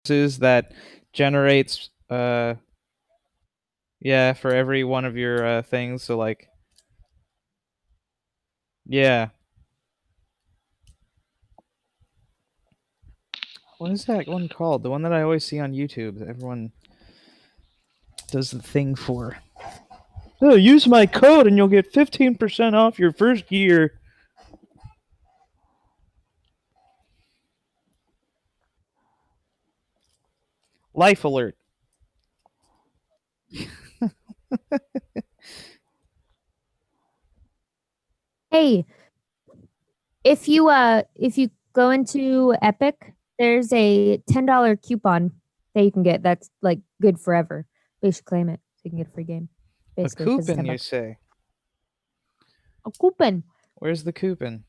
resources that generates yeah, for every one of your things. So like, yeah. What is that one called? The one that I always see on YouTube that everyone does the thing for. Oh, use my code and you'll get 15% off your first year. Life alert. Hey, if you go into Epic, there's a $10 coupon that you can get that's like good forever. But you should claim it so you can get a free game. Basically, a 'cause it's coupon, you $10. say? A coupon. Where's the coupon?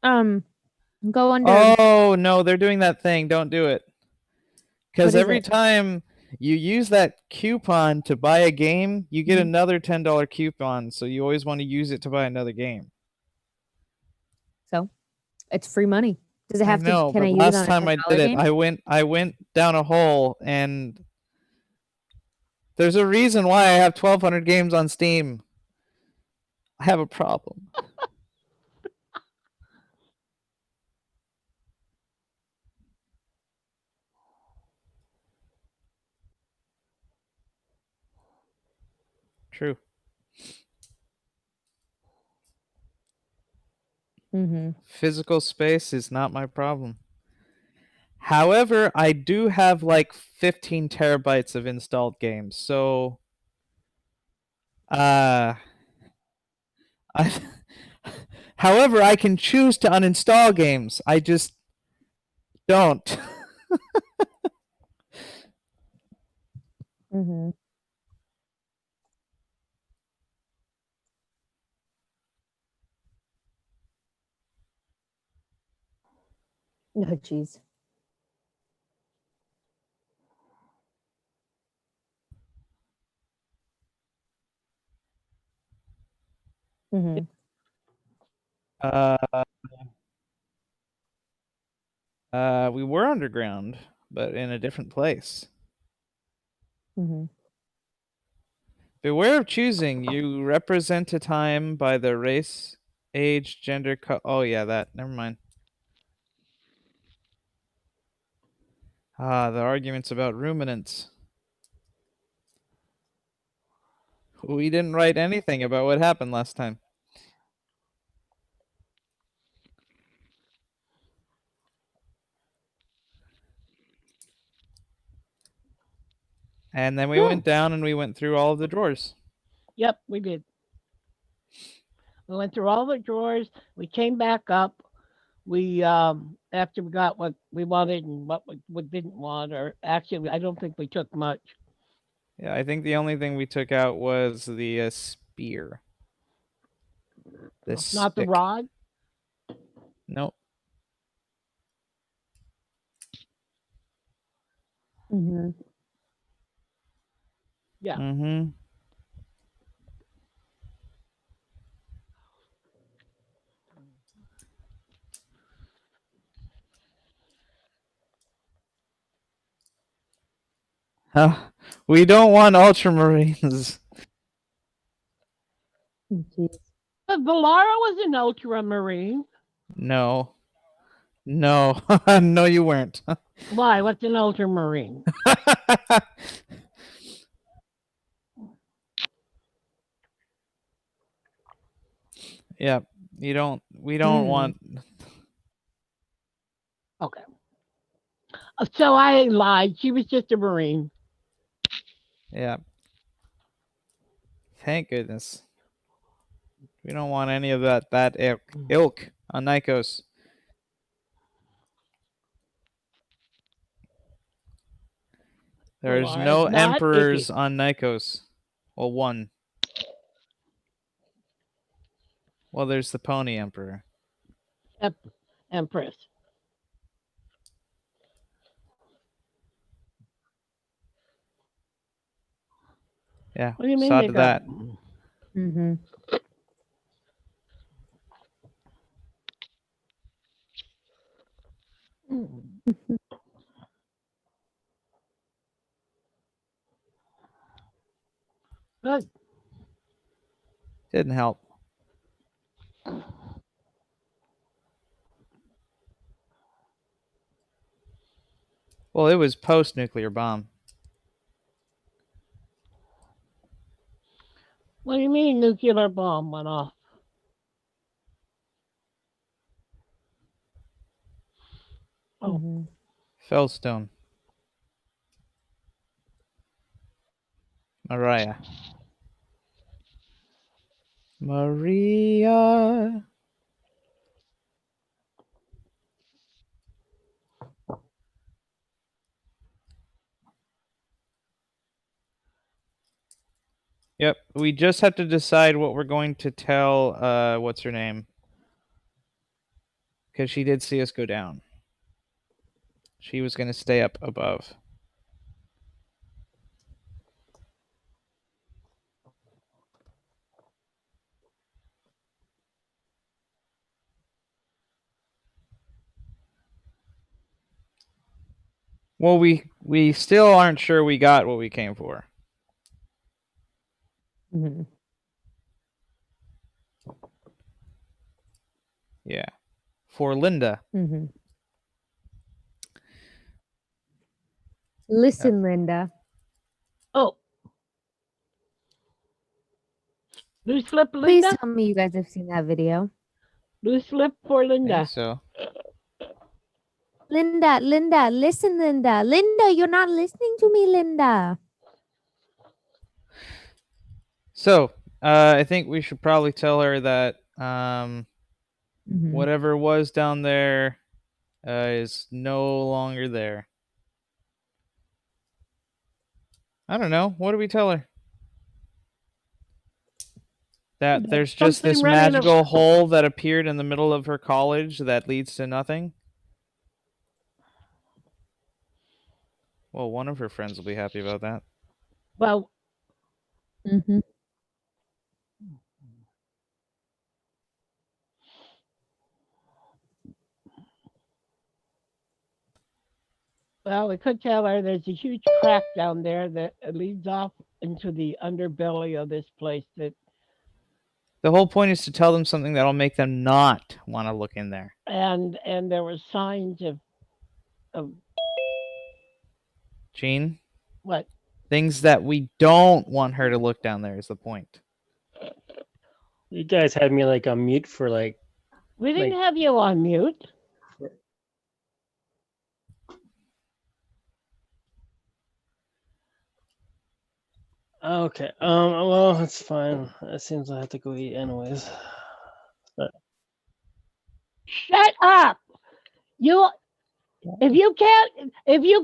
Go under. Oh, no, they're doing that thing. Don't do it. Because every time you use that coupon to buy a game, you get another $10 coupon. So you always want to use it to buy another game. So it's free money. Does it have to? Can I use it last on time a I $10 did it, game? I went down a hole, and there's a reason why I have 1,200 games on Steam. I have a problem. True. Physical space is not my problem. However, I do have like 15 terabytes of installed games, so I however, I can choose to uninstall games. I just don't. Oh, jeez. Uh, we were underground, but in a different place. Beware of choosing. You represent a time by the race, age, gender, oh yeah, that. Never mind. Ah, the arguments about ruminants. We didn't write anything about what happened last time. And then we went down and we went through all of the drawers. Yep, we did. We went through all the drawers. We came back up. We after we got what we wanted and what we didn't want, or actually, I don't think we took much. Yeah, I think the only thing we took out was the spear. Not the rod. Nope. Yeah. We don't want ultramarines. But Valara was an ultramarine. No. No. No, you weren't. Why? What's an ultramarine? Yeah, we don't want. Okay. So I lied. She was just a marine. Yeah. Thank goodness. We don't want any of that ilk on Nycos. There's no emperors on Nycos. Well, one. Well, there's the pony emperor. Empress. Yeah. What do you mean saw to that. Good. Didn't help. Well, it was post-nuclear bomb. What do you mean nuclear bomb went off? Oh, Mm-hmm. Fellstone. Mariah. Maria. Yep, we just have to decide what we're going to tell, what's her name? Because she did see us go down. She was going to stay up above. Well, we still aren't sure we got what we came for. Mm-hmm. Yeah. For Linda. Mm-hmm. Listen, Linda. oh. Loose slip, Please Linda. tell me you guys have seen that video. Loose slip for I think Linda. so. Linda, Linda, listen, Linda. Linda, you're not listening to me, Linda. So, I think we should probably tell her that Mm-hmm. whatever was down there is no longer there. I don't know. What do we tell her? That there's just Something this running magical hole that appeared in the middle of her college that leads to nothing? Well, one of her friends will be happy about that. Well, Mm-hmm. well, we could tell her there's a huge crack down there that leads off into the underbelly of this place. That The whole point is to tell them something that'll make them not want to look in there. and there were signs of Gene, what? things that we don't want her to look down there is the point. You guys had me like on mute for like. We didn't Like- have you on mute. Okay. Well, it's fine. It seems I have to go eat anyways. Shut up! You if you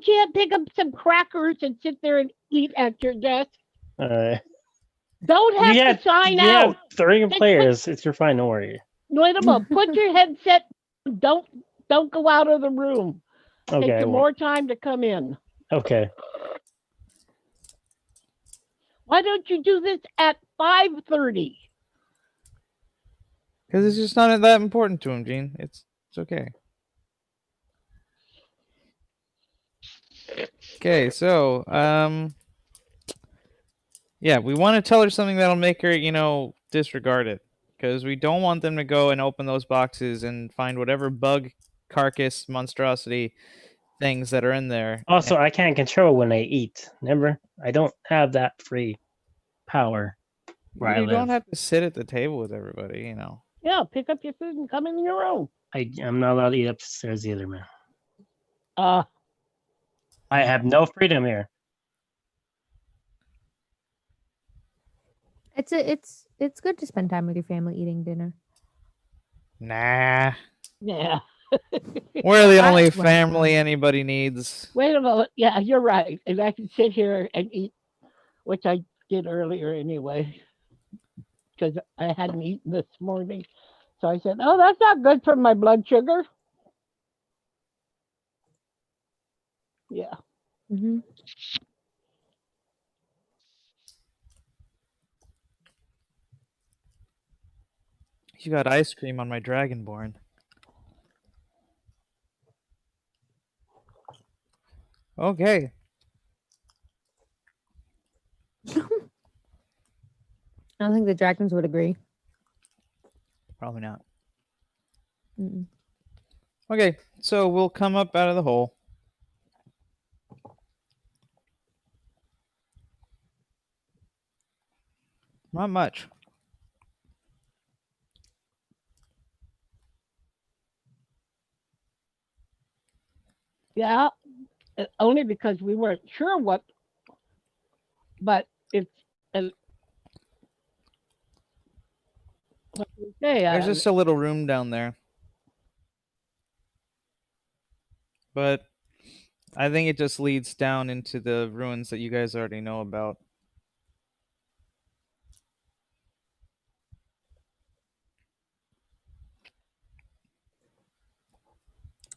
can't pick up some crackers and sit there and eat at your desk, All right. don't have You to sign have out. 30 Just players. It's your fine. Don't worry. Wait a minute. Put your headset. Don't go out of the room. Okay. Take I you won't. more time to come in. Okay. Why don't you do this at 5:30? Because it's just not that important to him, Gene. It's okay. Okay, so yeah, we want to tell her something that'll make her, disregard it. Because we don't want them to go and open those boxes and find whatever bug carcass monstrosity things that are in there. Also, I can't control when I eat. Remember, I don't have that free power where I You don't live. have to sit at the table with everybody, Yeah, pick up your food and come in your room. I'm not allowed to eat upstairs either, man. Uh, I have no freedom here. It's good to spend time with your family eating dinner. Nah. yeah. We're the only Wow. family anybody needs. Wait a moment. Yeah, you're right. And I can sit here and eat, which I did earlier anyway, because I hadn't eaten this morning. So I said, "Oh, that's not good for my blood sugar." Yeah. Mm-hmm. You got ice cream on my Dragonborn. Okay. I don't think the dragons would agree. Probably not. Mm-mm. Okay, so we'll come up out of the hole. Not much. Yeah, only because we weren't sure what, but it's what do you say? There's just a little room down there. But I think it just leads down into the ruins that you guys already know about.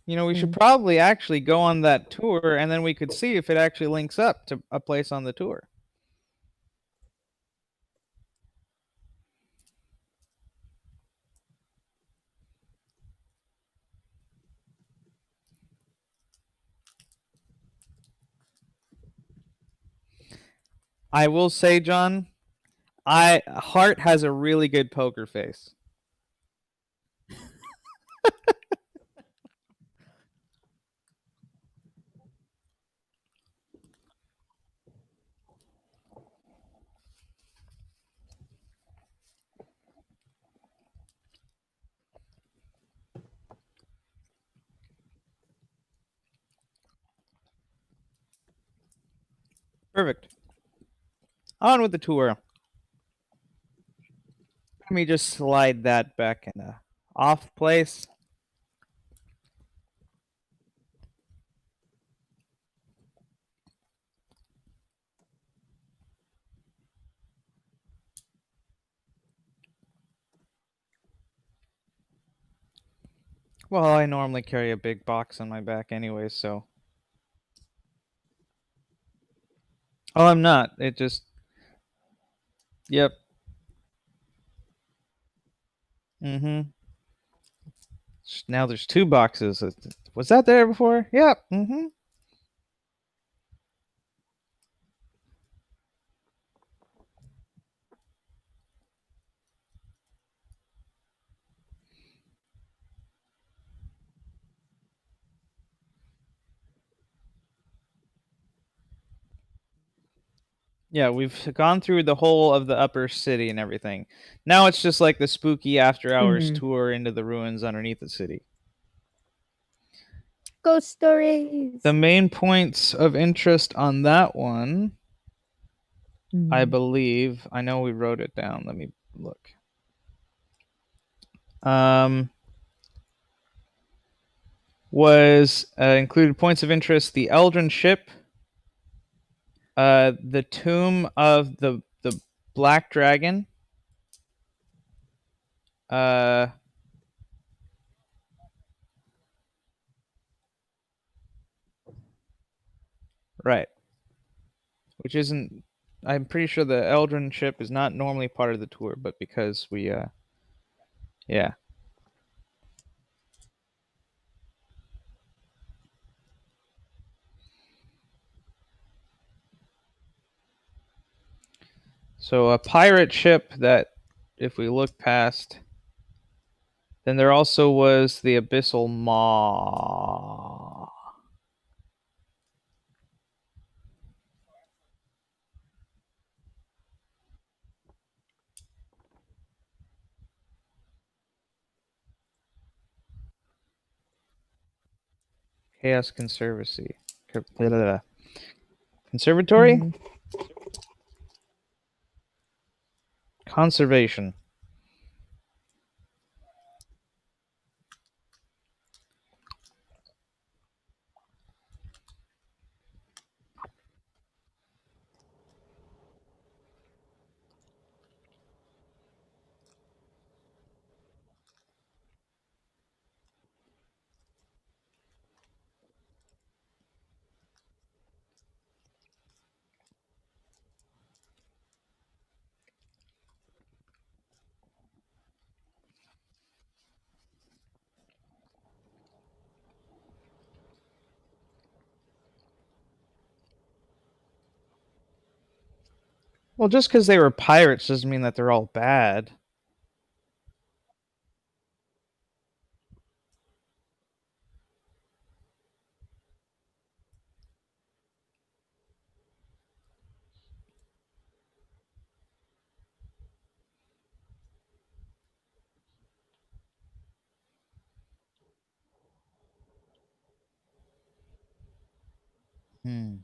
You know, we should probably actually go on that tour, and then we could see if it actually links up to a place on the tour. I will say, John, Hart has a really good poker face. Perfect. On with the tour. Let me just slide that back in a off place. Well, I normally carry a big box on my back anyway, so. Oh, I'm not. It just. Yep. Mm-hmm. Now there's 2 boxes. Was that there before? Yep. Mm-hmm. Yeah, we've gone through the whole of the upper city and everything. Now it's just like the spooky after hours tour into the ruins underneath the city. Ghost stories. The main points of interest on that one, I believe, I know we wrote it down. Let me look. Was included points of interest: the Eldrin ship, the tomb of the Black Dragon, right, which isn't. I'm pretty sure the Eldrin ship is not normally part of the tour, but because we, yeah. So a pirate ship that, if we look past, then there also was the Abyssal Maw. Chaos Conservancy. Conservatory? Conservation. Well, just because they were pirates doesn't mean that they're all bad. Hmm.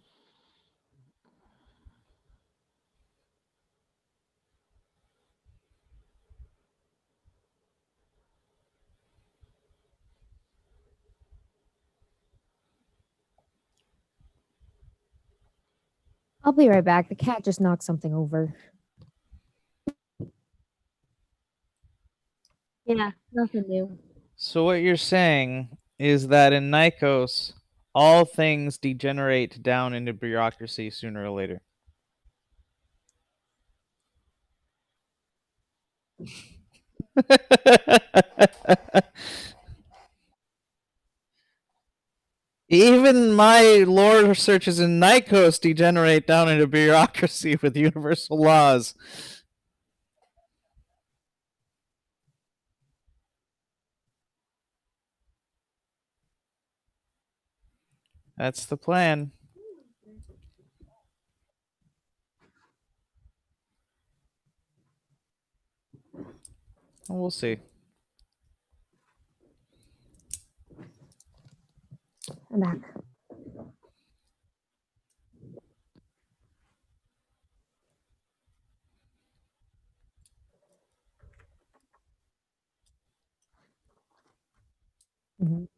I'll be right back. The cat just knocked something over. Yeah, nothing new. So what you're saying is that in Nycos, all things degenerate down into bureaucracy sooner or later. Even my lore searches in Nycos degenerate down into bureaucracy with universal laws. That's the plan. We'll see. I'm back. Mhm.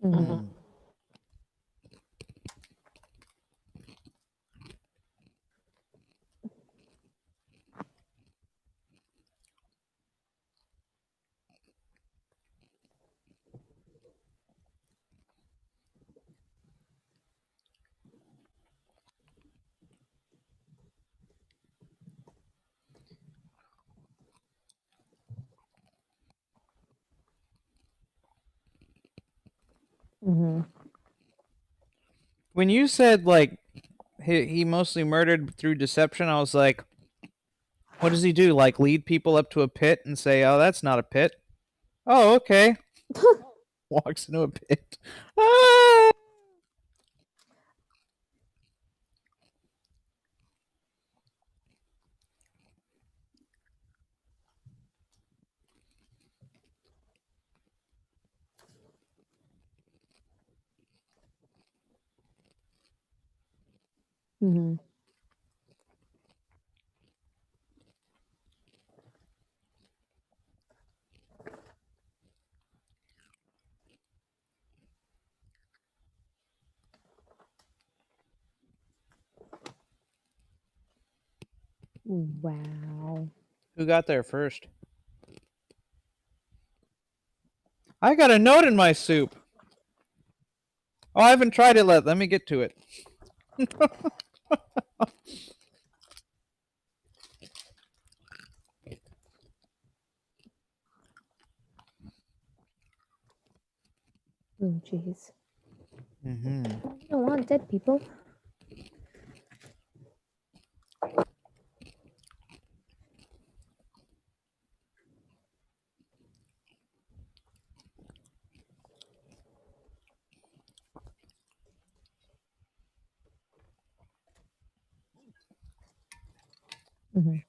Mhm. Hmm. Mhm. When you said like he mostly murdered through deception, I was like, what does he do? Like lead people up to a pit and say, "Oh, that's not a pit." Oh, okay. Walks into a pit. Ah! Mhm. Wow. Who got there first? I got a note in my soup. Oh, I haven't tried it yet. Let me get to it. Oh, jeez. Mm-hmm. You don't want dead people. Mhm.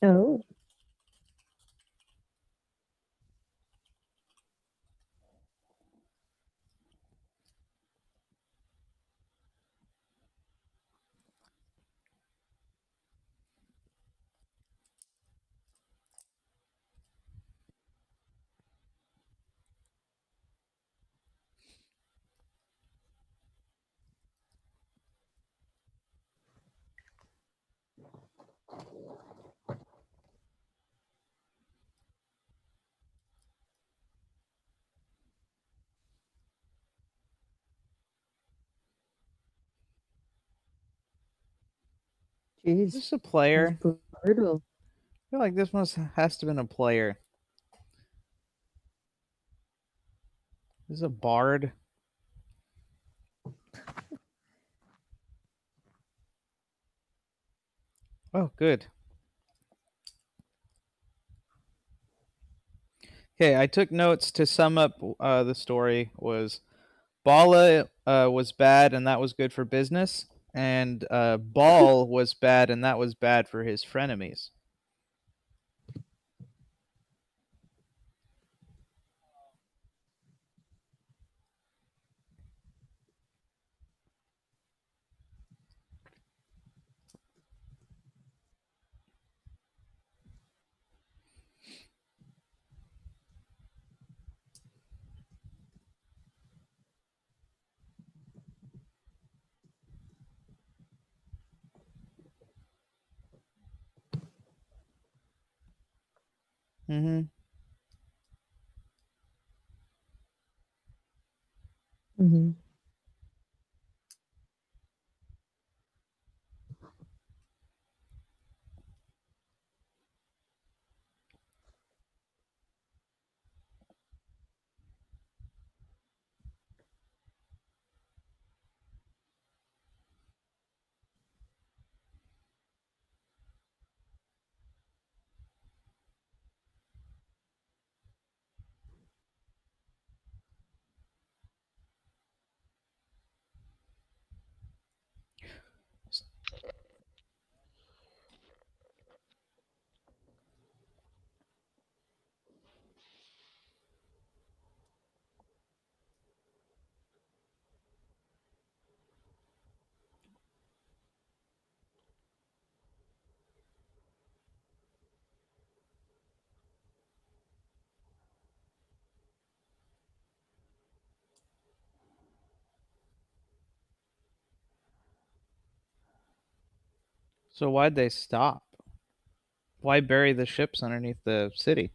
Oh. Jeez. Is this a player? That's brutal. I feel like this has to have been a player. This is a bard. Oh, good. Okay, I took notes to sum up the story. Was Bala was bad and that was good for business, and Ball was bad and that was bad for his frenemies. Mm-hmm. Mm-hmm. So why'd they stop? Why bury the ships underneath the city?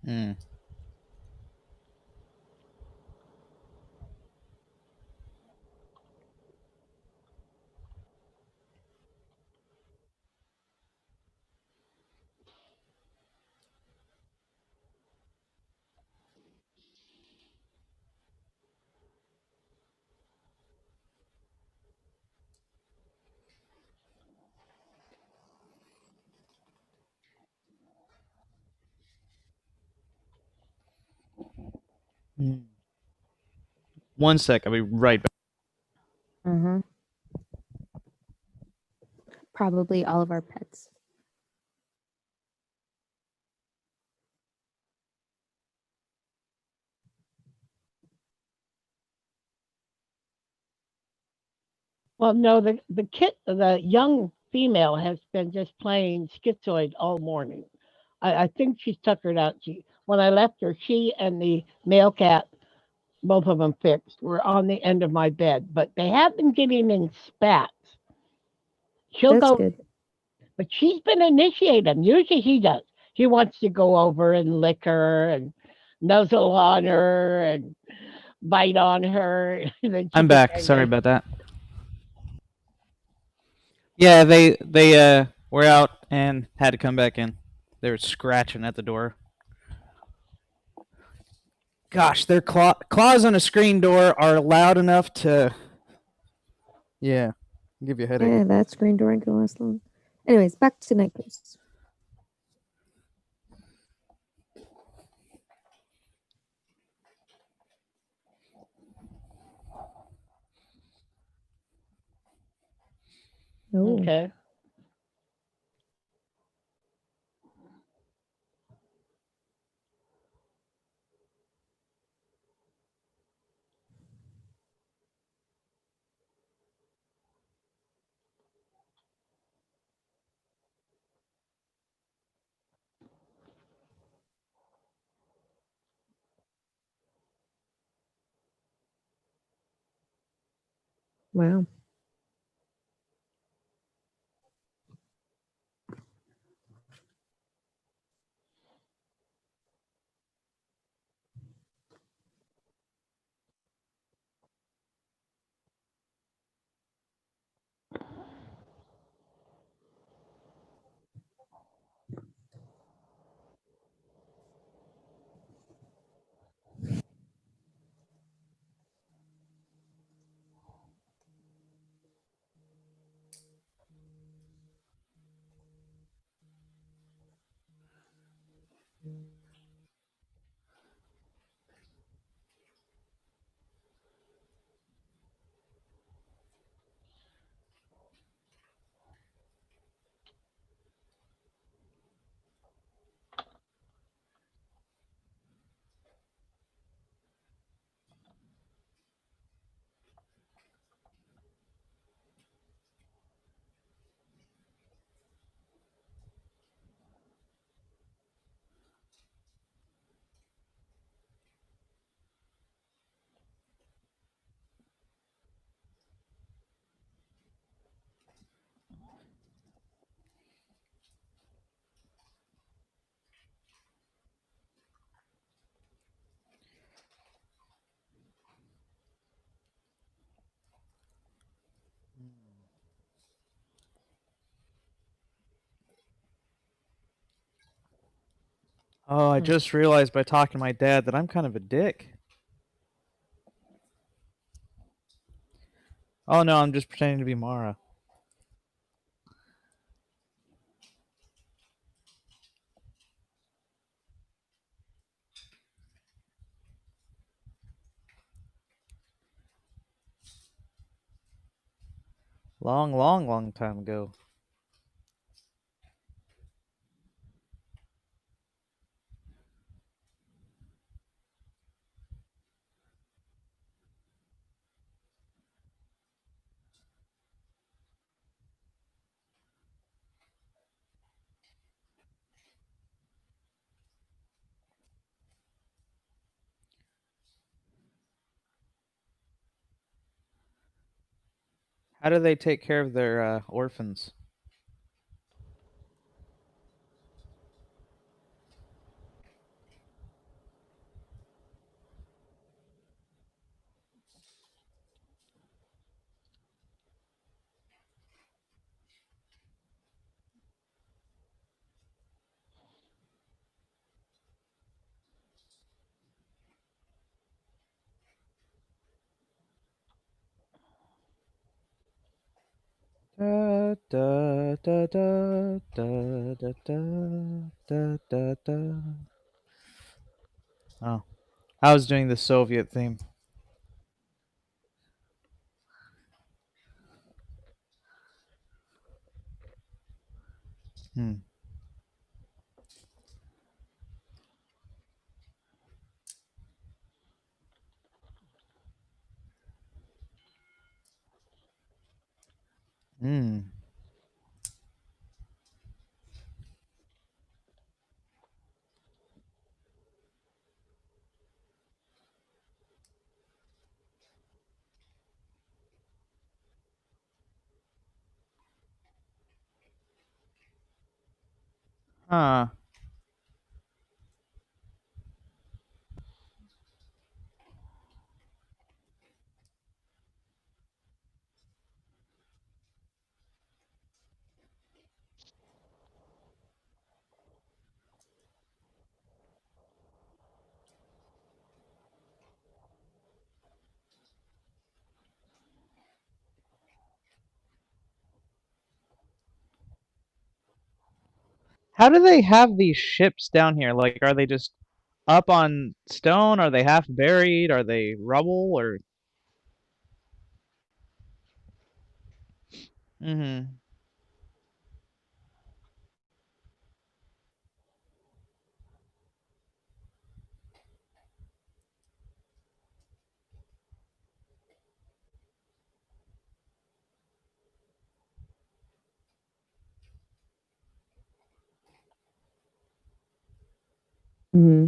Hmm. Hmm. 1 sec, I'll be right back. Uh-huh. Probably all of our pets. Well, no, the young female has been just playing schizoid all morning. I think she's tuckered out. When I left her, she and the male cat, both of them fixed, were on the end of my bed. But they have been getting in spats. She'll That's go, good. but she's been initiating them. Usually he does. He wants to go over and lick her and nuzzle on her and bite on her. And then she I'm gets back. Sorry angry. about that. Yeah, they were out and had to come back in. They were scratching at the door. Gosh, their claws on a screen door are loud enough to, yeah, give you a headache. Yeah, that screen door ain't gonna last long. Anyways, back to Nycos. Oh, Okay. wow. Oh, I just realized by talking to my dad that I'm kind of a dick. Oh no, I'm just pretending to be Mara. Long, long, long time ago. How do they take care of their orphans? Da da da da da da da da da da. Oh, I was doing the Soviet theme. Hmm. Hmm. Huh. How do they have these ships down here? Like, are they just up on stone? Are they half buried? Are they rubble? Or? Mm-hmm. Hmm.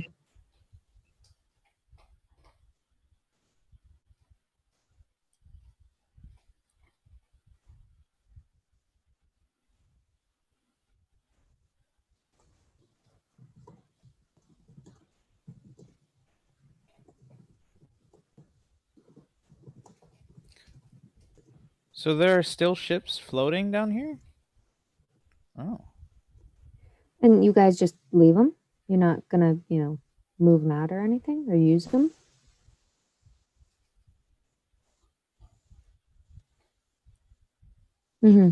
So there are still ships floating down here? Oh. And you guys just leave them? You're not gonna, move them out or anything, or use them? Mm-hmm.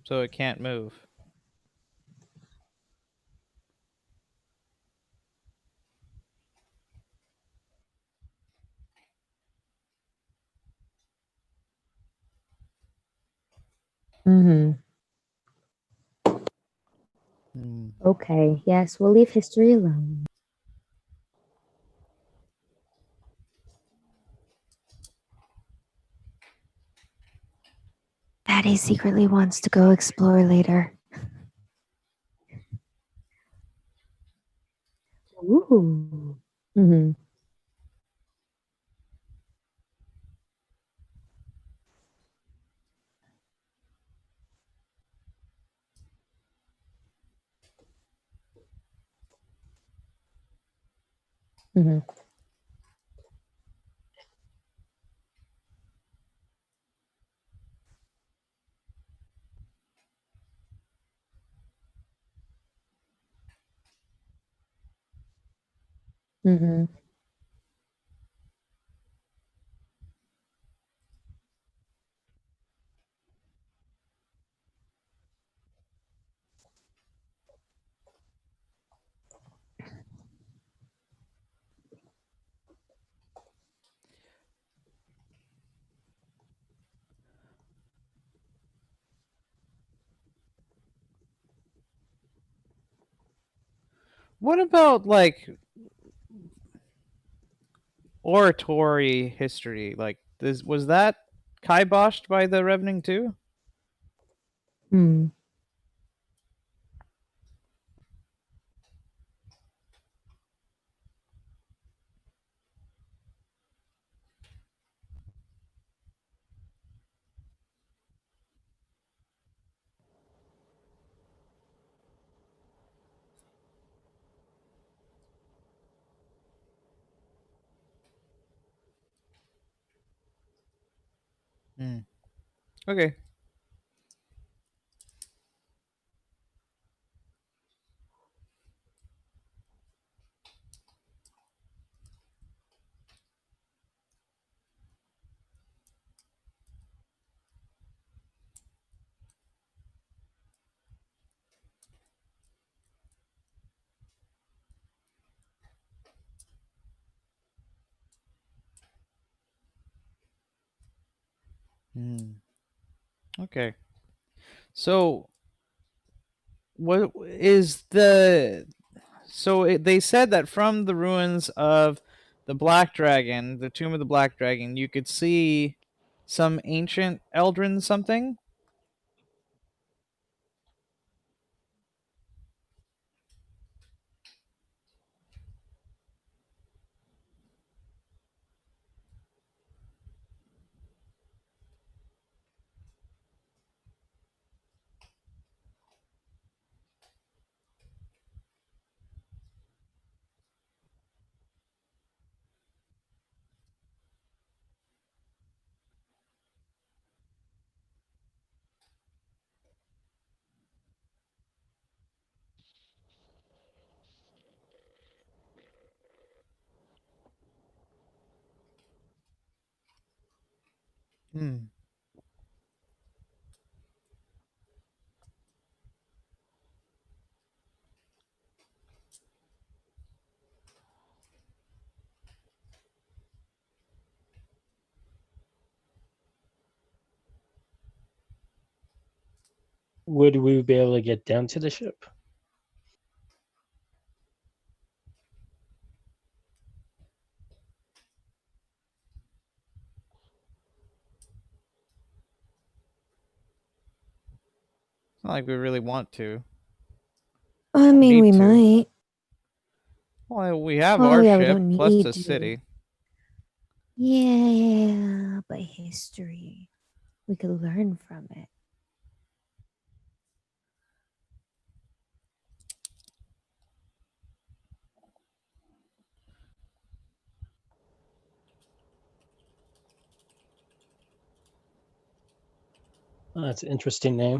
so it can't move. Mm-hmm. Hmm. Okay. Yes, we'll leave history alone. Daddy secretly wants to go explore later. Ooh. Mm-hmm. Mm-hmm. Mm-hmm. What about like oratory history? Like this was that kiboshed by the Revening too? Hmm. Hmm. Okay. Hmm. Okay. So what is the they said that from the ruins of the Black Dragon, the Tomb of the Black Dragon, you could see some ancient Eldrin something? Hmm. Would we be able to get down to the ship? It's not like we really want to. I mean, Need we to. might. Well, we have Oh our yeah, we ship don't plus need the to. city. Yeah, but history. We could learn from it. Oh, that's an interesting name.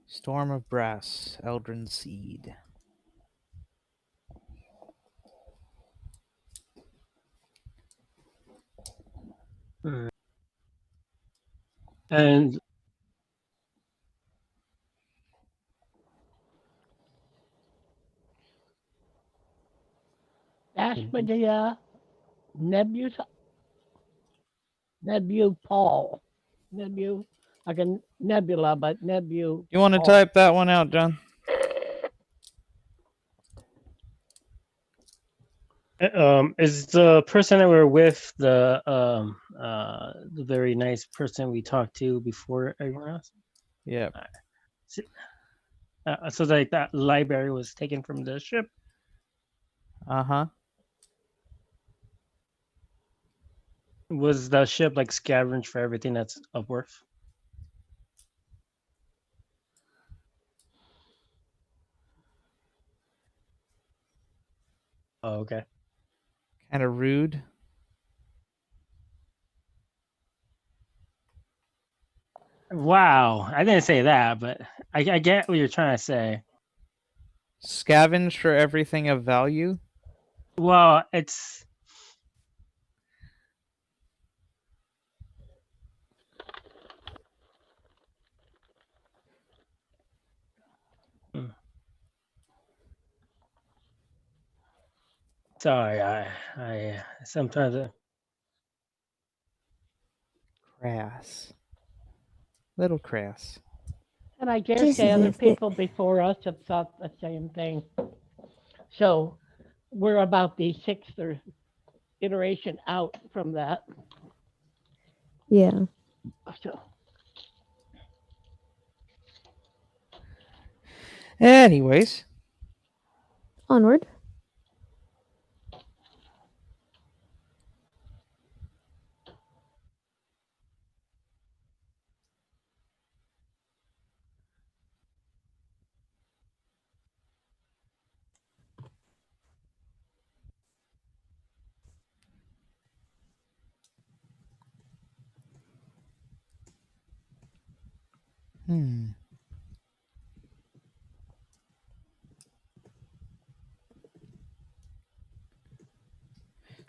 Storm of Brass, Eldrin Seed. Hmm. And Ashmedea nebus nebupal. Nebu like a nebula, but nebu. You want to type that one out, John? is the person that we're with the very nice person we talked to before everyone else? Yeah. So like that library was taken from the ship. Uh-huh. Was the ship like scavenged for everything that's of worth? Oh, okay. Kind of rude. Wow, I didn't say that, but I get what you're trying to say. Scavenge for everything of value. Well, it's sorry. I sometimes Crass. Little crass. And I dare Just say as other if it- people before us have thought the same thing. So we're about the sixth or iteration out from that. Yeah. So Anyways. Onward.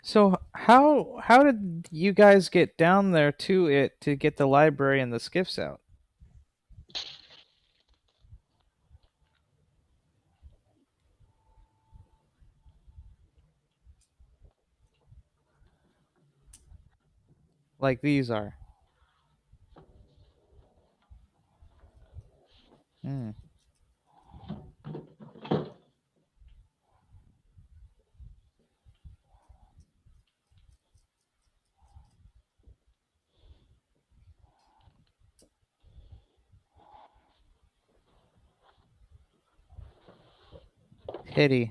So how did you guys get down there to it to get the library and the skiffs out? Like these are. Hmm. Pity.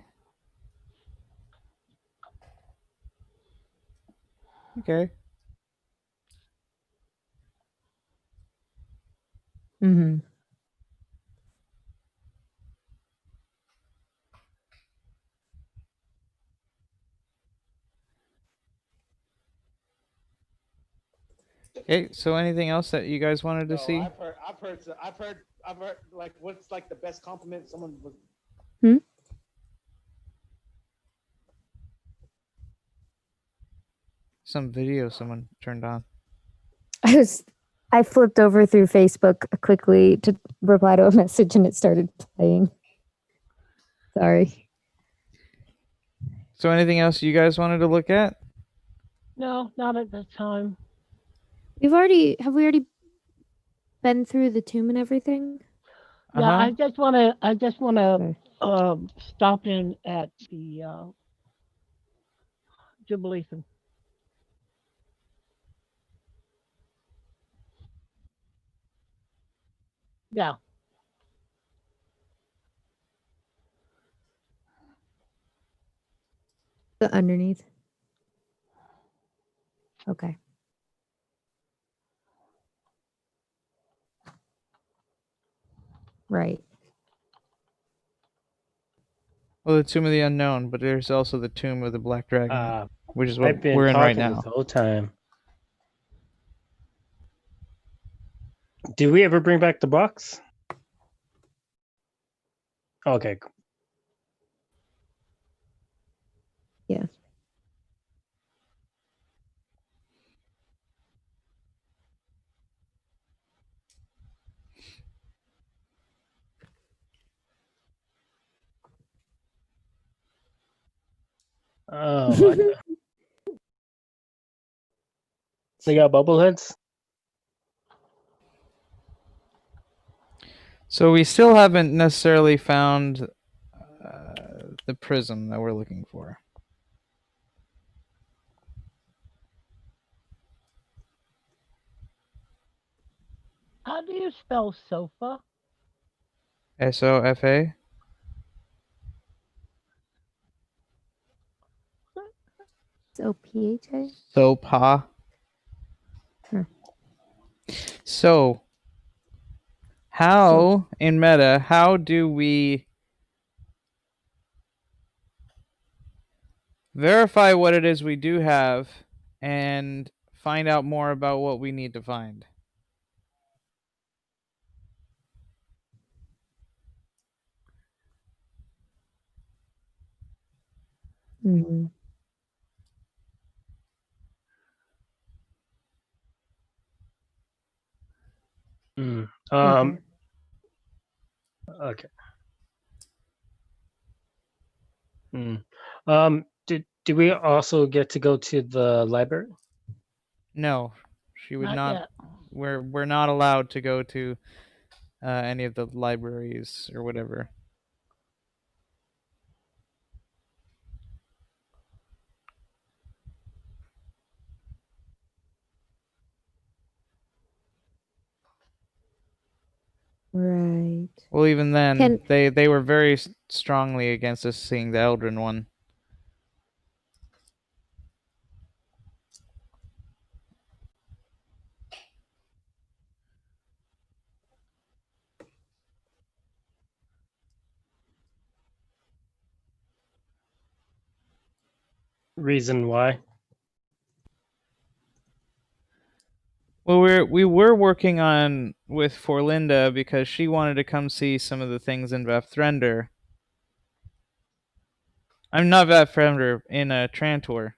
Okay. Mm-hmm. Okay, so anything else that you guys wanted to No, see? I've heard. Like, what's like the best compliment someone was? Some video someone turned on. I flipped over through Facebook quickly to reply to a message and it started playing. Sorry. So anything else you guys wanted to look at? no, not at this time. Have we already been through the tomb and everything? Yeah, Uh-huh. I just wanna Okay. stop in at the Jubilee. Yeah. The underneath. Okay. Right. Well, the Tomb of the Unknown, but there's also the Tomb of the Black Dragon, which is I've what been we're in right talking now. this whole time. Did we ever bring back the box? Okay. Yeah. Oh, they got bobbleheads. So we still haven't necessarily found the prism that we're looking for. How do you spell sofa? SOFA? So PHA. SOPA. So, how in meta, how do we verify what it is we do have and find out more about what we need to find? Mm-hmm. Mm. Okay. Okay. Mm. Do we also get to go to the library? No, she would Not not. yet. We're not allowed to go to any of the libraries or whatever. Right. Well, even then, Can they were very strongly against us seeing the Eldrin one. Reason why? Well, we were working on with Forlinda because she wanted to come see some of the things in Vafthrender. I'm not Vafthrender, in a Trantor.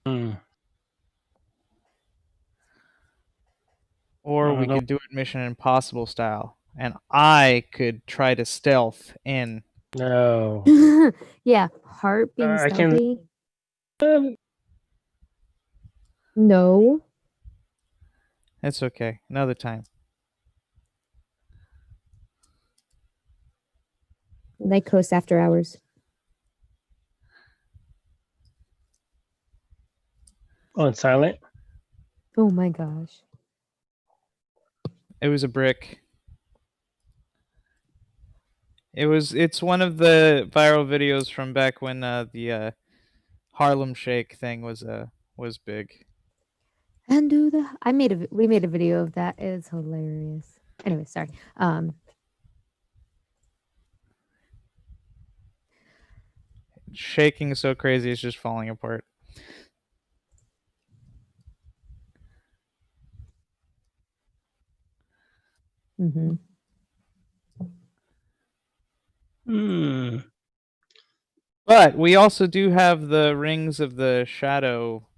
Mm. Or I we don't could do it Mission Impossible style, and I could try to stealth in. know. yeah, heart being I can. stealthy. No. It's okay. Another time. Nycos after hours. On silent. Oh my gosh. It was a brick. It's one of the viral videos from back when the Harlem Shake thing was big. And do the we made a video of that. It's hilarious. Anyway, sorry. Shaking so crazy it's just falling apart. Mm-hmm. Hmm. But we also do have the rings of the shadow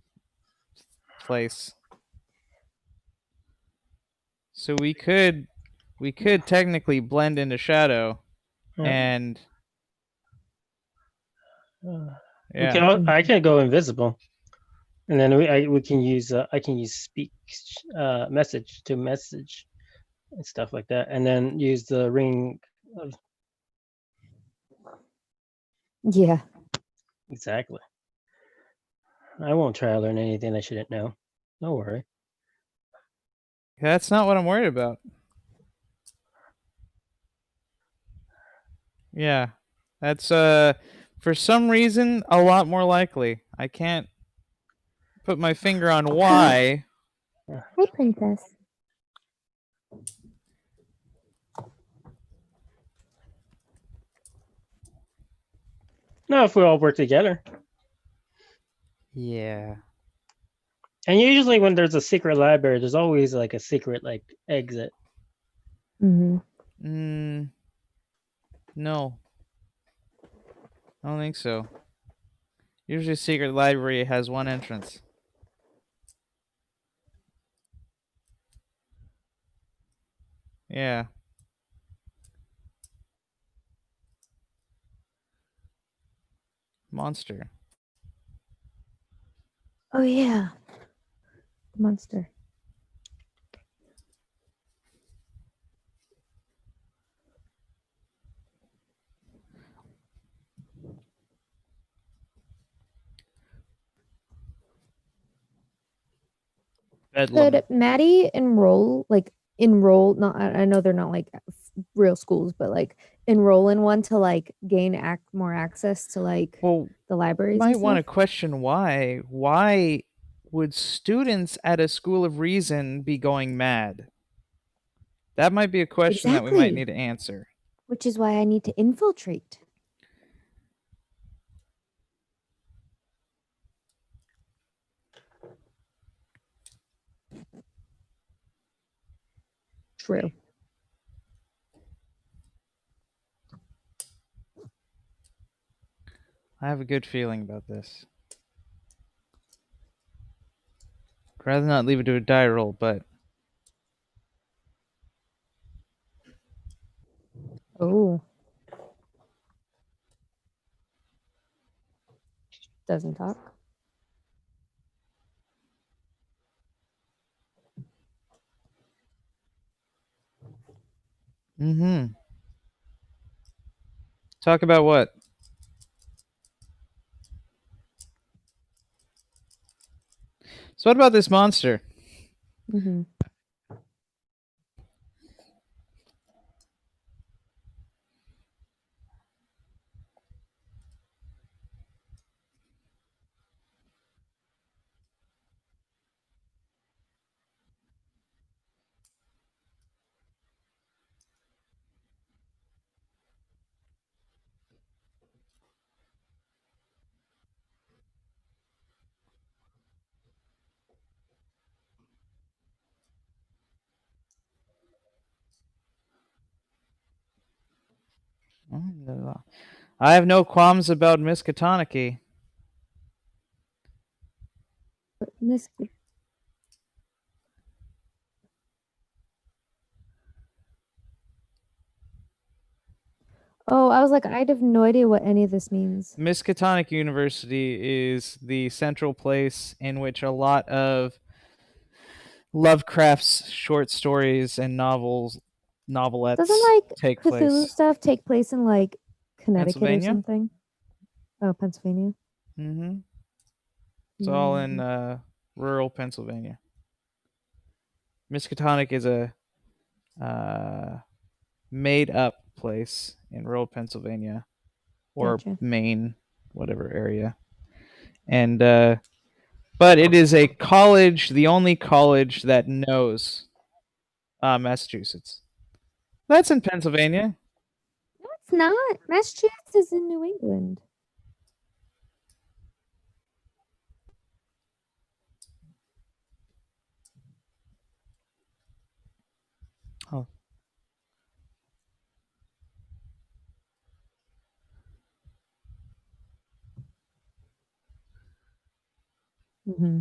place. So we could technically blend into shadow and We yeah. can. I can go invisible, and then we can use. I can use speak message to message and stuff like that, and then use the ring. Yeah. Exactly. I won't try to learn anything I shouldn't know. Don't worry. That's not what I'm worried about. Yeah. That's for some reason a lot more likely. I can't put my finger on why. Hi, princess. No, if we all work together. Yeah. And usually when there's a secret library, there's always like a secret like exit. Mm-hmm. No. I don't think so. Usually secret library has one entrance. Yeah. Monster. Oh yeah, monster. Bedlam. Could Maddie enroll? Not I know they're not like real schools, but like enroll in one to like gain more access to like Well, the you libraries might and want to stuff. question why. Why would students at a school of reason be going mad? That might be a question that we might Exactly. need to answer. Which is why I need to infiltrate. True. I have a good feeling about this. I'd rather not leave it to a die roll, but Oh. Doesn't talk. talk about what? So what about this monster? Mm-hmm. I have no qualms about Miskatonic. Miss. Oh, I was like, I have no idea what any of this means. Miskatonic University is the central place in which a lot of Lovecraft's short stories and novelettes Doesn't like take Cthulhu place. stuff take place in like Connecticut or Pennsylvania? something? Oh, Pennsylvania. Mm-hmm. It's all in Mhm. rural Pennsylvania. Miskatonic is a made up place in rural Pennsylvania or Gotcha. Maine, whatever area. And but it is a college, the only college that knows Massachusetts. That's in Pennsylvania. No, it's not. Massachusetts is in New England. Oh. Mm-hmm.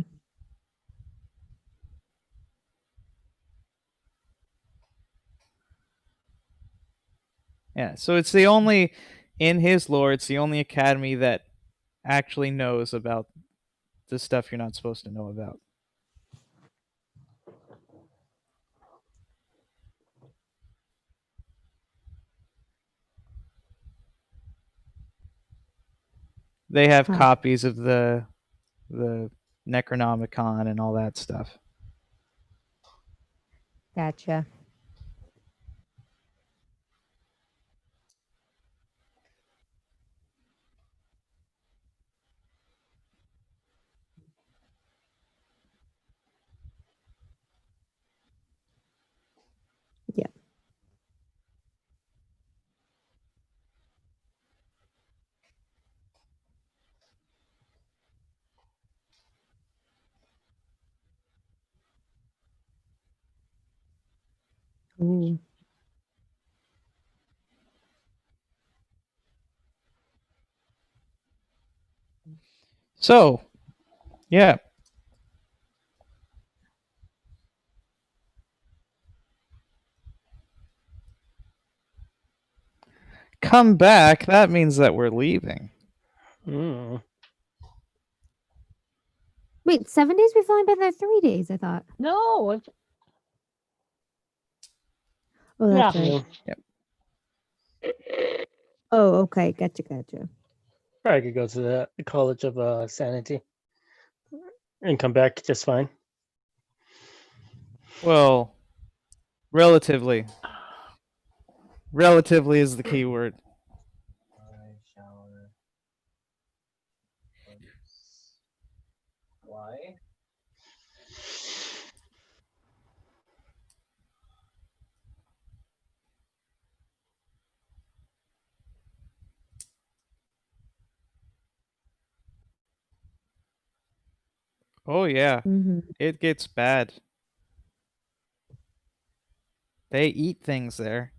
Yeah, so it's the only in his lore, it's the only academy that actually knows about the stuff you're not supposed to know about. They have Huh. copies of the Necronomicon and all that stuff. Gotcha. Yeah. Ooh. So, yeah. come back, that means that we're leaving. Mm. Wait, 7 days? We've only been there 3 days, I thought. No, it's Oh, that's Yeah. right. Yeah. Oh, okay. Gotcha. Probably could go to the College of Sanity and come back just fine. Well, relatively. Relatively is the key word. Why? Oh yeah, Mm-hmm. it gets bad. They eat things there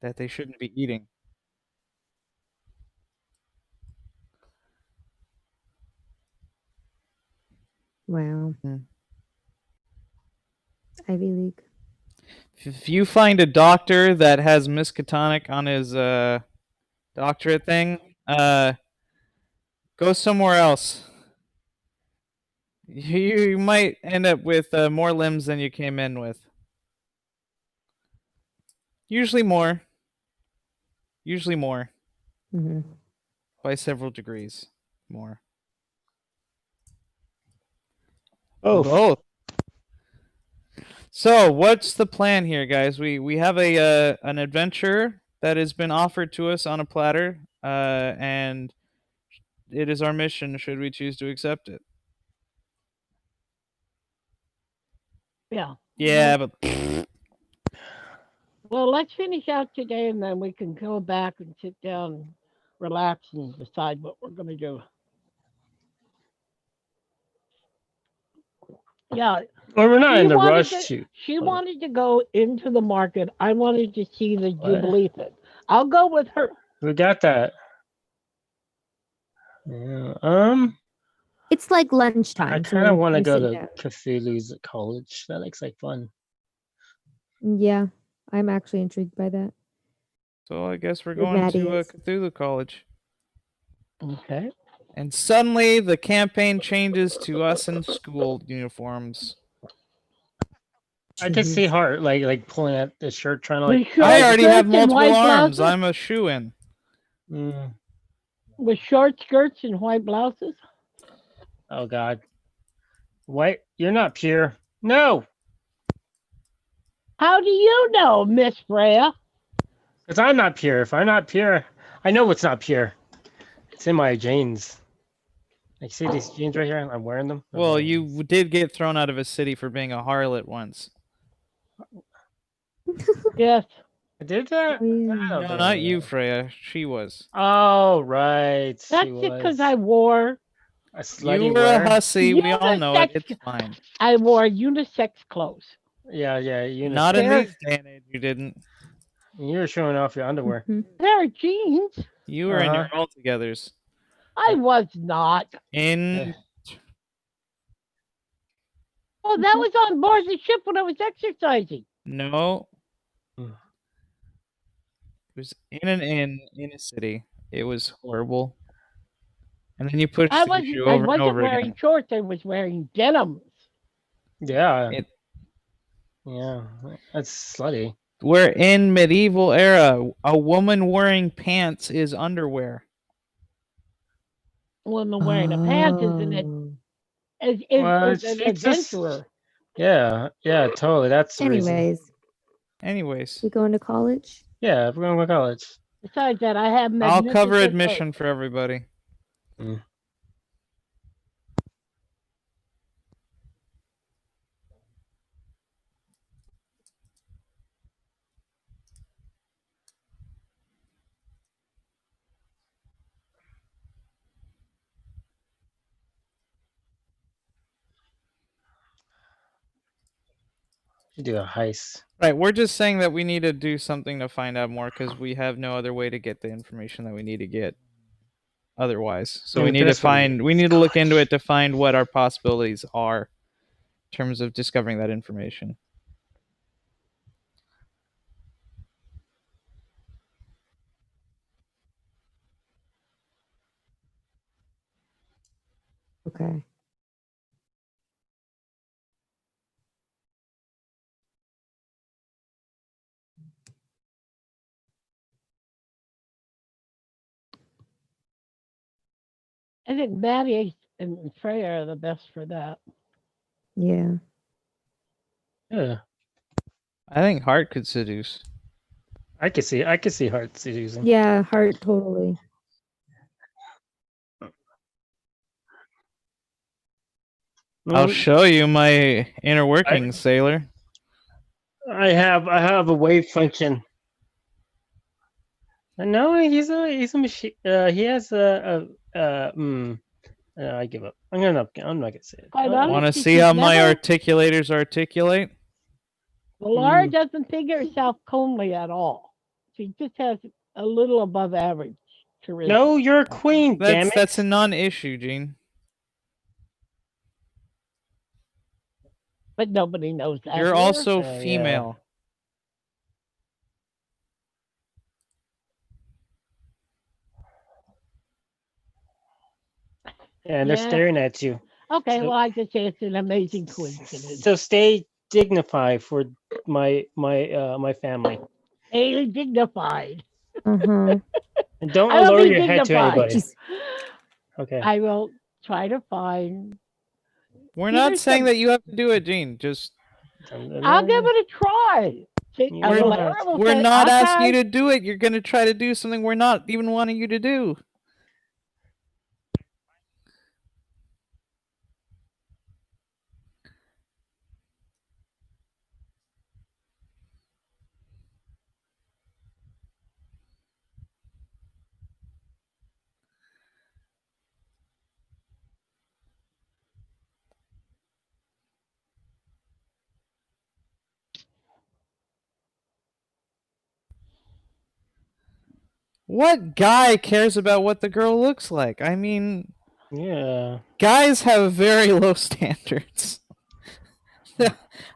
that they shouldn't be eating. Wow. Hmm. Ivy League. If you find a doctor that has miskatonic on his doctorate thing, go somewhere else. You might end up with more limbs than you came in with. Usually more. Usually more. Mm-hmm. By several degrees more. Oh, Both. So, what's the plan here, guys? We have a an adventure that has been offered to us on a platter, and it is our mission. Should we choose to accept it? Yeah. Yeah, Well, but well, let's finish out today, and then we can go back and sit down, and relax, and decide what we're going to do. Yeah, well, we're not she in the wanted rush to. to. She wanted to go into the market. I wanted to see the What? Jubilee thing. I'll go with her. We got that. Yeah. It's like I lunchtime. kind of So want to we go sit to down. Cthulhu's college. That looks like fun. Yeah, I'm actually intrigued by that. so I guess we're Or going Maddie to is. Cthulhu College. Okay. And suddenly the campaign changes to us in school uniforms. I could see Jeez. Hart like pulling at the shirt, trying to With like. short I already have skirts and multiple white arms. blouses. I'm a shoo-in. Mm, With short skirts and white blouses. oh God. White, you're not pure. No, How do you know, Miss Freya? because I'm not pure. If I'm not pure, I know what's not pure. It's in my jeans. Like, see these jeans right here? I'm wearing them. They're Well, my you jeans. did get thrown out of a city for being a harlot once. Yes. I did that? Oh, yeah. I don't No, think I not did you, that. Freya. She was. Oh, right. That's She it because was I wore a You slutty were a wear. hussy. We all know it. unisex. It's fine. I wore unisex clothes. Yeah, Not in Pair, these day and age, you didn't. You were showing off your underwear. Mhm. pair of jeans. You were in your Uh-huh. all-togethers. I was not. In Oh, that was on board the ship when I was exercising. no, Mm. it was in an inn in a city. It was horrible. And then you pushed I the wasn't. issue I over and wasn't over wearing again. shorts. I was wearing denims. Yeah. It, Yeah. That's slutty. we're in medieval era. A woman wearing pants is underwear. Woman wearing a pants isn't it? Oh. Well, Is an it's just. adventurer. Yeah. Yeah, totally. That's the reason. Anyways, Anyways, we going to college? Yeah, we're going to college. Besides that, I have I'll magnificent cover legs. admission for everybody. Mm. You do a heist. Right, we're just saying that we need to do something to find out more because we have no other way to get the information that we need to get otherwise. So Yeah, we need to that's what find we need to look into it to find what our possibilities are in terms of discovering that information. Okay. I think Maddie and Freya are the best for that. Yeah. Yeah, I think Heart could seduce. I could see Heart seducing. Yeah, heart totally. I'll Mm, show you my inner workings, sailor. I have a wave function. No, he's a machine. He has I give up. I'm not gonna say it. Quite Want to honestly, see she's how my never. articulators articulate? Well, Laura doesn't think herself comely at all. She just has a little above average charisma. No, you're a queen. Damn it. That's a non-issue, Gene. But nobody knows that. You're here. also Yeah. female. Yeah, they're Yeah. staring at you. Okay, So- well, I just say it's an amazing coincidence. So stay dignified for my family, Hey, dignified. Uh-huh. and don't I will lower be your head to dignified. anybody. Just Okay. I will try to find. We're See, not there's saying some- that you have to do it, Gene. Just I'll give it a try. See, You and don't Laura have will we're say, not "I'll asking you try." to do it. You're going to try to do something we're not even wanting you to do. What guy cares about what the girl looks like? I mean, Yeah. guys have very low standards.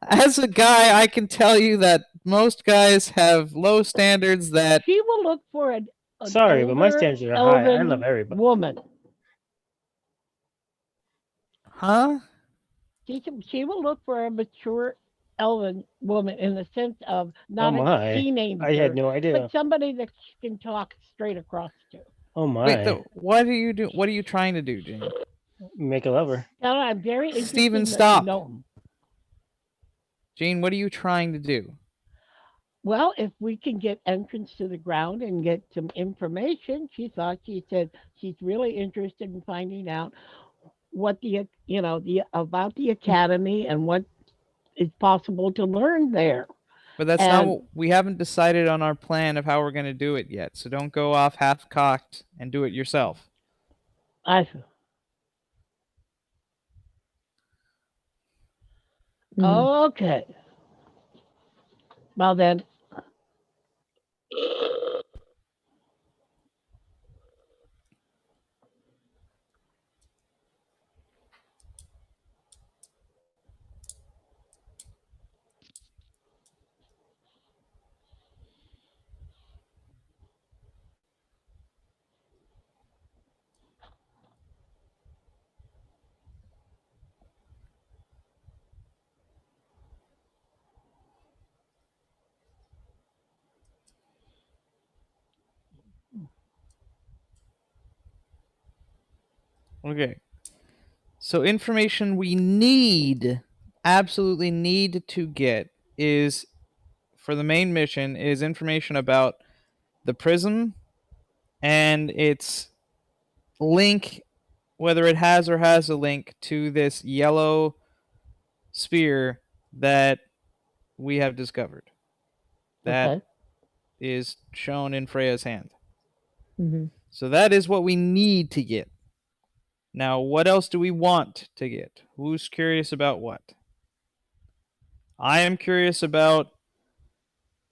As a guy, I can tell you that most guys have low standards that She will look for an Sorry, but my older standards are high. I elven love everybody. woman. huh? She will look for a mature elven woman in the sense of not Oh my. a teenager, I had no idea. but somebody that she can talk straight across to. Oh my. Wait, what are you do? What are you trying to do, Gene? Make a lover. Now, I'm very interested Steven, in stop. the gnome. Gene, what are you trying to do? Well, if we can get entrance to the ground and get some information, she said she's really interested in finding out what the about the academy and what is possible to learn there. But that's not And- what we haven't decided on our plan of how we're going to do it yet. So don't go off half-cocked and do it yourself. I Okay. Well then. Okay. So information we need, absolutely need to get is, for the main mission, is information about the prism and its link, whether it has or has a link to this yellow sphere that we have discovered. That is shown in Freya's hand. Mm-hmm. So that is what we need to get. Now, what else do we want to get? Who's curious about what? I am curious about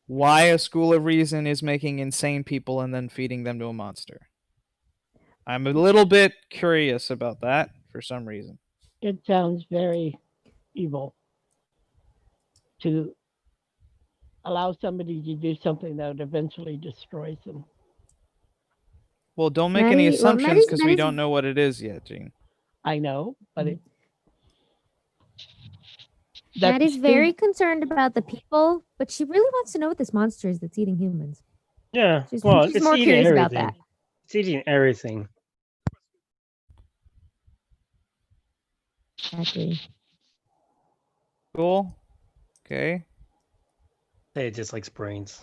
why a school of reason is making insane people and then feeding them to a monster. I'm a little bit curious about that for some reason. It sounds very evil to allow somebody to do something that eventually destroys them. Well, don't make any Maddie- well, assumptions Maddie's- because we Maddie's- don't know what it is yet, Gene. I know, but it. Maddie's the very stu- concerned about the people, but she really wants to know what this monster is that's eating humans. Yeah. She's, Well, she's it's more eating curious about everything. that. It's eating everything. Exactly. Cool. Okay. It just likes brains.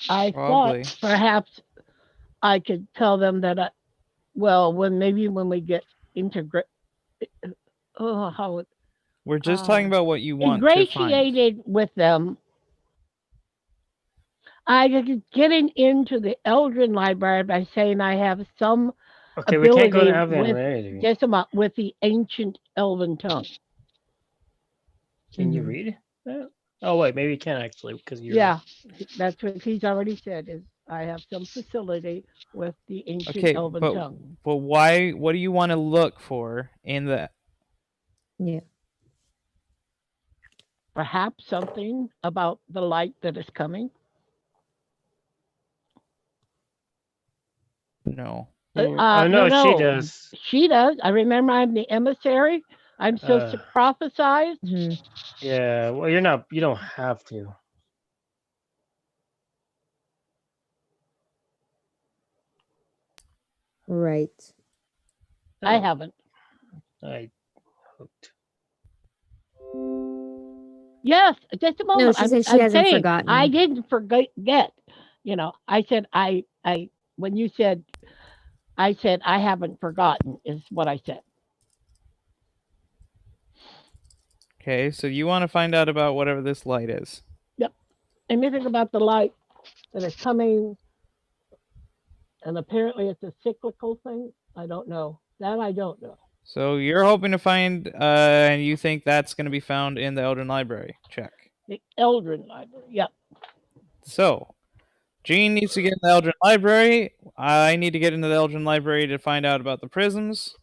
I Probably. thought perhaps I could tell them that. When we get integrate. Oh, how it We're just talking about what you want to find. ingratiated with them. I could getting into the Eldrin library by saying I have some Okay, we can't go to ability Evelyn with Rarity. just about with the ancient Elven tongue. Can you Mhm. read that? Oh wait, maybe you can actually because you're. Yeah, that's what he's already said. Is I have some facility with the ancient Okay, Elven tongue. but why? What do you want to look for in the? Yeah. Perhaps something about the light that is coming. No. I know No, she no. does. She does. I remember I'm the emissary. I'm supposed to prophesize. Mhm. Yeah. Well, you're not. You don't have to. Right. I Oh, haven't. I hooked. Yes, just a No, moment. she said she I'm hasn't saying forgotten. I didn't forget. You know, I said I when you said I said I haven't forgotten is what I said. Okay, so you want to find out about whatever this light is. Yep. Anything about the light that is coming, and apparently it's a cyclical thing. I don't know. That I don't know. So you're hoping to find, and you think that's going to be found in the Elden Library. Check. The Eldrin library. Yep. So, Jean needs to get in the Elden Library. I need to get into the Elden Library to find out about the prisms.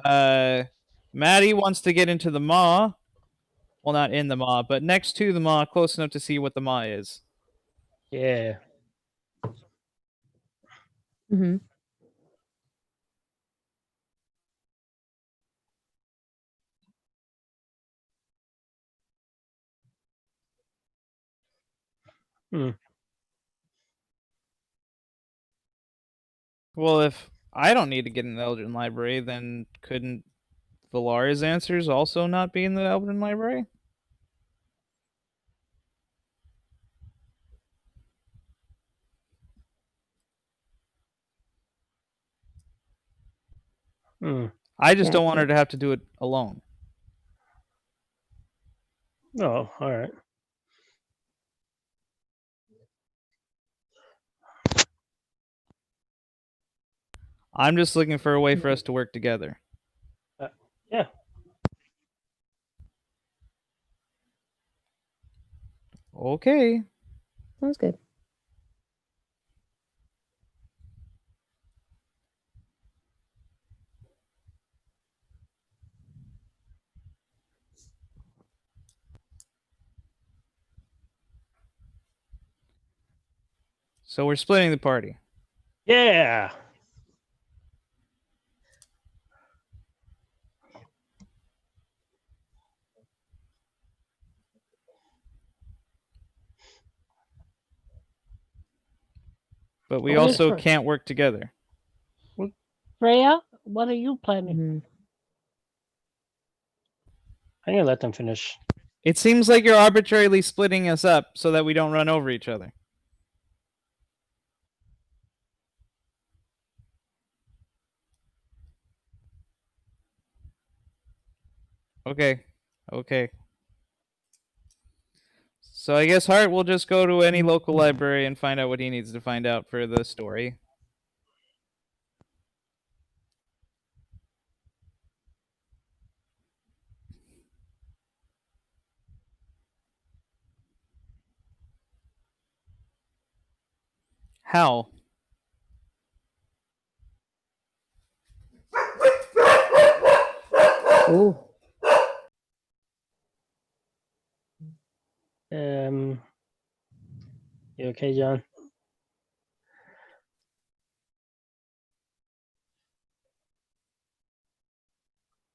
Maddie wants to get into the Maw. Well, not in the Maw, but next to the Maw, close enough to see what the Maw is. Yeah. Hmm. Well, if I don't need to get in the Elden Library, then couldn't Valara's answers also not be in the Elden Library? Hmm. I just don't Exactly. want her to have to do it alone. Oh, all right. I'm just looking for a way for us to work together. Yeah. Okay. Sounds good. So we're splitting the party. Yeah. But we What is also for- can't work together. Freya, what are you planning? Hmm. I'm gonna let them finish. It seems like you're arbitrarily splitting us up so that we don't run over each other. Okay. Okay. So I guess Hart will just go to any local library and find out what he needs to find out for the story. How? Oh. You okay, John?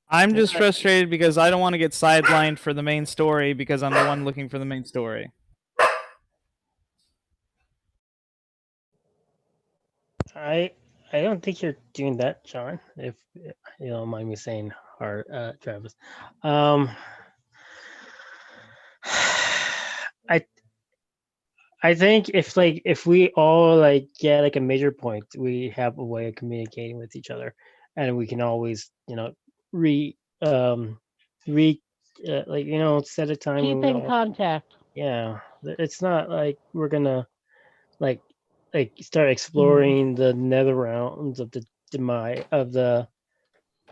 I'm just frustrated because I don't want to get sidelined for the main story because I'm the one looking for the main story. I don't think you're doing that, John. If you don't mind me saying, hard, Travis. I I think if we all like get like a major point, we have a way of communicating with each other, and we can always re re like set a time when Keep we in all contact. it's not like we're gonna like start exploring the nether realms of the demise of the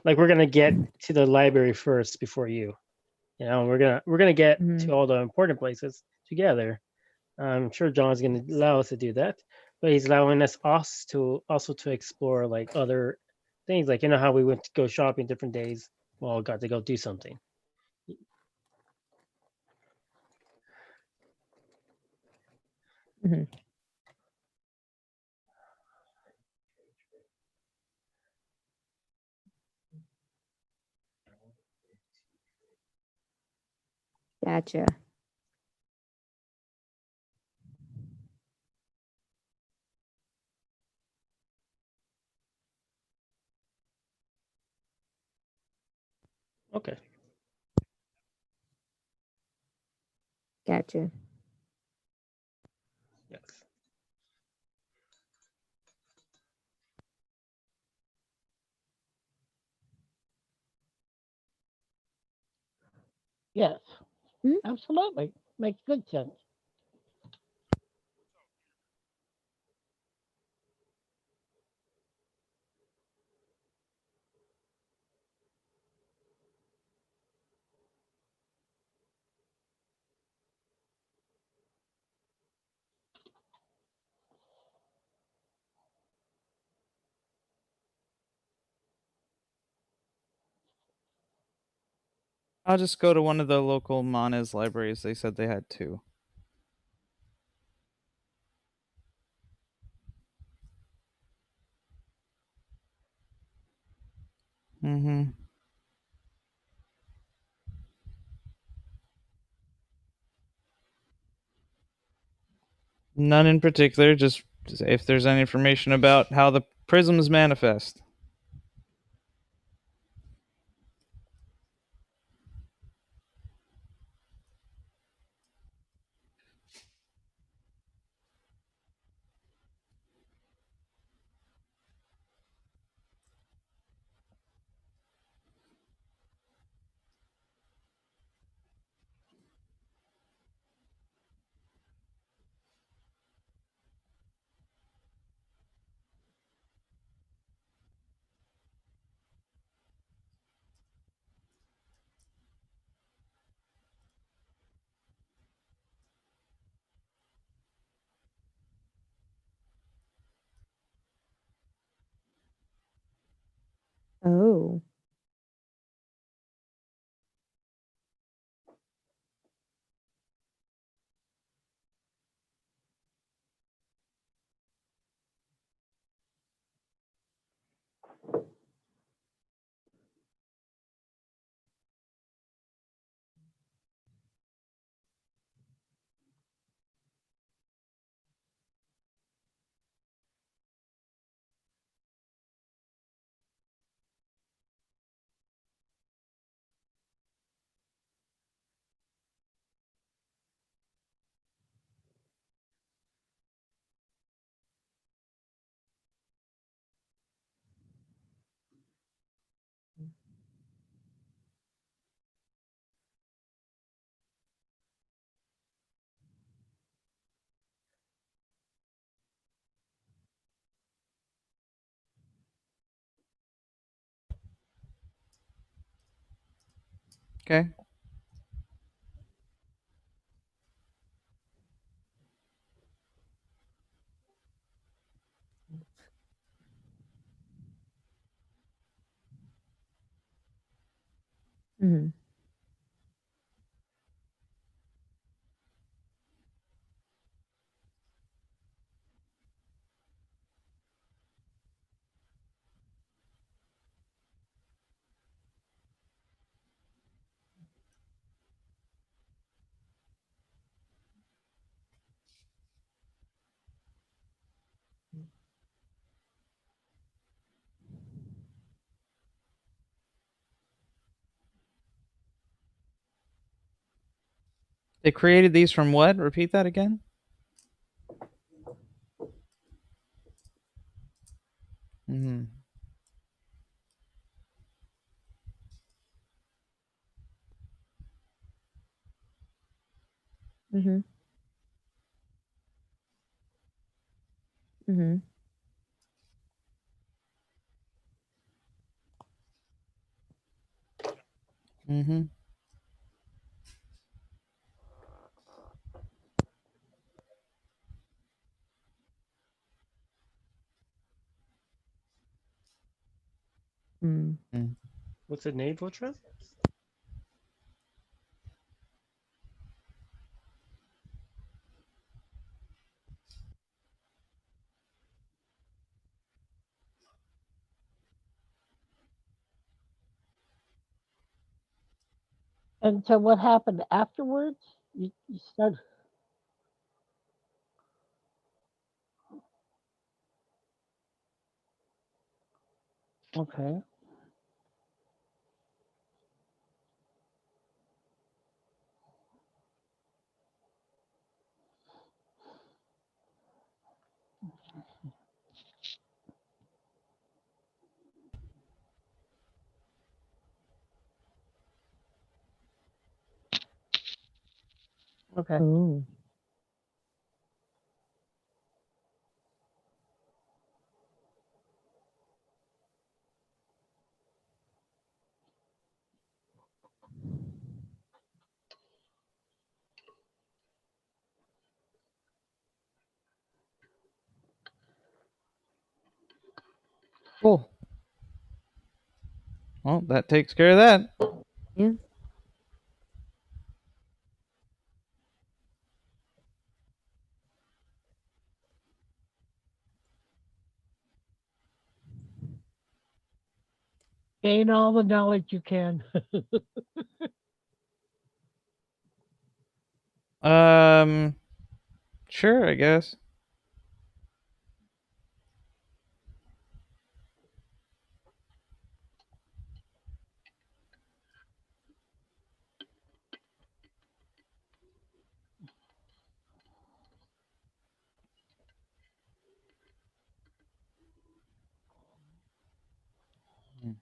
like we're gonna get to the library first before you. We're gonna get to all the important places together. I'm sure John's gonna allow us to do that, but he's allowing us to also to explore like other things, like how we went to go shopping different days. Well, got to go do something. Gotcha. Okay. Gotcha. Yes. Yes, Mhm. absolutely. Makes good sense. I'll just go to one of the local Manas libraries. They said they had 2. Mm-hmm. None in particular, just if there's any information about how the prisms manifest. Oh. Okay. Mhm. They created these from what? Repeat that again. Mm-hmm. Mm-hmm. Mm-hmm. Mm-hmm. Mm. Mm. What's a naval trip? And so what happened afterwards? You started. Okay. Okay. Oh. Cool. Well, that takes care of that. Yeah. Gain all the knowledge you can. Um, sure, I guess. Mm.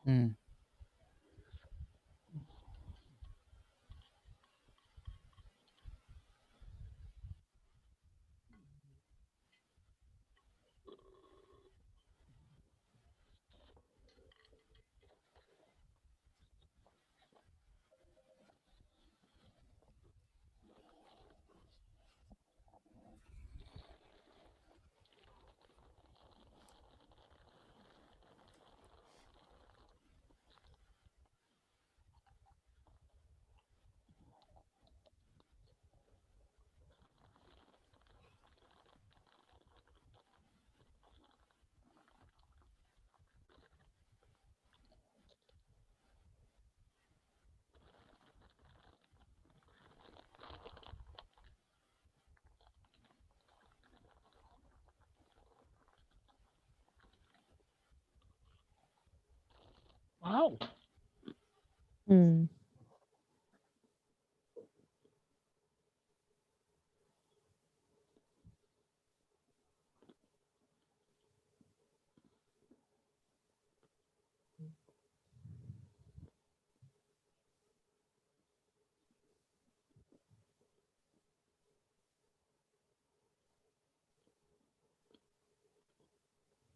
Mm. Wow. Mm.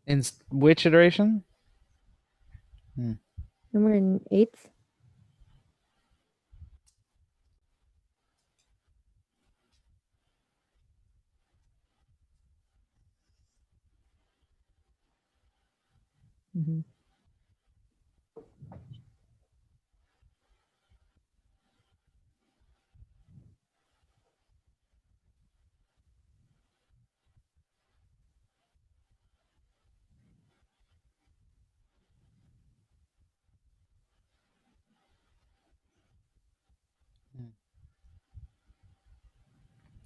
In which iteration? And we're in 8th. Mm-hmm.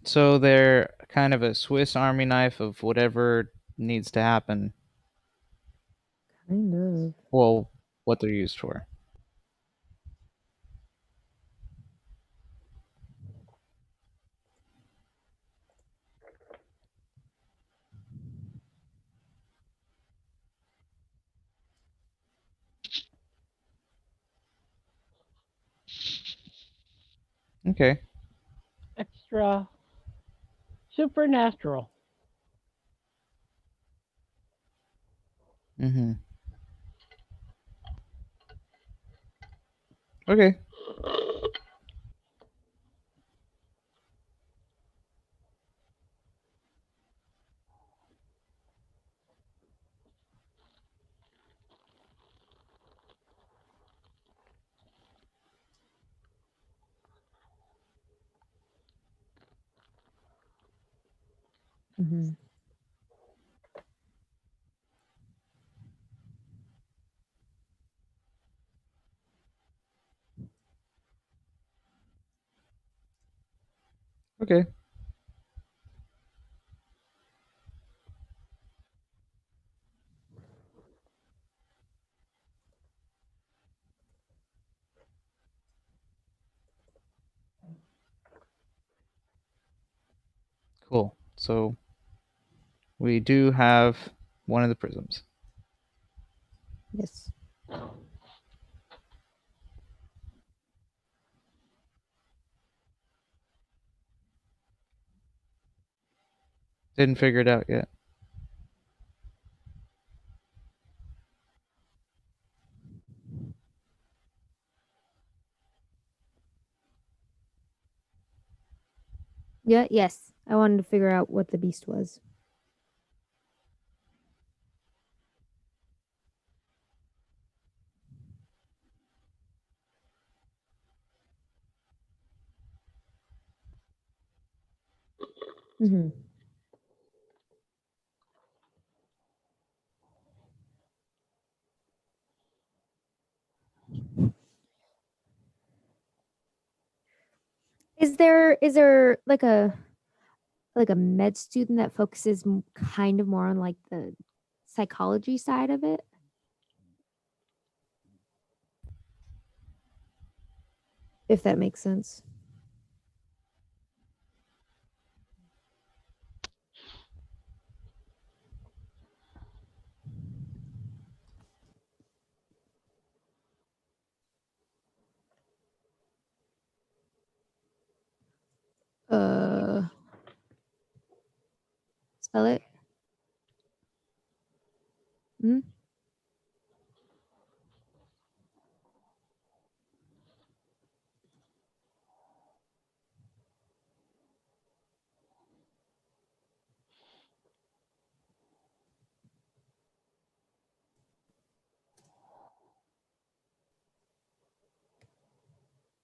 So they're kind of a Swiss Army knife of whatever needs to happen. Kind of. Well, what they're used for. Okay. Extra supernatural. Mm-hmm. Okay. Mm-hmm. Okay. Cool. So we do have one of the prisms. Yes. Didn't figure it out yet. Yeah. Yes. I wanted to figure out what the beast was. Mm-hmm. Is there like a med student that focuses kind of more on like the psychology side of it? If that makes sense. Uh, Spell it. Hmm?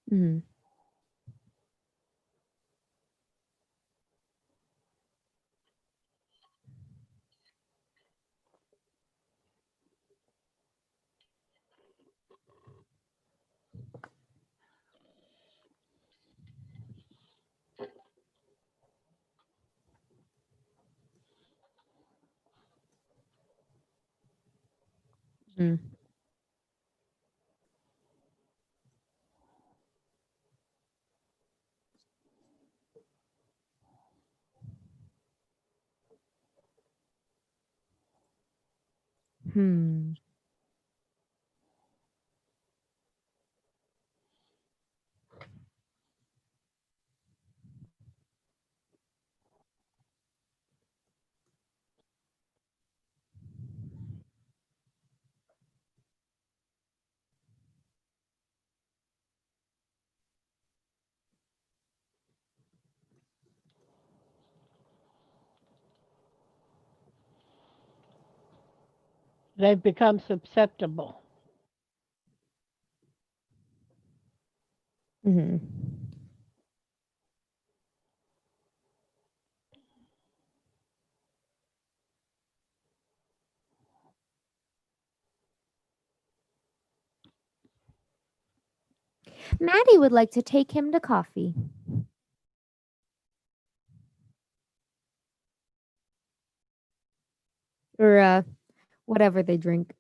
Hmm. Hmm. Hmm. They've become susceptible. Hmm. Maddie would like to take him to coffee. or whatever they drink.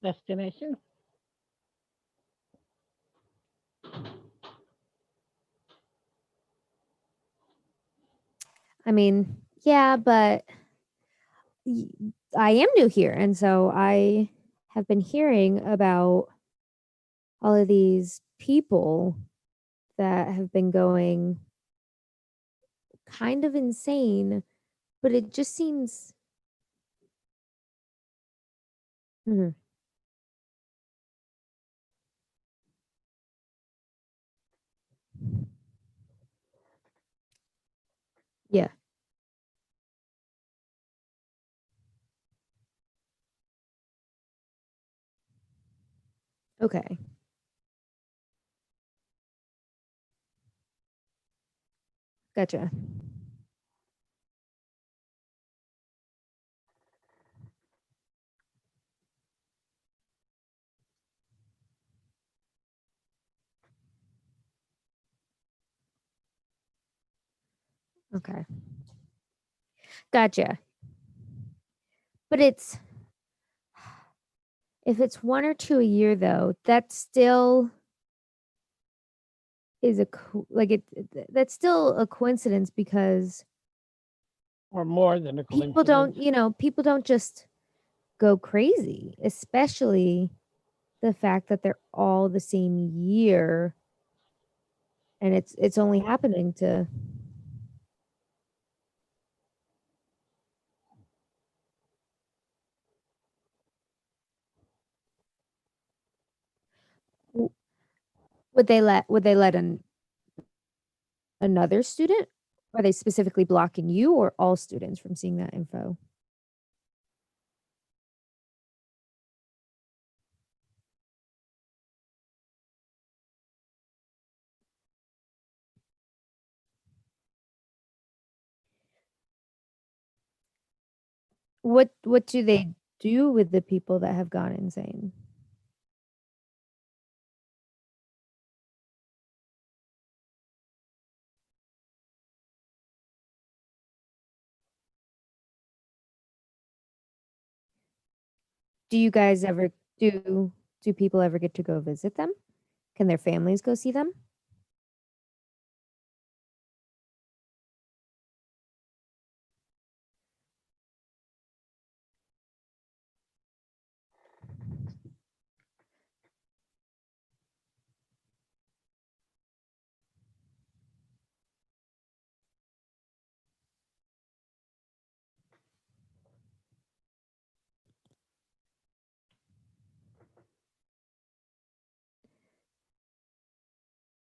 Destination? I mean, yeah, but y- I am new here, and so I have been hearing about all of these people that have been going kind of insane, but it just seems. Mhm. Yeah. Okay. Gotcha. Okay. Gotcha. But if it's 1 or 2 a year though, that still is like that's still a coincidence because Or more than a people coincidence? people don't just go crazy, especially the fact that they're all the same year and it's only happening to. W- would they let another student? Are they specifically blocking you or all students from seeing that info? What do they do with the people that have gone insane? Do you guys ever do people ever get to go visit them? Can their families go see them?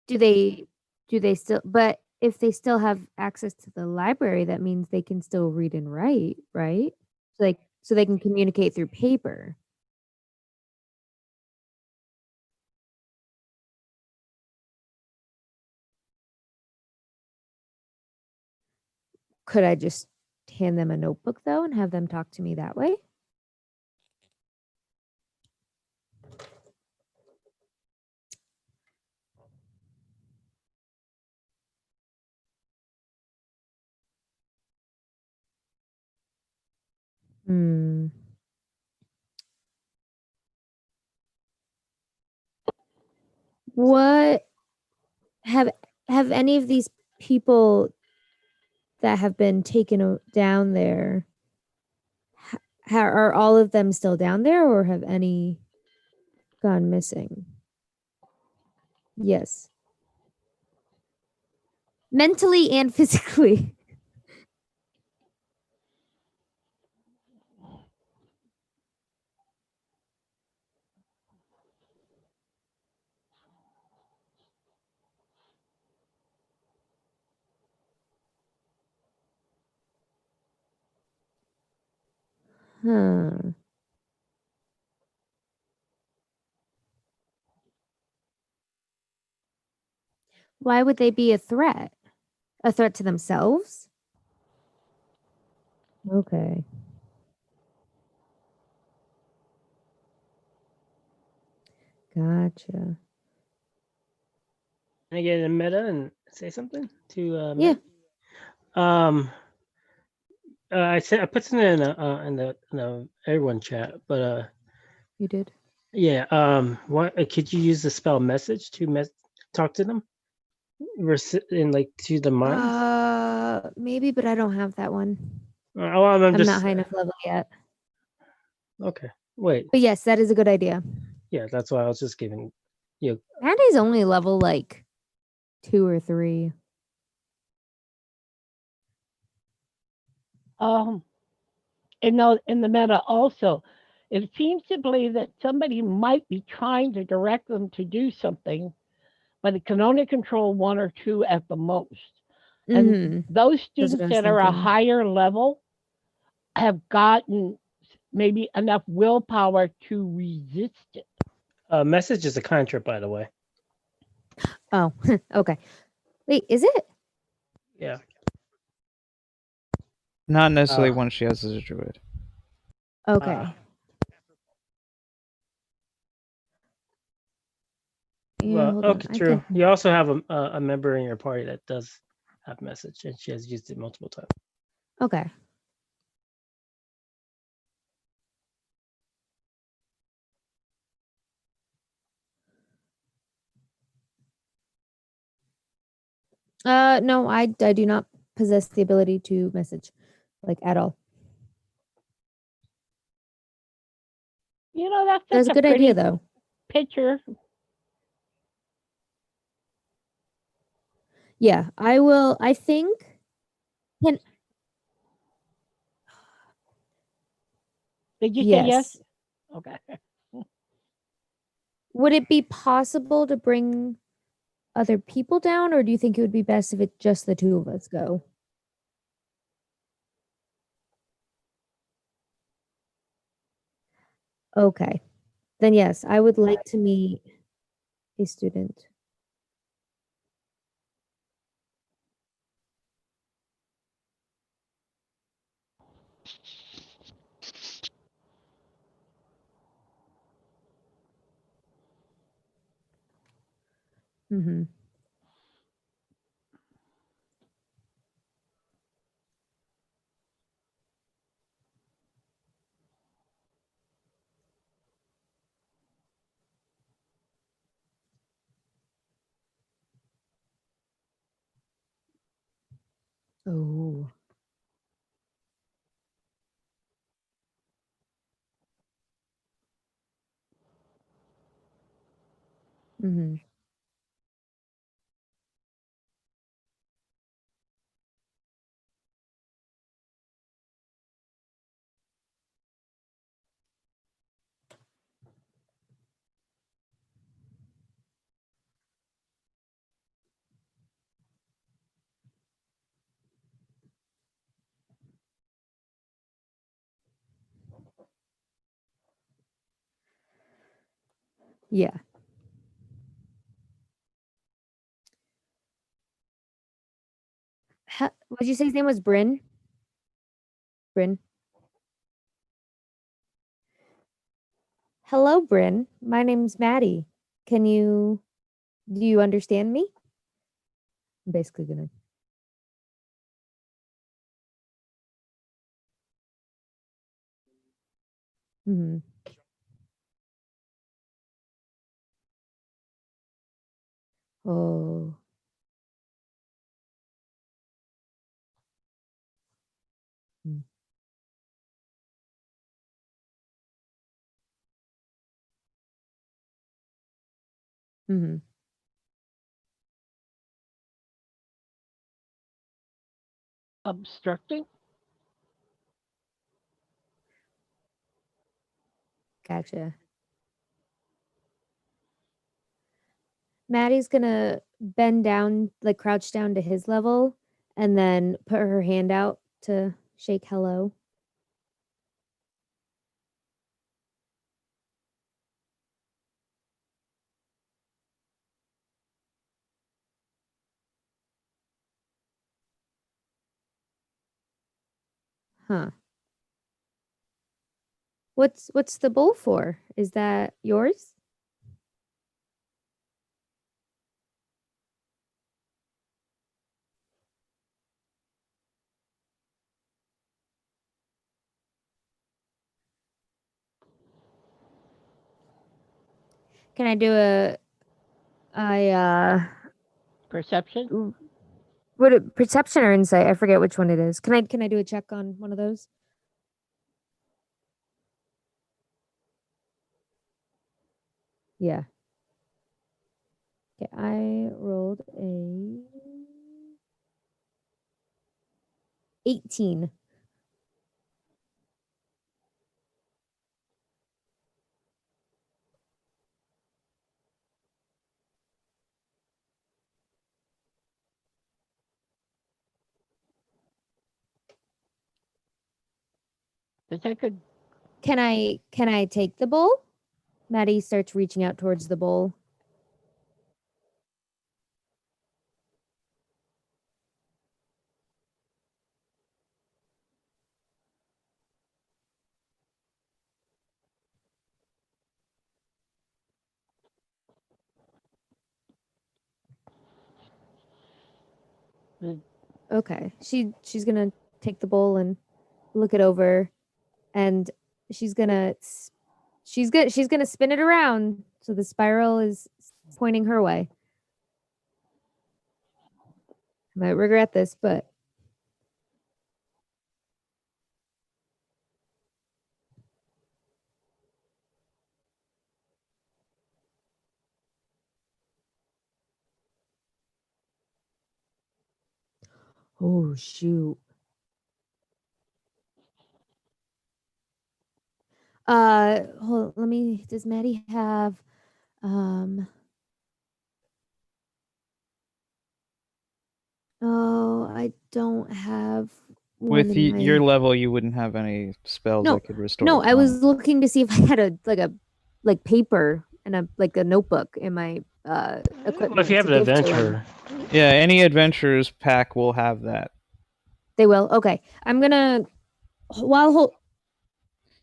Do they still, but if they still have access to the library, that means they can still read and write, right? So they can communicate through paper. Could I just hand them a notebook though and have them talk to me that way? Hmm. What have any of these people that have been taken down there, are all of them still down there or have any gone missing? Yes. Mentally and physically. Huh. Why would they be a threat? A threat to themselves? Okay. Gotcha. Can I get in meta and say something to Yeah. Meg? I said I put something in the everyone chat, but You did. yeah. What could you use the spell message to talk to them? In like to the minds? Maybe, but I don't have that one. Well, I'm not high enough level yet. Okay. Wait. But yes, that is a good idea. Yeah, that's why I was just giving you. Andy's only level like 2 or 3. In the meta also, it seems to believe that somebody might be trying to direct them to do something, but it can only control 1 or 2 at the most. And Mhm. those That's what students I was that are a thinking. higher level have gotten maybe enough willpower to resist it. Message is a cantrip, by the way. Oh, okay. Wait, is it? Yeah. Not necessarily one she has as a druid. Okay. Yeah, Well, hold okay, on. I true. can... You also have a member in your party that does have message, and she has used it multiple times. Okay. No, I do not possess the ability to message, like at all. You know, that's That's such a good pretty idea, though. picture. Yeah, I will. I think. Can Did you say yes? yes. Okay. Would it be possible to bring other people down, or do you think it would be best if it just the 2 of us go? Okay. Then yes, I would like to meet a student. Mm-hmm. Oh. Mm-hmm. Yeah. What did you say his name was? Bryn? Bryn. Hello, Bryn. My name's Maddie. Do you understand me? I'm basically gonna. Mm-hmm. Oh. Mm. Mm-hmm. Obstructing? Gotcha. Maddie's gonna bend down, like crouch down to his level, and then put her hand out to shake hello. Huh. What's the bowl for? Is that yours? Can I do Perception? perception or insight? I forget which one it is. Can I do a check on one of those? Yeah. Okay, I rolled a 18. I think I could. Can I take the bowl? Maddie starts reaching out towards the bowl. Mm. Okay. She's gonna take the bowl and look it over, and she's gonna spin it around so the spiral is pointing her way. I might regret this, but oh shoot. Hold, let me. Does Maddie have Oh, I don't have one With in your my. level, you wouldn't have any spells No, that could restore no. I time. was looking to see if I had like paper and a notebook in my equipment. Well, if you have to an give to him. adventure, Yeah, any adventurer's pack will have that. They will. Okay, I'm gonna while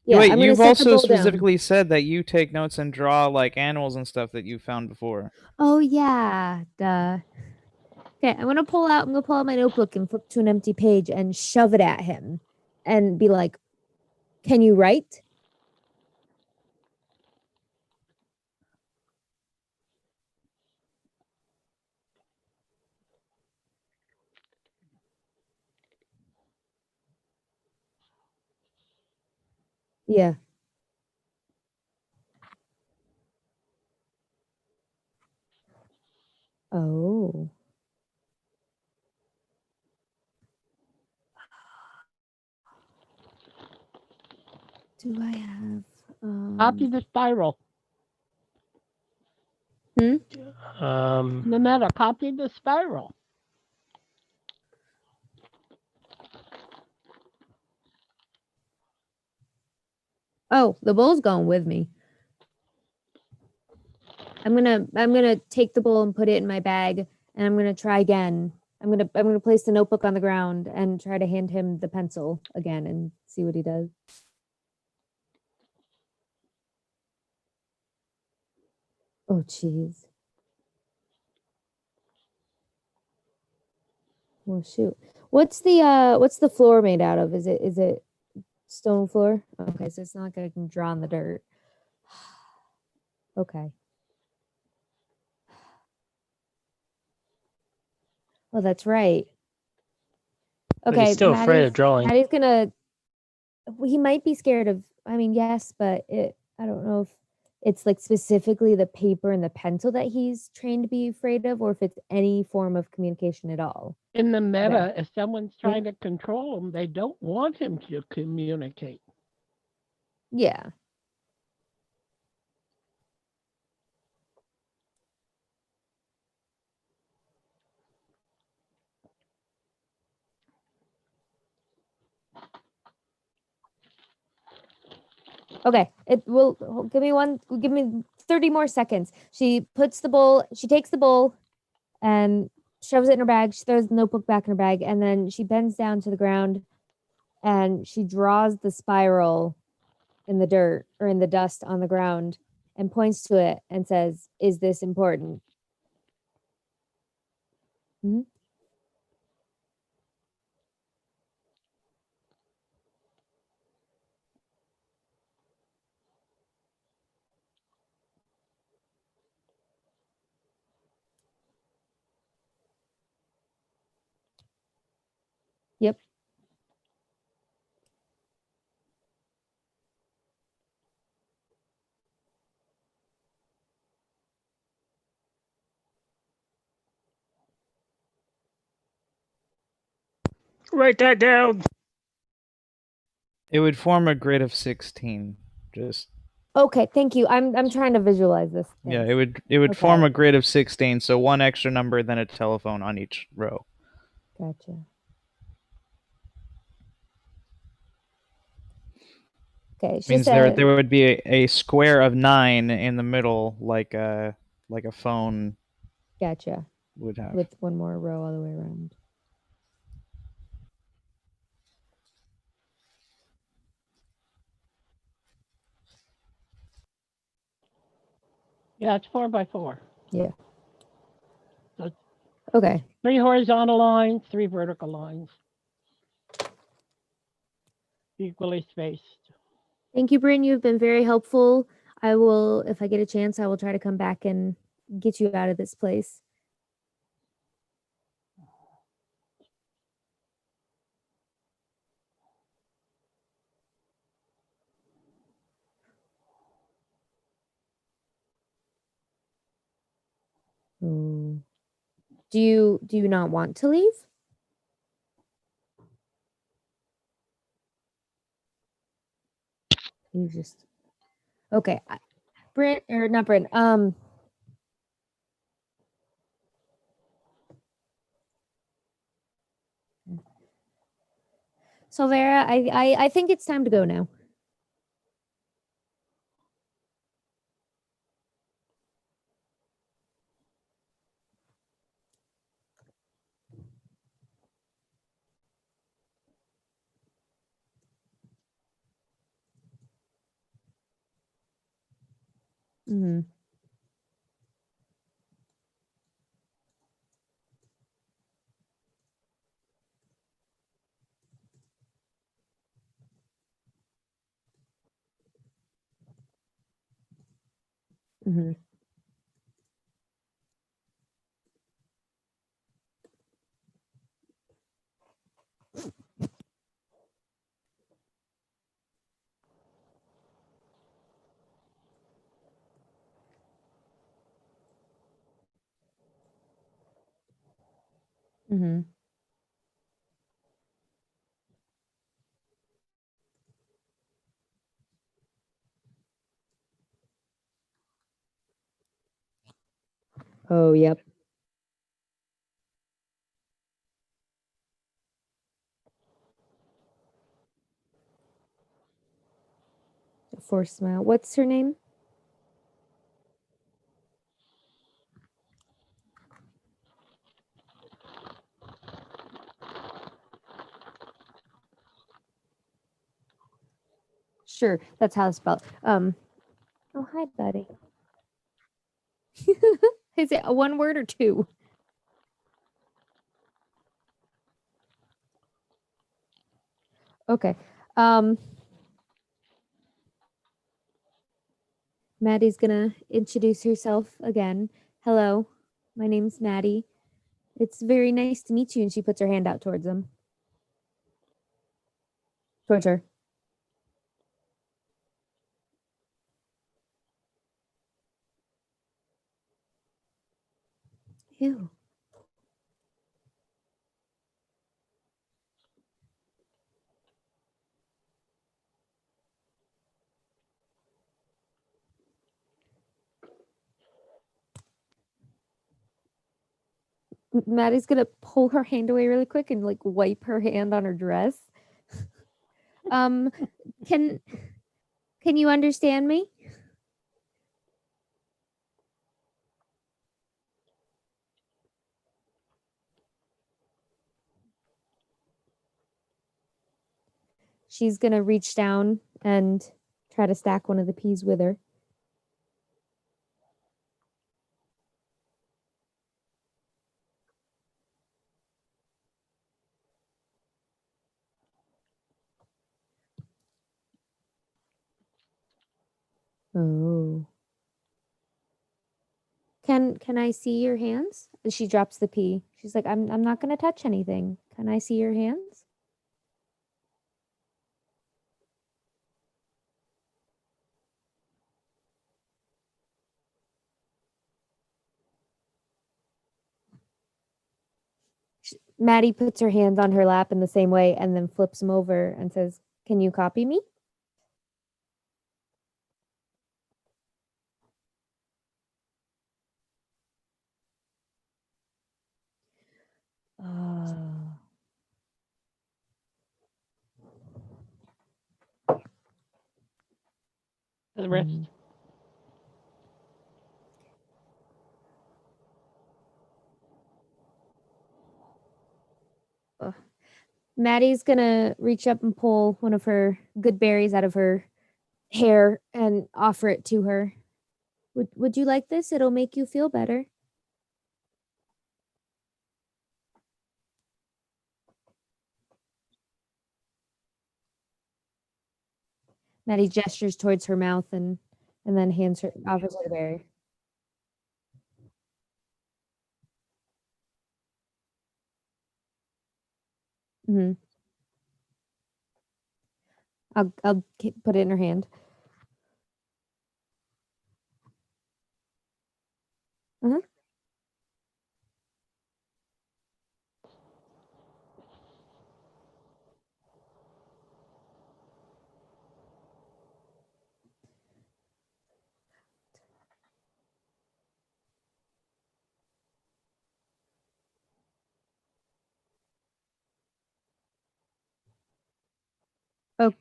yeah, Wait, I'm gonna you've set the also bowl down. specifically said that you take notes and draw like animals and stuff that you found before. Oh yeah, duh. Okay, I'm gonna pull out my notebook and flip to an empty page and shove it at him, and be like, "Can you write?" Yeah. Oh. Do I have Copy the spiral. No matter, copy the spiral. Oh, the bowl's going with me. I'm gonna take the bowl and put it in my bag, and I'm gonna try again. I'm gonna place the notebook on the ground and try to hand him the pencil again and see what he does. Oh jeez. Well shoot. What's the floor made out of? Is it stone floor? Okay, so it's not like I can draw in the dirt. Okay. Oh, that's right. but he's Okay, still afraid of drawing. Maddie's gonna. He might be scared of. I mean, yes, but I don't know if it's like specifically the paper and the pencil that he's trained to be afraid of, or if it's any form of communication at all. In the meta, if someone's trying to control him, they don't want him to communicate. Yeah. Okay. It will give me 30 more seconds. She takes the bowl and shoves it in her bag. She throws the notebook back in her bag, and then she bends down to the ground and she draws the spiral in the dirt or in the dust on the ground and points to it and says, "Is this important?" Mhm. Write that down. It would form a grid of 16. Just Okay, thank you. I'm trying to visualize this. yeah, Thanks. it would form Okay. a grid of 16, so one extra number than a telephone on each row. Gotcha. Okay, it's Means just there would be a square of 9 in the middle, like a phone gotcha. would have. With one more row all the way around. Yeah, it's 4x4. Yeah. So Okay. 3 horizontal lines, 3 vertical lines. Equally spaced. Thank you, Bryn. You've been very helpful. I will, if I get a chance, I will try to come back and get you out of this place. Oh. Do you not want to leave? You just okay. Bryn or not Bryn. So Vera, I think it's time to go now. Mm-hmm. Mm-hmm. Mm-hmm. Oh, yep. Forced smile. What's her name? Sure, that's how it's spelled. Oh, hi, buddy. Is it a one word or two? Okay. Maddie's gonna introduce herself again. Hello, my name's Maddie. It's very nice to meet you. And she puts her hand out towards him. Towards her. Ew. Maddie's gonna pull her hand away really quick and like wipe her hand on her dress. Um, can you understand me? She's gonna reach down and try to stack one of the peas with her. Oh. Can I see your hands? And she drops the pea. She's like, I'm not gonna touch anything. Can I see your hands? Maddie puts her hands on her lap in the same way and then flips them over and says, "Can you copy me?" Uh, The rest. mm. Maddie's gonna reach up and pull one of her good berries out of her hair and offer it to her. Would you like this? It'll make you feel better. Maddie gestures towards her mouth and then offers her the berry. Hmm. I'll put it in her hand. Uh-huh. Oh,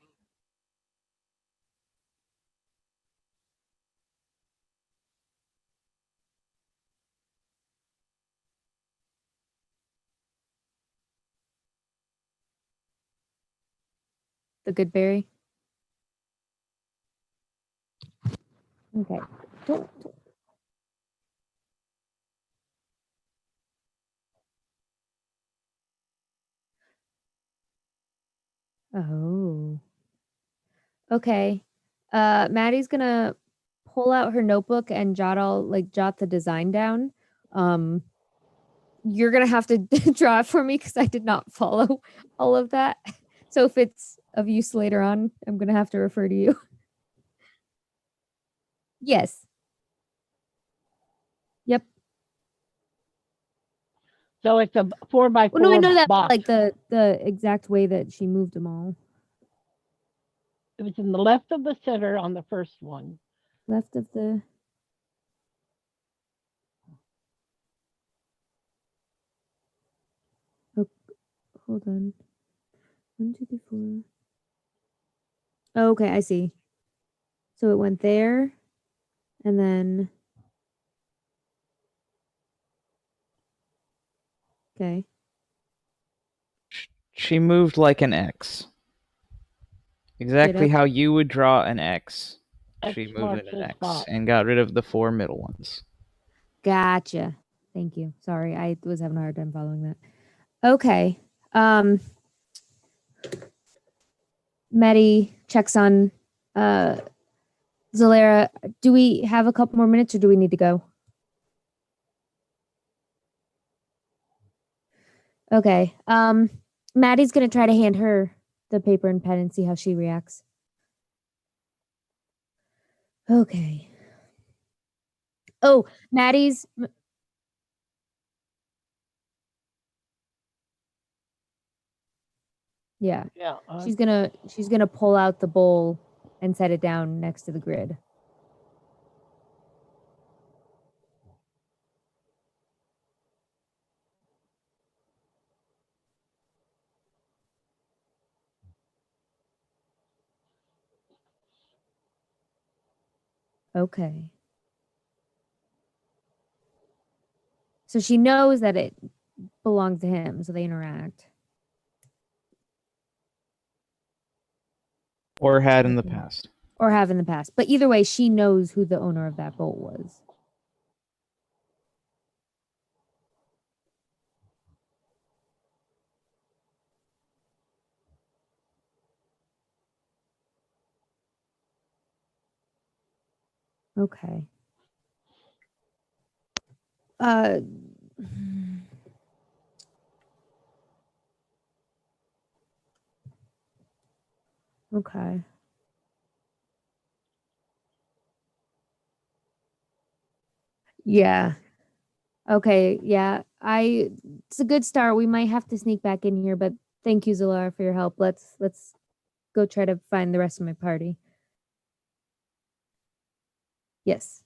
the good berry. Okay. Don't- Oh. Okay. Maddie's gonna pull out her notebook and jot the design down. You're gonna have to draw it for me because I did not follow all of that. So if it's of use later on, I'm gonna have to refer to you. Yes. Yep. So it's a 4x4 Well, no, I know that box. like the exact way that she moved them all. It was in the left of the center on the first one. Left of the. Oh, hold on. 1, 2, 3, 4. Oh, okay, I see. So it went there, and then. Okay. She moved like an X. Exactly up. how you would draw an X. X She moved marks it an the X spot. and got rid of the 4 middle ones. Gotcha. Thank you. Sorry, I was having a hard time following that. Okay. Medi checks on Zalera. Do we have a couple more minutes or do we need to go? Okay. Maddie's gonna try to hand her the paper and pen and see how she reacts. Okay. Oh, Maddie's yeah. Yeah. She's gonna pull out the bowl and set it down next to the grid. Okay. So she knows that it belongs to him, so they interact. Or had in the Okay. past. Or have in the past. But either way, she knows who the owner of that boat was. Okay. Uh okay. Yeah. Okay, yeah. it's a good start. We might have to sneak back in here, but thank you, Zalara, for your help. Let's go try to find the rest of my party. Yes.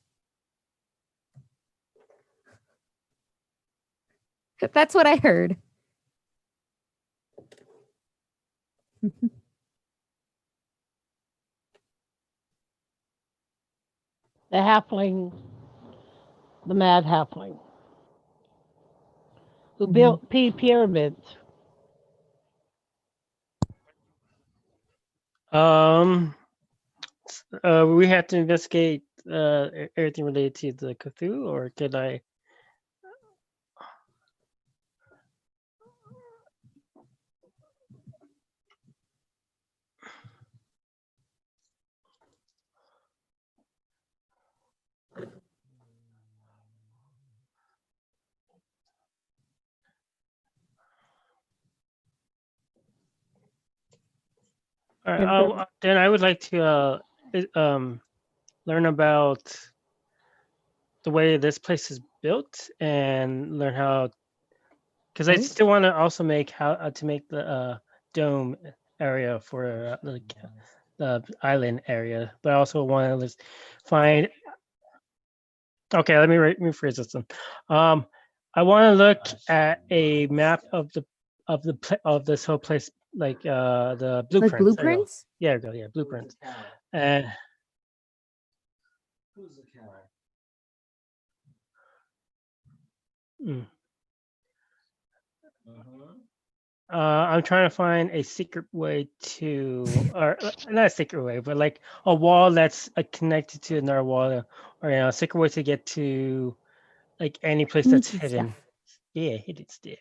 That's what I heard. The halfling, the mad halfling, who built pyramids. We have to investigate everything related to the Cthulhu, or could I? All right, then I would like to learn about the way this place is built and learn how, because I still want to also make how to make the dome area for the island area, but I also want to find. Okay, let me rephrase this one. I want to look at a map of this whole place, like the blueprints. Like blueprints? Yeah, blueprints. And I'm trying to find a secret way to, or not a secret way, but like a wall that's connected to another wall, or a secret way to get to like any place that's hidden. Stuff. Yeah, hidden stuff.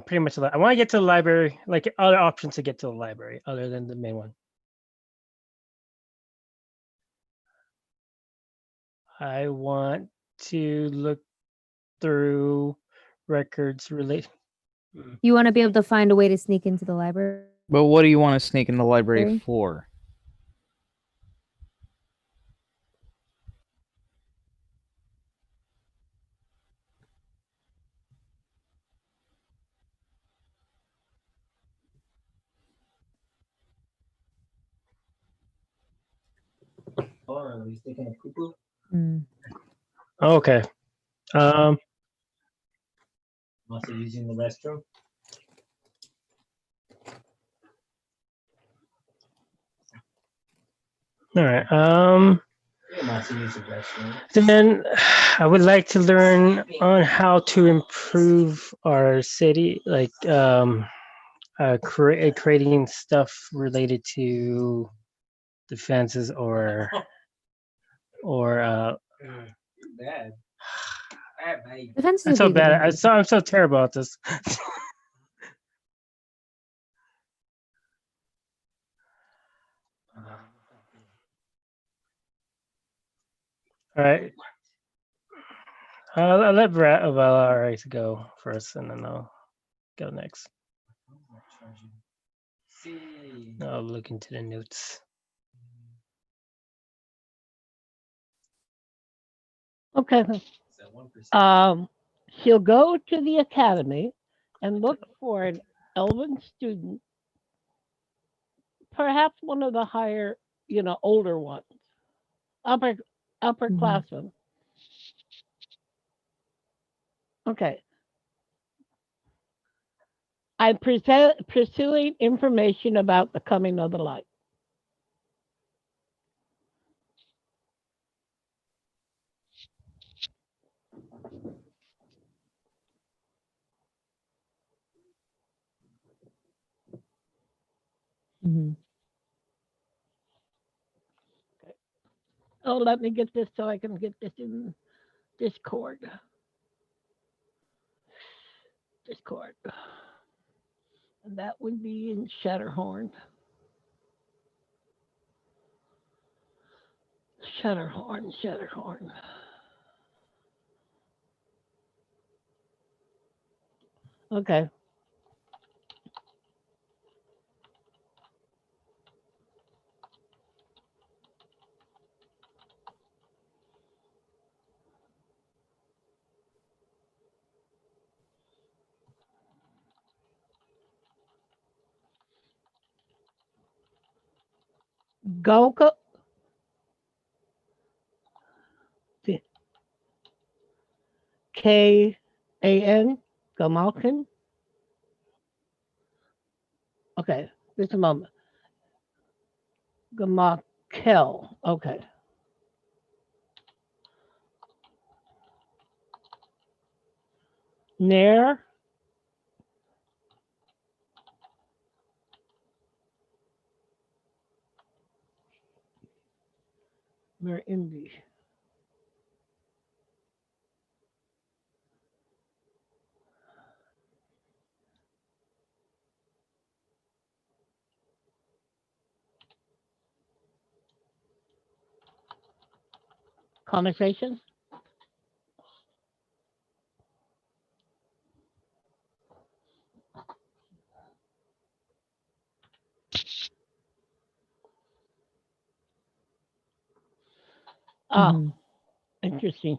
Pretty much. I want to get to the library, like other options to get to the library other than the main one. I want to look through records related. You want to be able to find a way to sneak into the library? But what do you want to sneak in the library for? Okay. Also using the restroom. All right. Then Then I would like to learn on how to improve our city, like creating stuff related to defenses or bad. Defenses I'm would so be a good bad. idea. I'm so terrible at this. All right. I'll let Valaris go first, and then I'll go next. I'll look into the notes. Okay. She'll go to the academy and look for an elven student, perhaps one of the higher, older ones, upperclassmen. Okay. I'm pursuing information about the coming of the light. Okay. Oh, let me get this so I can get this in Discord. And that would be in Shatterhorn. Shatterhorn. Okay. Goka. K-A-N. Gamalkin. Okay, just a moment. Gamakel. Okay. Nair. Mer Indi. Connotation. Ah, Mhm. interesting.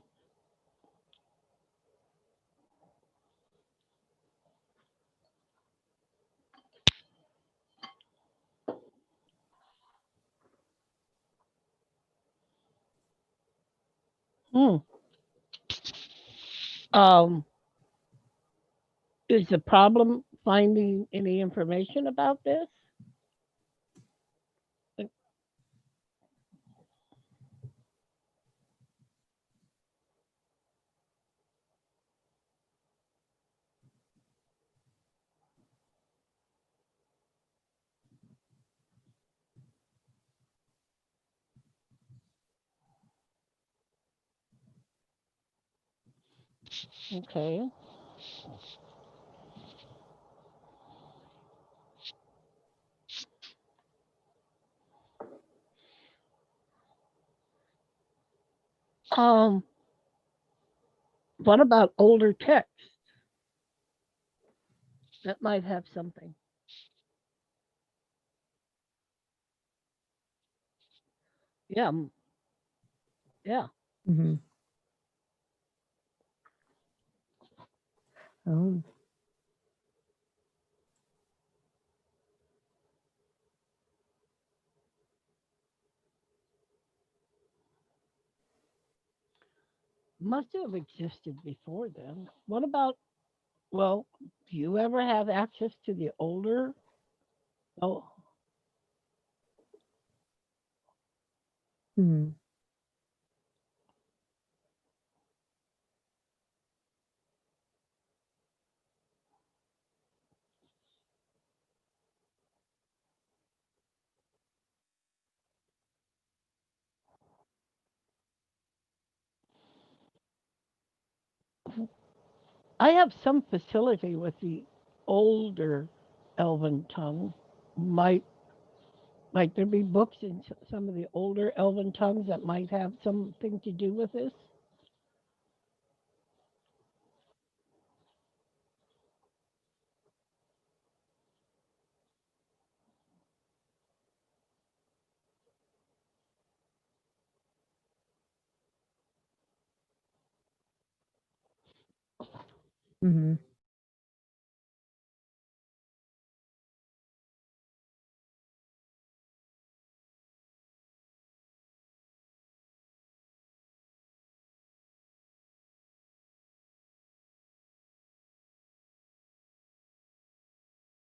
Hmm. Um, is the problem finding any information about this? Okay. Um, what about older text? That might have something. Yeah, yeah. Mhm. Oh. Must have existed before then. What about, well, do you ever have access to the older? Oh, Mhm. I have some facility with the older Elven tongue. Might there be books in some of the older Elven tongues that might have something to do with this? Mhm.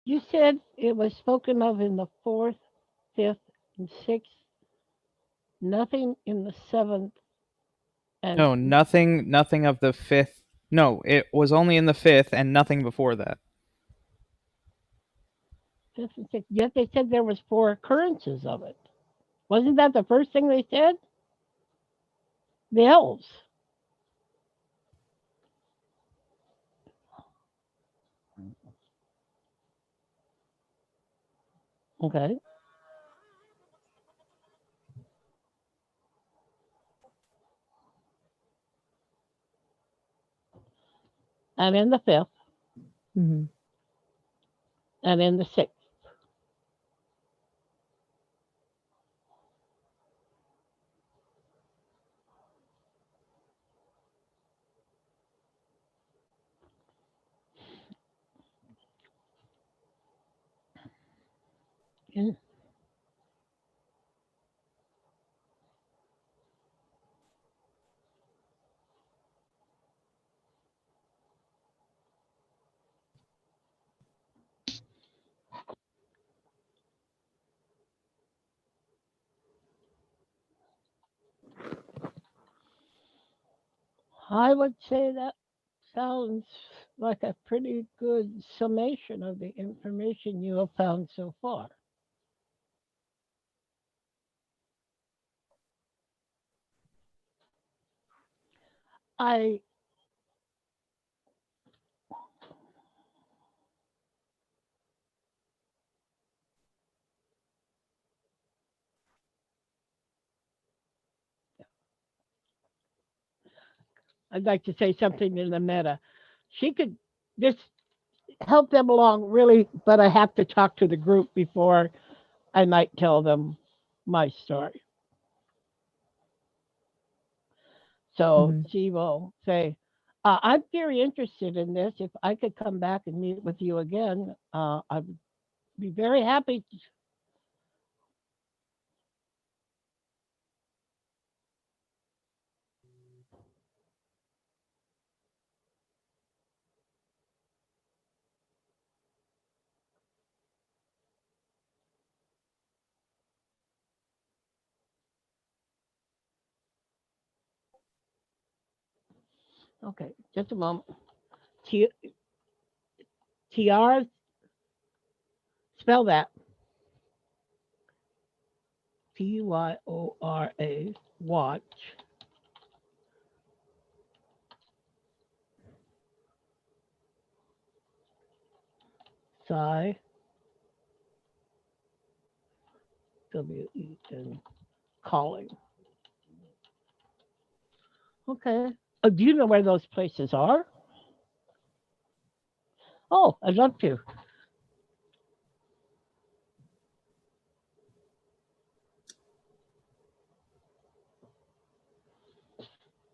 You said it was spoken of in the fourth, fifth, and sixth. Nothing in the seventh and No, nothing of the fifth. No, it was only in the fifth and nothing before that. fifth and sixth. Yet they said there was four occurrences of it. Wasn't that the first thing they said? The elves. Okay. And in the fifth Mhm. and in the sixth. In, I would say that sounds like a pretty good summation of the information you have found so far. I I'd like to say something in the meta. She could this help them along really, but I have to talk to the group before I might tell them my story. So Mhm. she will say, I'm very interested in this. If I could come back and meet with you again, I'd be very happy. Okay, just a moment. T- Tiara, spell that. Tyora, watch. Psi, WEN, calling. Okay. Do you know where those places are? Oh, I'd love to.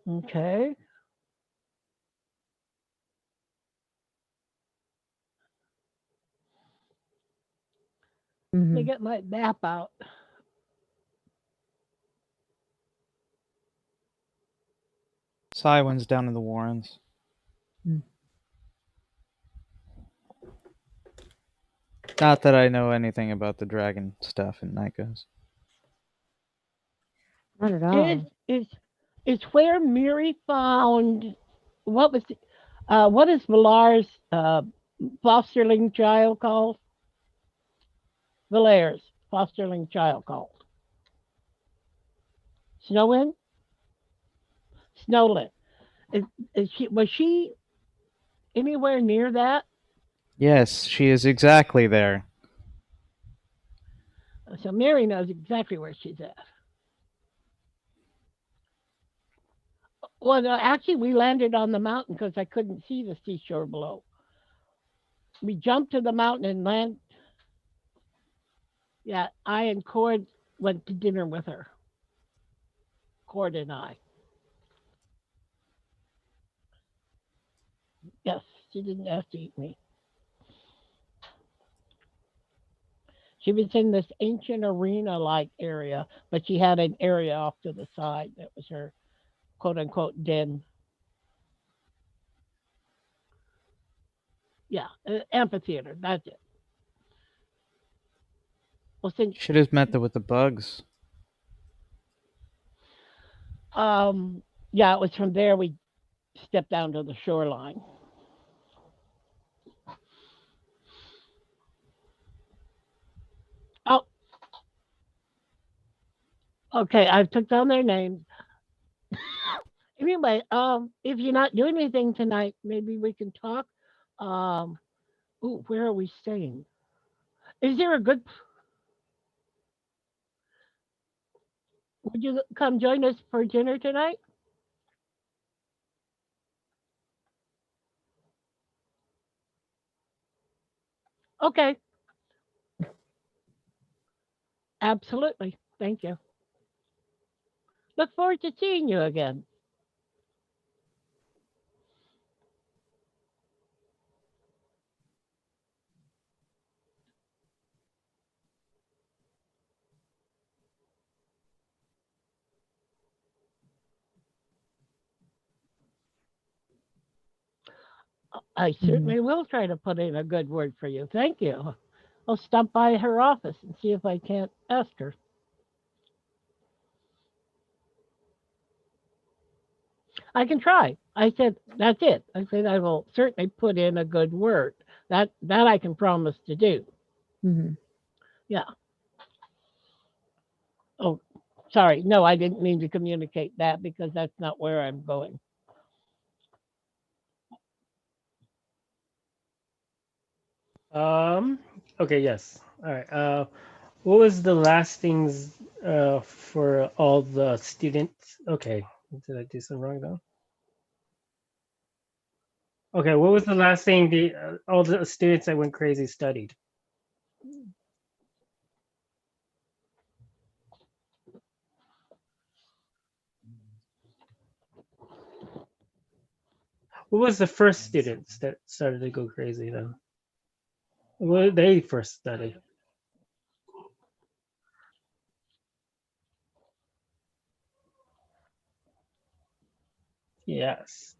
Okay. Let me Mhm. get my map out. Cywin's down in the Warrens. Mm. Not that I know anything about the dragon stuff in Nycos. Not at Is all. is is where Miri found what was what is Valar's fosterling child called? Valar's fosterling child called Snowin? Snowlin. Is, was she anywhere near that? Yes, she is exactly there. So Mary knows exactly where she's at. Well, no, actually, we landed on the mountain because I couldn't see the seashore below. We jumped to the mountain and land. Yeah, I and Cord went to dinner with her. Cord and I. Yes, she didn't have to eat me. She was in this ancient arena like area, but she had an area off to the side that was her quote unquote den. Yeah, amphitheater. That's it. Well, since Should have met there with the bugs. um, yeah, it was from there we stepped down to the shoreline. Oh, okay. I took down their names. Anyway, if you're not doing anything tonight, maybe we can talk. Um, ooh, where are we staying? Is there a good? Would you come join us for dinner tonight? Okay, absolutely. Thank you. Look forward to seeing you again. I Mhm. certainly will try to put in a good word for you. Thank you. I'll stop by her office and see if I can't ask her. I can try. I said, that's it. I said, I will certainly put in a good word. That I can promise to do. Hmm. Yeah. Oh, sorry. No, I didn't mean to communicate that because that's not where I'm going. Okay. Yes. All right. What was the last things for all the students? Okay. Did I do something wrong though? Okay. What was the last thing the all the students that went crazy studied? What was the first students that started to go crazy though? What did they first study? Yes.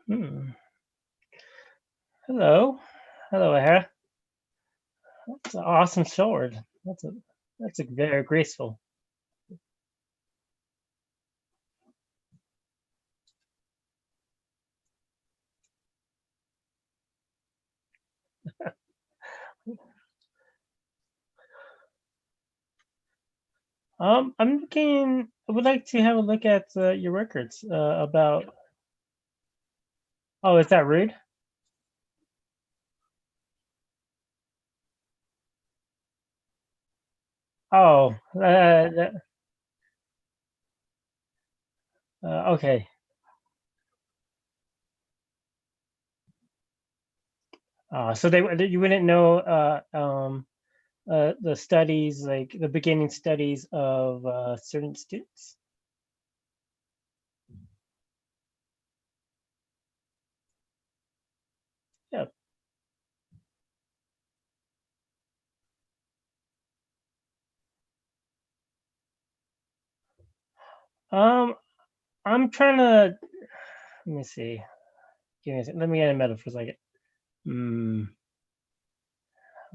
Hmm. Hello. Hello, Hera. That's an awesome sword. That's a very graceful. I'm looking. I would like to have a look at your records about. Oh, is that rude? Oh, okay. So you wouldn't know the studies, like the beginning studies of certain students. Yeah. Um, I'm trying to. Let me see. Give me a second. Let me get a metaphor for a second. Hmm.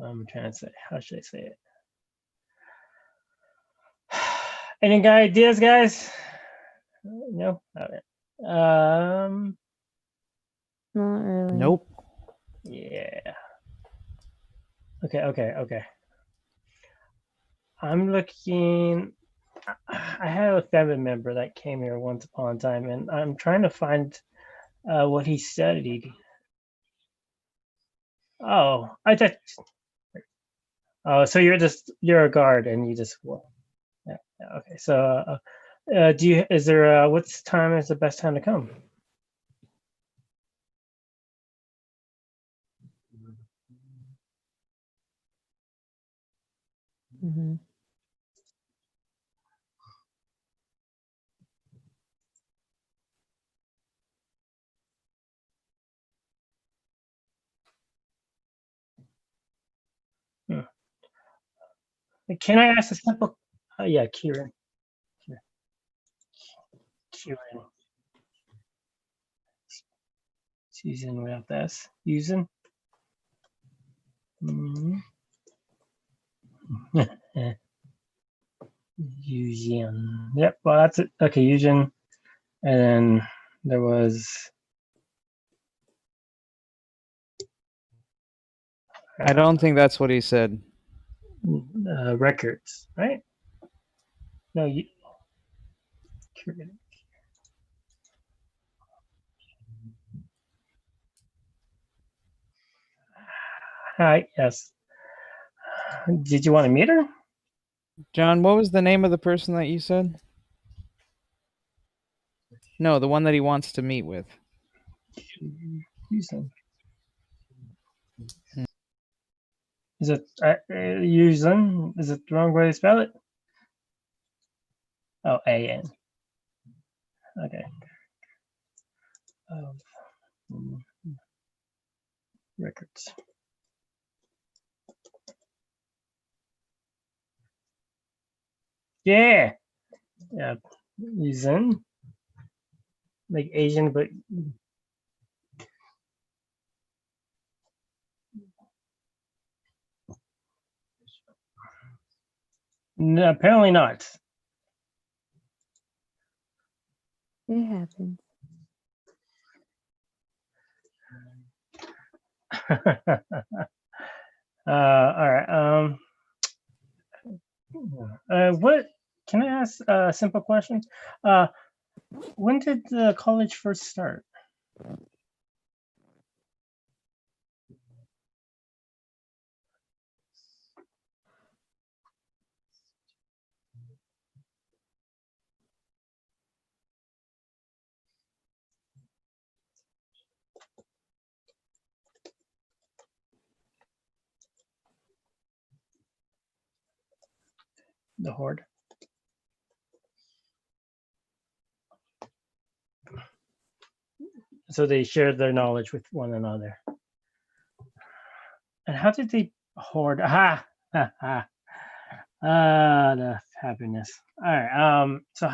I'm trying to say. How should I say it? Any guy ideas, guys? No. All right. Not really. Nope. Yeah. Okay. I'm looking. I have a family member that came here once upon a time, and I'm trying to find what he studied. Oh, I thought. Oh, so you're a guard, and you just well, yeah, okay. So, do you? Is there? What's time is the best time to come? Hmm. Hmm. Can I ask a simple? Yeah, Kieran. Kieran. Susan without this. Using. Mm-hmm. Eugen. Yep. Well, that's it. Okay, Eugen. And then there was. I don't think that's what he said. Records, right? No, you. Hi. Yes. Did you want to meet her? John, what was the name of the person that you said? No, the one that he wants to meet with. Yuuzhan. Is it Yuuzhan? Is it the wrong way to spell it? Oh, A-N. Okay. Records. Yeah. Yeah. Yuuzhan. Like Asian, but no, apparently not. It happens. All right. What can I ask a simple question? When did the college first start? The Horde. So they shared their knowledge with one another. And how did they hoard? The happiness. All right. So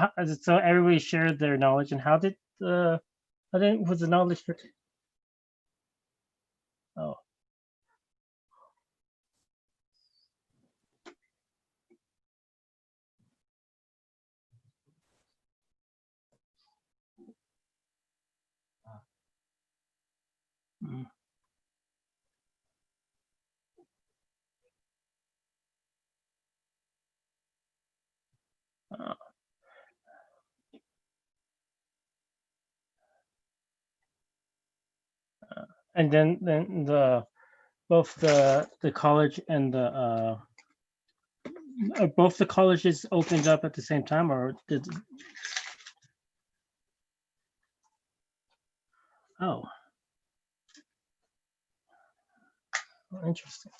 everybody shared their knowledge, and how did was the knowledge? Oh. Mm. Uh, and then both the college and the both the colleges opened up at the same time, or did? Oh, interesting.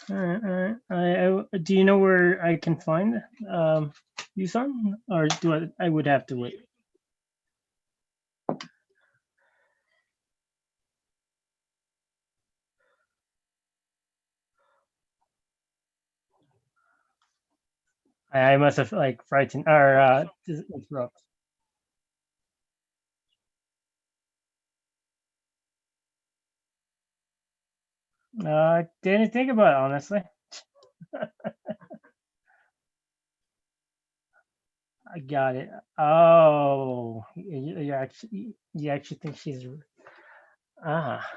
Do you know where I can find Yuuzhan, or do I would have to wait? I must have like frightened or interrupt. I didn't think about it, honestly. I got it. Oh, you actually think she's ah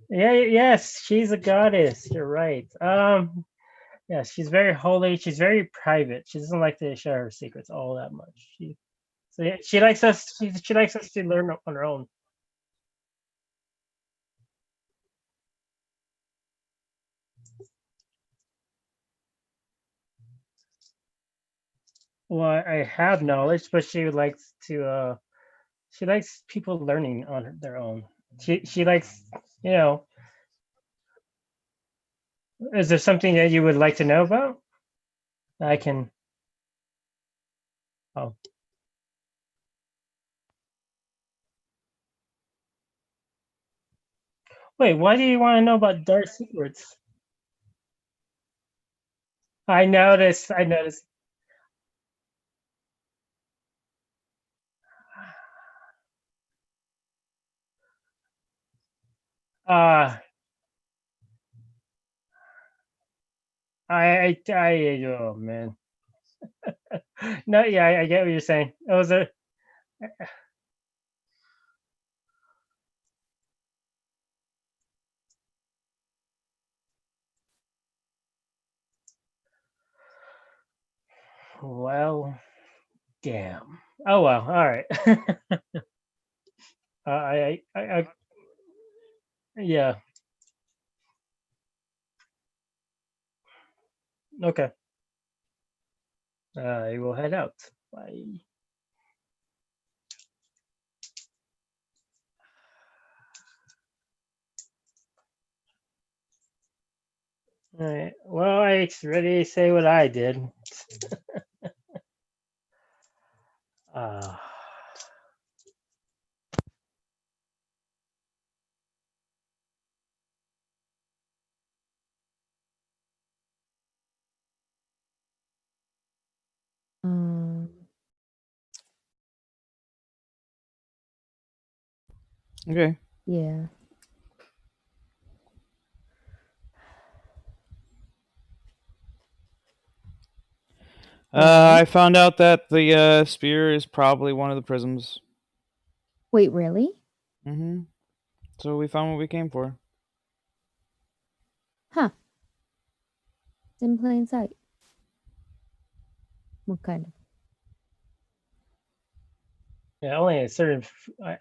yeah, yes, she's a goddess. You're right. Yeah, she's very holy. She's very private. She doesn't like to share her secrets all that much. So yeah, she likes us. She likes us to learn on her own. Well, I have knowledge, but she likes to. She likes people learning on their own. She likes, you know. Is there something that you would like to know about? I can. Oh, wait. Why do you want to know about dark secrets? I noticed. I noticed. Uh oh man. No, yeah, I get what you're saying. It was a well, damn. Oh well. All right. Yeah. Okay. I will head out. Bye. All right. Well, I ready to say what I did. uh, Okay. Yeah. I found out that the spear is probably one of the prisms. Wait, really? Mm-hmm. So we found what we came for. Huh. It's in plain sight. What kind of? yeah, only a certain. I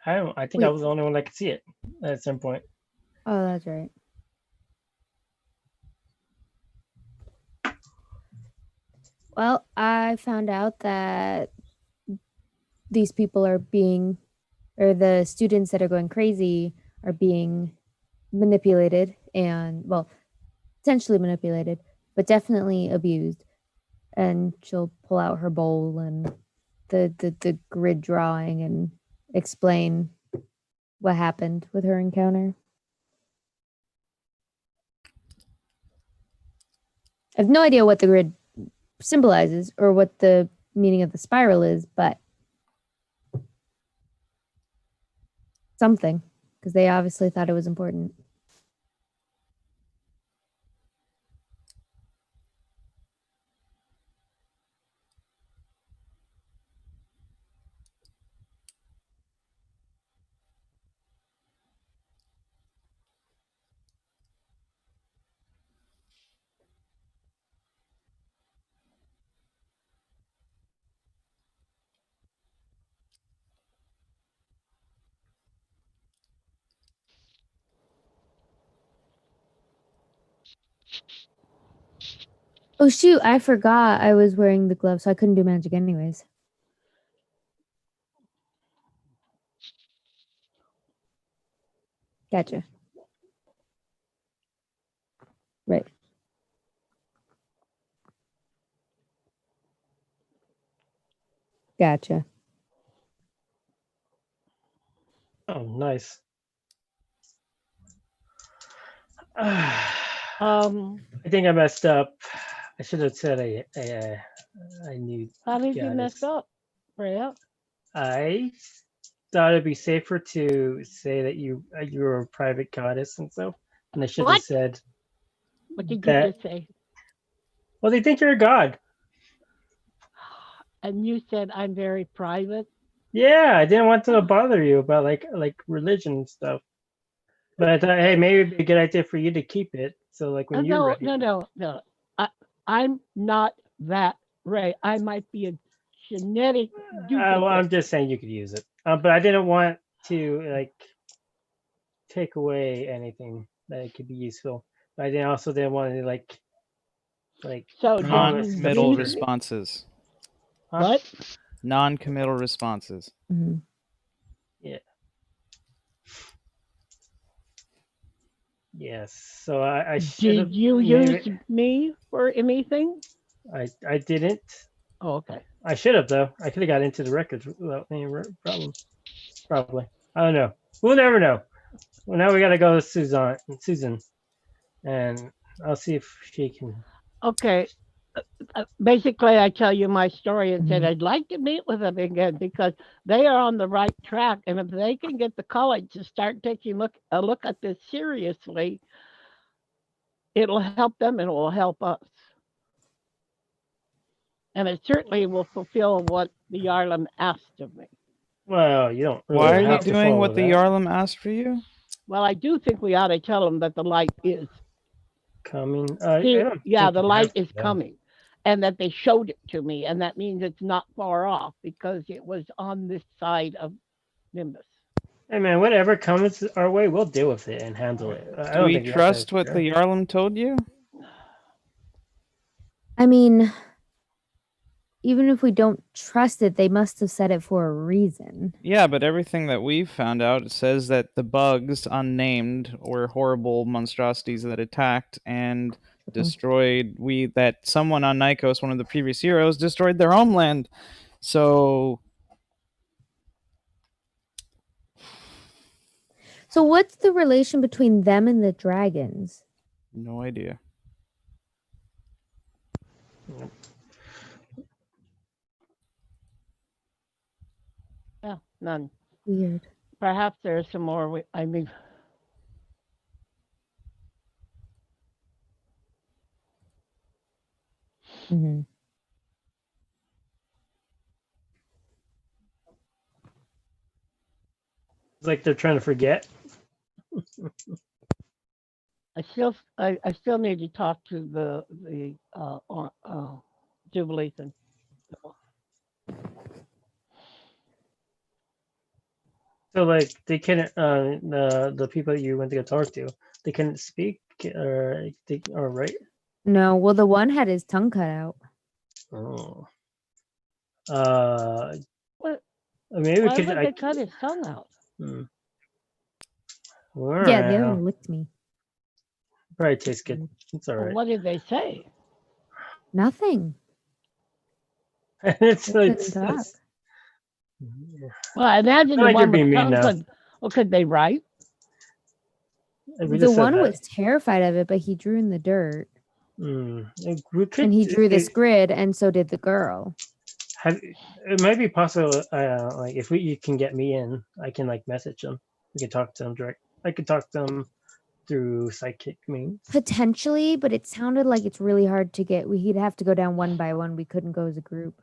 think I Wait. was the only one that could see it at some point. Oh, that's right. Well, I found out that these people are being, or the students that are going crazy are being manipulated and, well, potentially manipulated, but definitely abused. And she'll pull out her bowl and the grid drawing and explain what happened with her encounter. I have no idea what the grid symbolizes or what the meaning of the spiral is, but something, because they obviously thought it was important. Oh shoot, I forgot I was wearing the gloves, so I couldn't do magic anyways. Gotcha. Right. Gotcha. Oh, nice. I think I messed up. I should have said I knew. How did you goddess. mess up, Freya? I thought it'd be safer to say that you were a private goddess and so, and I should have What? said What did you that. just say? Well, they think you're a god. And you said I'm very private. Yeah, I didn't want to bother you about like religion and stuff. But I thought, hey, maybe it'd be a good idea for you to keep it. So like when you're No, ready. no. I'm not that Ray. I might be a genetic duplicate. Well, I'm just saying you could use it. But I didn't want to like take away anything that it could be useful. But I also didn't want to like So promise the Non-committal future. responses. Huh? What? Non-committal responses. Mhm. Yeah. Yes. So I should have. Did you use me for anything? I didn't. Oh, okay. I should have though. I could have got into the records without any problem. Probably. I don't know. We'll never know. Well, now we got to go to Susan, and I'll see if she can. Okay. Basically, I tell you my story and said Mhm. I'd like to meet with them again because they are on the right track, and if they can get the college to start taking a look at this seriously, it'll help them and it will help us. And it certainly will fulfill what the Yarlum asked of me. Well, you don't really Why are you have to doing follow what the that. Yarlum asked for you? Well, I do think we ought to tell them that the light is. Coming. I See, don't yeah, think the you light have to, is though. coming, and that they showed it to me, and that means it's not far off because it was on this side of Nimbus. Hey man, whatever comes our way, we'll deal with it and handle it. I Do don't we think you have to. trust what the Yarlum told you? I mean, even if we don't trust it, they must have said it for a reason. Yeah, but everything that we've found out says that the bugs, unnamed, were horrible monstrosities that attacked, and destroyed that someone on Nycos, one of the previous heroes, destroyed their homeland. So So what's the relation between them and the dragons? no idea. Yeah, none. Weird. Perhaps there's some more. I mean, Hmm. It's like they're trying to forget. I still need to talk to the Jubilees. So like they couldn't the people that you went to go talk to, they couldn't speak or write. No, well, the one had his tongue cut out. Oh. What? Maybe we Why could. would they cut his tongue out? Yeah, the other one licked me. Probably tastes good. It's all Well, right. what did they say? Nothing. It's They like couldn't talk. Well, I imagine I the like you're one being with mean tongue now. could. Well, could they write? We The just said one that. was terrified of it, but he drew in the dirt. We could, And he drew this grid, and so did the girl. it might be possible. Like if you can get me in, I can like message them. We can talk to them direct. I could talk to them through psychic means. Potentially, but it sounded like it's really hard to get. He'd have to go down one by one. We couldn't go as a group.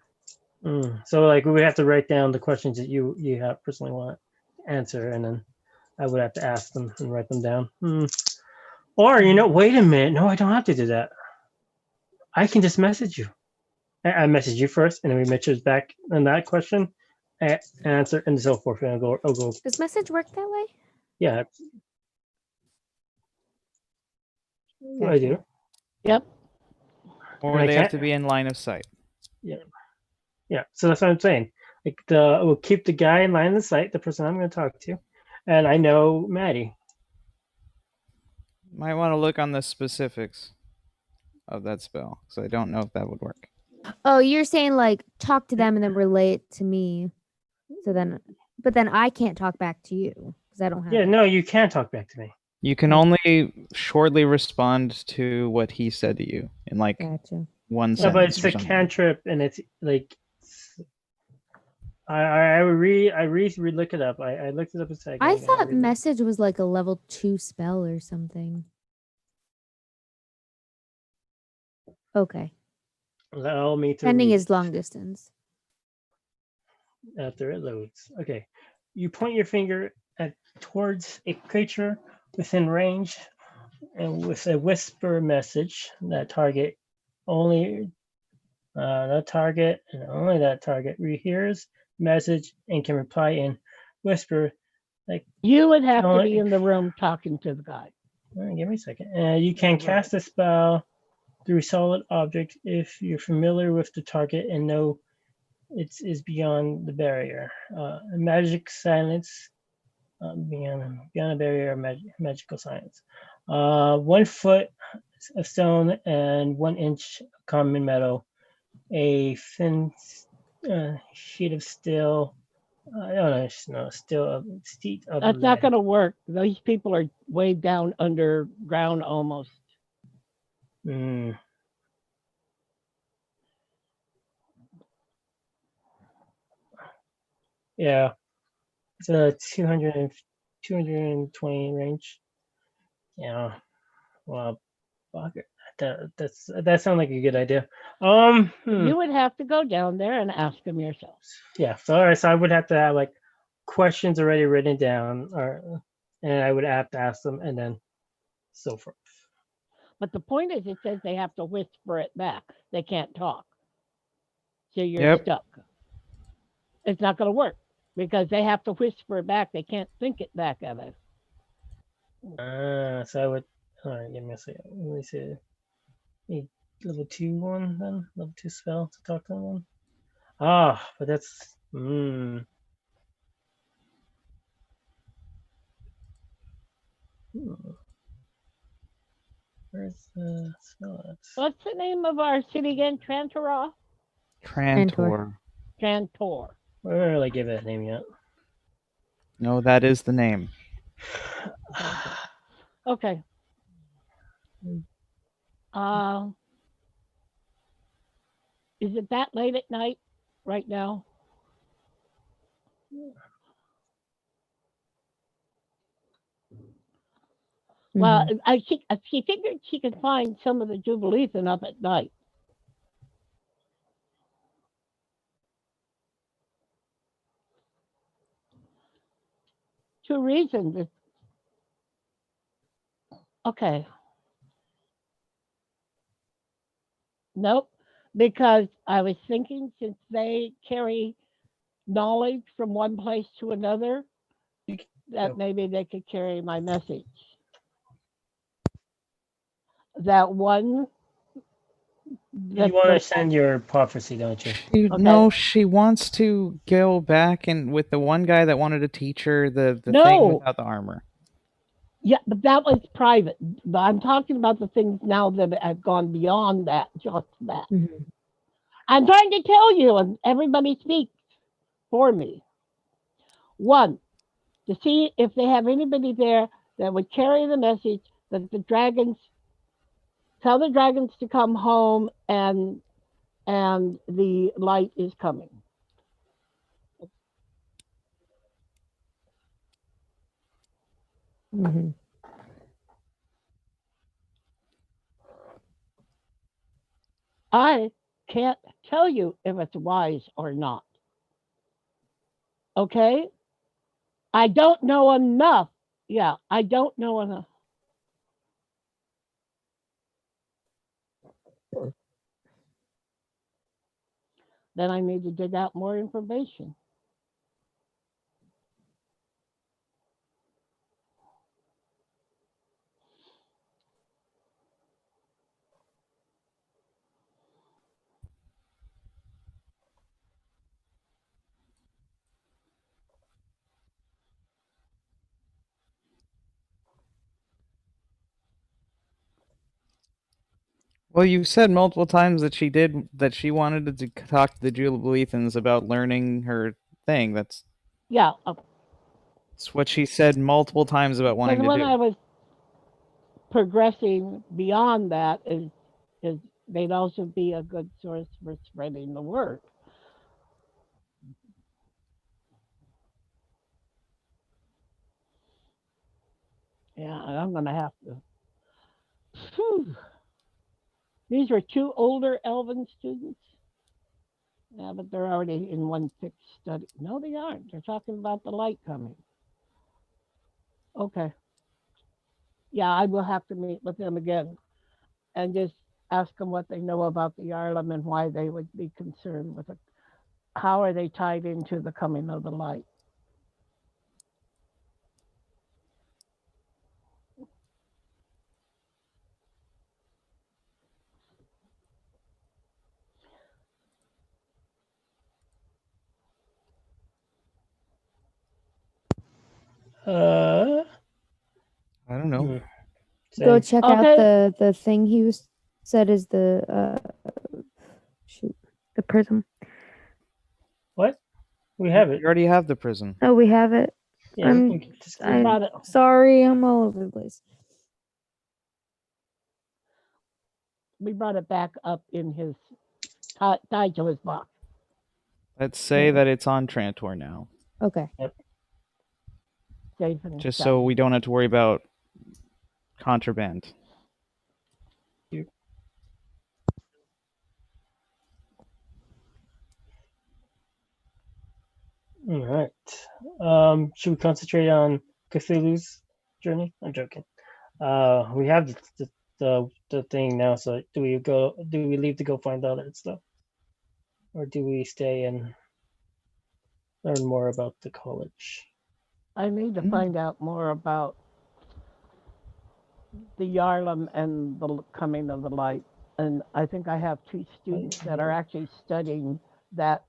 So like we would have to write down the questions that you have personally want to answer, and then I would have to ask them and write them down. Or wait a minute. No, I don't have to do that. I can just message you. I message you first, and then we message back on that question, answer, and so forth. And I'll go. Does message work that way? Yeah, I Gotcha. do. Yep. Or I they have can't- to be in line of sight. Yeah. So that's what I'm saying. Like we'll keep the guy in line of sight, the person I'm going to talk to, and I know Maddie. Might want to look on the specifics of that spell, because I don't know if that would work. Oh, you're saying like talk to them and then relay it to me. So then, but then I can't talk back to you because I don't have. Yeah, it. no, you can talk back to me. You can only shortly respond to what he said to you in like Gotcha. one Yeah, sentence. but it's or a something. cantrip, and it's like I look it up. I looked it up a second. I thought message was like a level 2 spell or something. Okay. Allow me to Sending read is long distance. after it loads. Okay, you point your finger towards a creature within range, and with a whisper message that target only that target and only that target hears message and can reply in whisper. You would have to Don't- be in the room talking to the guy. Give me a second. You can cast a spell through solid object if you're familiar with the target and know it is beyond the barrier. Magic silence beyond a barrier of magical science. 1 foot of stone and 1 inch of common metal. A thin sheet of steel. Sheet of That's not lead. going to work. These people are way down underground almost. Yeah, it's a 220 range. Yeah, well, fuck it. That sounds like a good idea. You would have to go down there and ask them yourself. Yeah. So all right. So I would have to have like questions already written down, and I would have to ask them, and then so forth. But the point is, it says they have to whisper it back. They can't talk. So you're Yep. stuck. It's not going to work because they have to whisper it back. They can't think it back at us. So I would. All right. Give me a second. Let me see. Need level 2 one then. Level 2 spell to talk to them. But that's. Where's the slots? What's the name of our city again? Trantora? Trantor. Trantor. We don't really give it a name yet. No, that is the name. Okay. Is it that late at night right now? Well, she figured she could find some of the Jubileethan up at night. Two reasons. Okay. Nope. Because I was thinking since they carry knowledge from one place to another, that maybe they could carry my message. That one. You want to send your prophecy, don't you? No, she wants to go back and with the one guy that wanted to teach her the thing No. without the armor. Yeah, but that was private. But I'm talking about the things now that have gone beyond that, just that. I'm trying to tell you, and everybody speaks for me. One, to see if they have anybody there that would carry the message that the dragons tell the dragons to come home and the light is coming. I can't tell you if it's wise or not. Okay? I don't know enough. Yeah, I don't know enough. Then I need to dig out more information. Well, you said multiple times that she wanted to talk to the Jubileethans about learning her thing. That's what she said multiple times about wanting to when do. I was progressing beyond that is they'd also be a good source for spreading the word. Yeah, and I'm gonna have to. Whew. These were two older Elven students. Yeah, but they're already in one fixed study. No, they aren't. They're talking about the light coming. Okay. Yeah, I will have to meet with them again and just ask them what they know about the Yarlum and why they would be concerned with it. How are they tied into the coming of the light? I don't know. Go check out the thing he said is the the prism. What? We have it. You already have the prism. Oh, we have it. Yeah, I'm sorry, I'm all over the place. We brought it back up in his tied to his box. Let's say that it's on Trantor now. Okay. Yep. Just so we don't have to worry about contraband. All right. Should we concentrate on Cthulhu's journey? I'm joking. We have the thing now. So do we leave to go find all that stuff, or do we stay and learn more about the college? I need to find out more about the Yarlum and the coming of the light. And I think I have two students that are actually studying that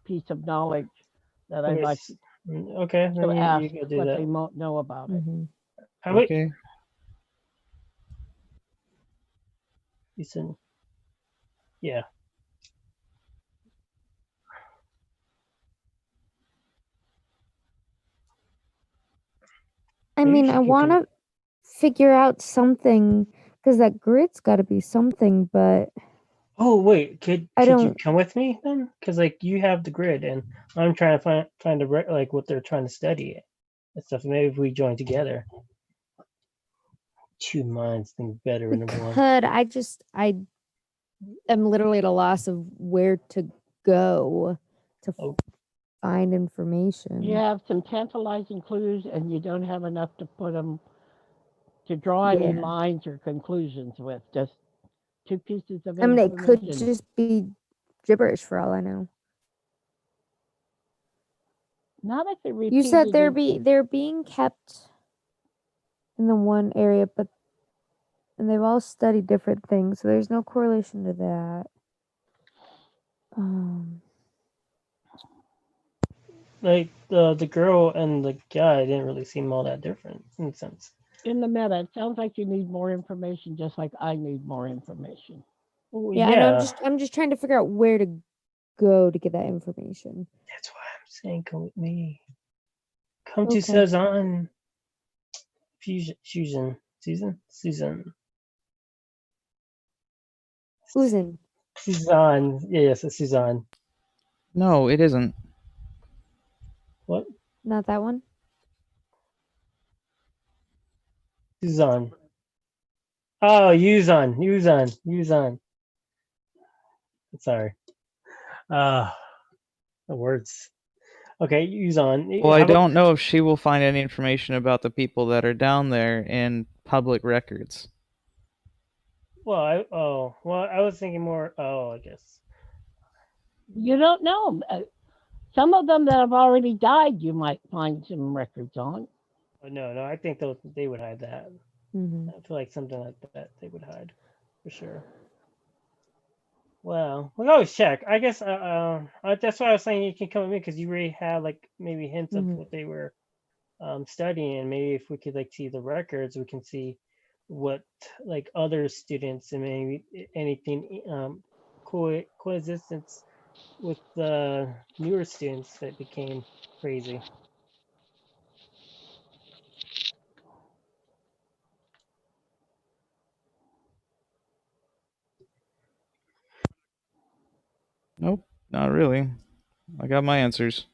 piece of knowledge that I'd like Okay, to then ask you go do what that. they know about it. Okay. said, yeah. I Maybe mean, she I can want to figure out something because that grid's got to be something, but Oh wait, could I you don't. come with me then? Because like you have the grid, and I'm trying to find like what they're trying to study and stuff. Maybe if we join together, two minds think better We than one. could. I am literally at a loss of where to go to Oh. find information. You have some tantalizing clues, and you don't have enough to put them to draw any Yeah. lines or conclusions with. Just two pieces of I mean, it could information. just be gibberish for all I know. Not if it You said repeated. they're being kept in the one area, but and they've all studied different things, so there's no correlation to that. Like the girl and the guy didn't really seem all that different in a sense. In the meta, it sounds like you need more information, just like I need more information. Well, Yeah, I know. yeah, I'm just trying to figure out where to go to get that information. that's why I'm saying come with me. Come to Okay. Suzanne. Susan. Susan. Suzanne. Yes, it's Suzanne. No, it isn't. What? Not that one. Suzanne. Oh, Yuzan. Sorry. The words. Okay, Yuzan. Well, I How about, don't know if she will find any information about the people that are down there in public records. well, I was thinking more. Oh, I guess. You don't know. Some of them that have already died, you might find some records on. Oh, no, I think they would hide that. Mm-hmm. I feel like something like that they would hide for sure. Well, we always check. I guess. That's why I was saying you can come with me because you already have like maybe hints of Mhm. what they were studying, and maybe if we could like see the records, we can see what like other students and maybe anything coexistence with the newer students that became crazy. Nope, not really. I got my answers.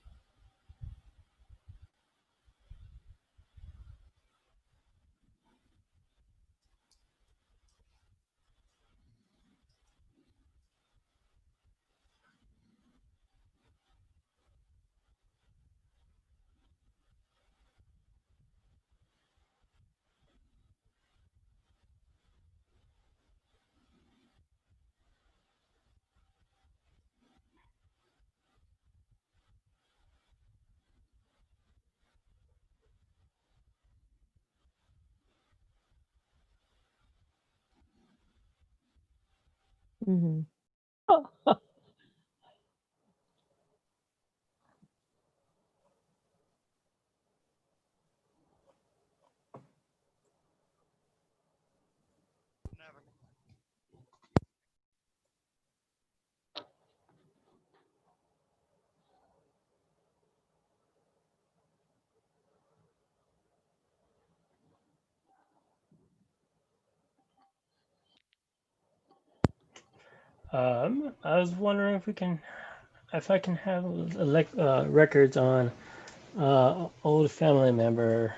Mm-hmm. I was wondering if I can have records on old family member,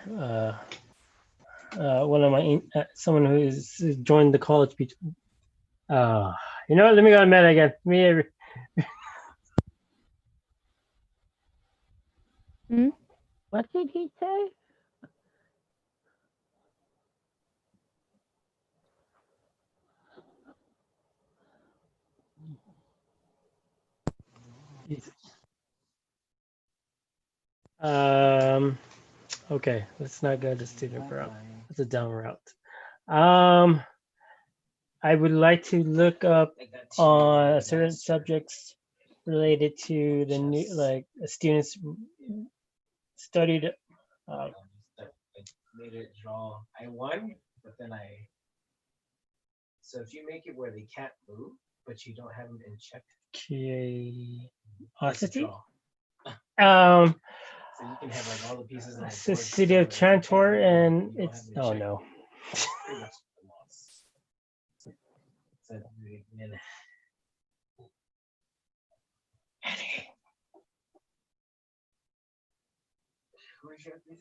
one of my someone who's joined the college. You know what? Let me go on meta again. What did he say? Okay, let's not go to student route. It's a dumb route. I would like to look up on certain subjects related to the new, like students studied. Uh, Made it draw. I won, but then I So if you make it where they can't move, but you don't have them in check, it's a Curiosity. draw. Um, So you can have like all the pieces on the it's the board, city of but if you can't Chantor, move, and you don't it's have them in check, no. it's pretty much a loss. So, man, where's your thing?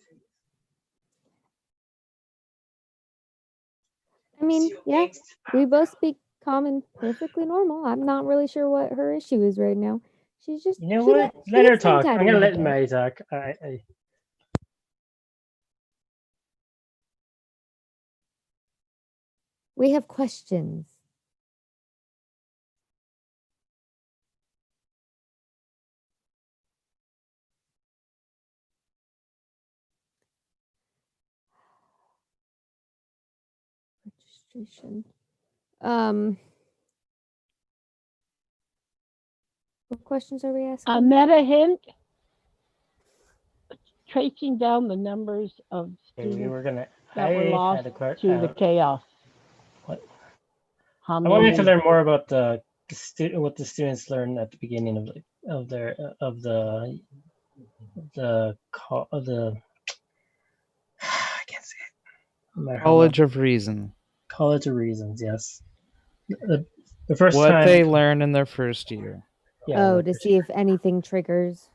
I mean, Seal yeah, angst. we both speak common, perfectly normal. I'm not really sure what her issue is right now. She's just You know she what? she Let her needs some talk. time I'm to gonna let meditate. Maddie talk. We have questions. Registration. What questions are we A asking? meta hint: tracing down the numbers of Okay, we students were gonna. that were I lost had a question. to the chaos. What? How I wanted to many? learn more about what the students learn at the beginning of their of the I can't say it. No matter how long. College of Reason. College of Reasons. Yes. The first What time. they learn in their first year. Yeah. Oh, the to first- see if anything triggers.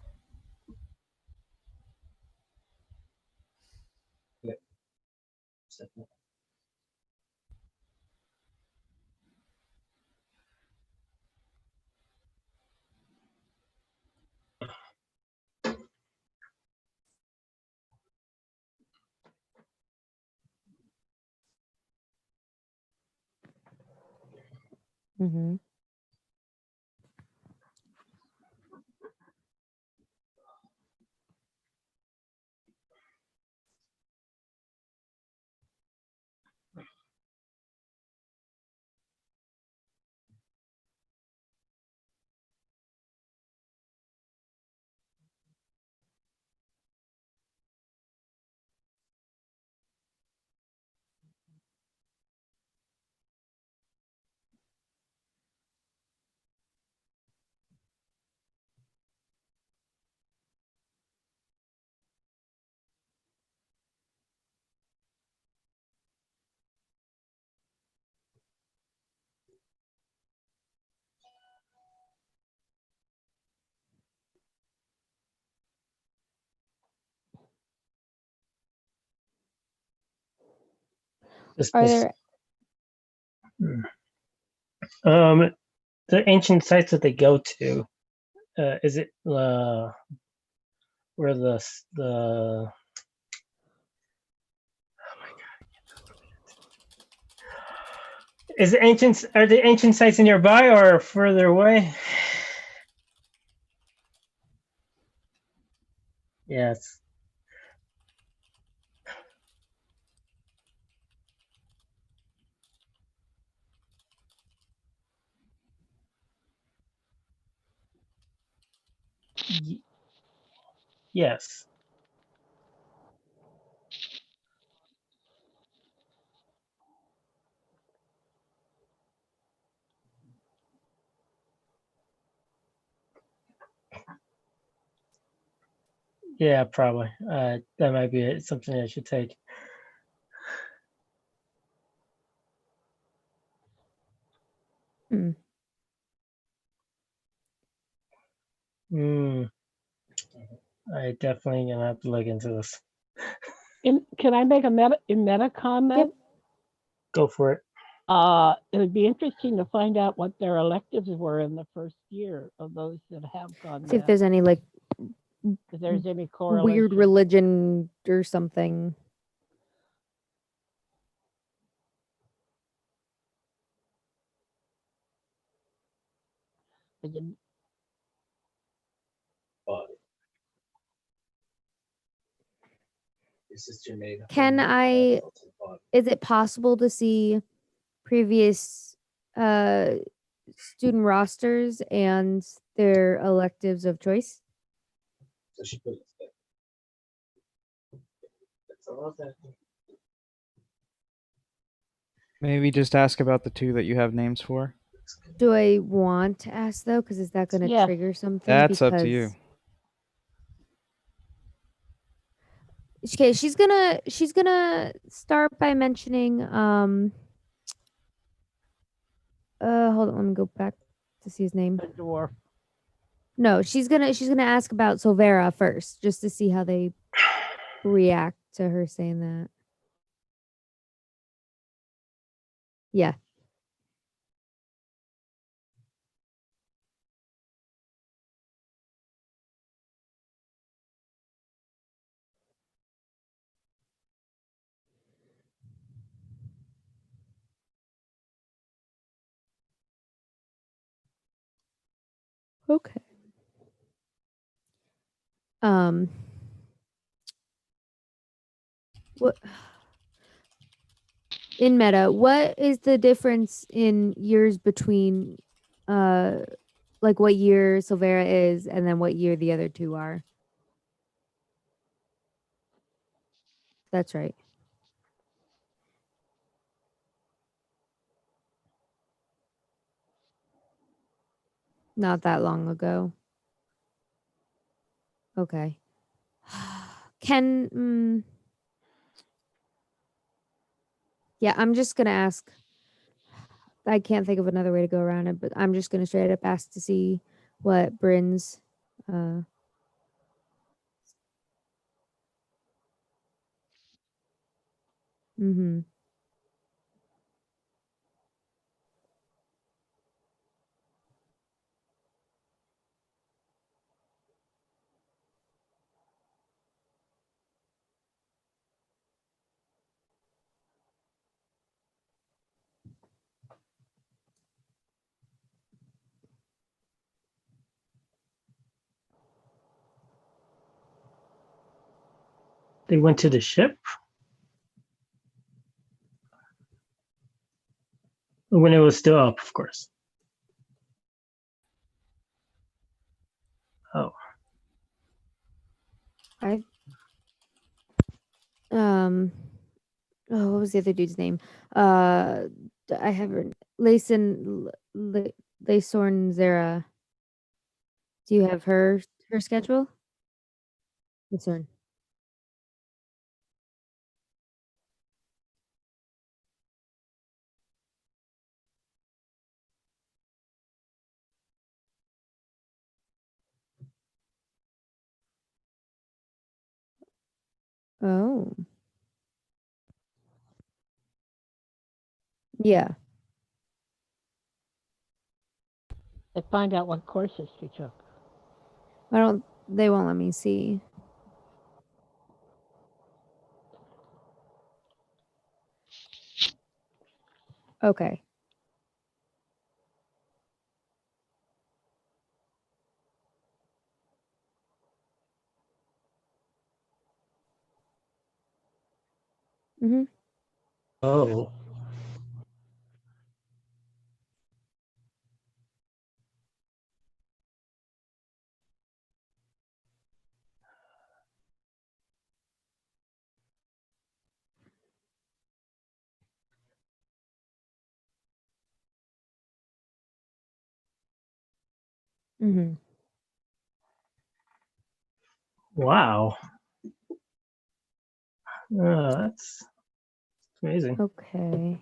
Mm-hmm. Just Are this- there the ancient sites that they go to. Is it where the is the ancient are the ancient sites nearby or further away? Yes. Yes. Yeah, probably. That might be something I should take. Hmm. I definitely gonna have to look into this. Can I make a meta comment? Go for it. It would be interesting to find out what their electives were in the first year of those that have gone see if back. there's any like If there's any correlation. weird religion or something? Your sister made. Can I? Is it possible to see previous student rosters and their electives of choice? So she put it there. That's all that. Maybe just ask about the 2 that you have names for. Do I want to ask though? Because is that going to Yes. trigger something? That's up to you. Okay, she's gonna start by mentioning hold on, let me go back to see his name. The dwarf. No, she's gonna ask about Silvera first, just to see how they react to her saying that. Yeah. Okay. What in meta, what is the difference in years between like what year Silvera is and then what year the other 2 are? That's right. Not that long ago. Okay. Yeah, I'm just gonna ask. I can't think of another way to go around it, but I'm just gonna straight up ask to see what Bryn's mm-hmm. They went to the ship? When it was still up, of course. Oh. Oh, what was the other dude's name? I have her Layson Laysorn Zara. Do you have her schedule? Laysorn. Oh. Yeah. They find out what courses she took. They won't let me see. Okay. Mm-hmm. Oh. Mm-hmm. Wow. That's amazing. Okay.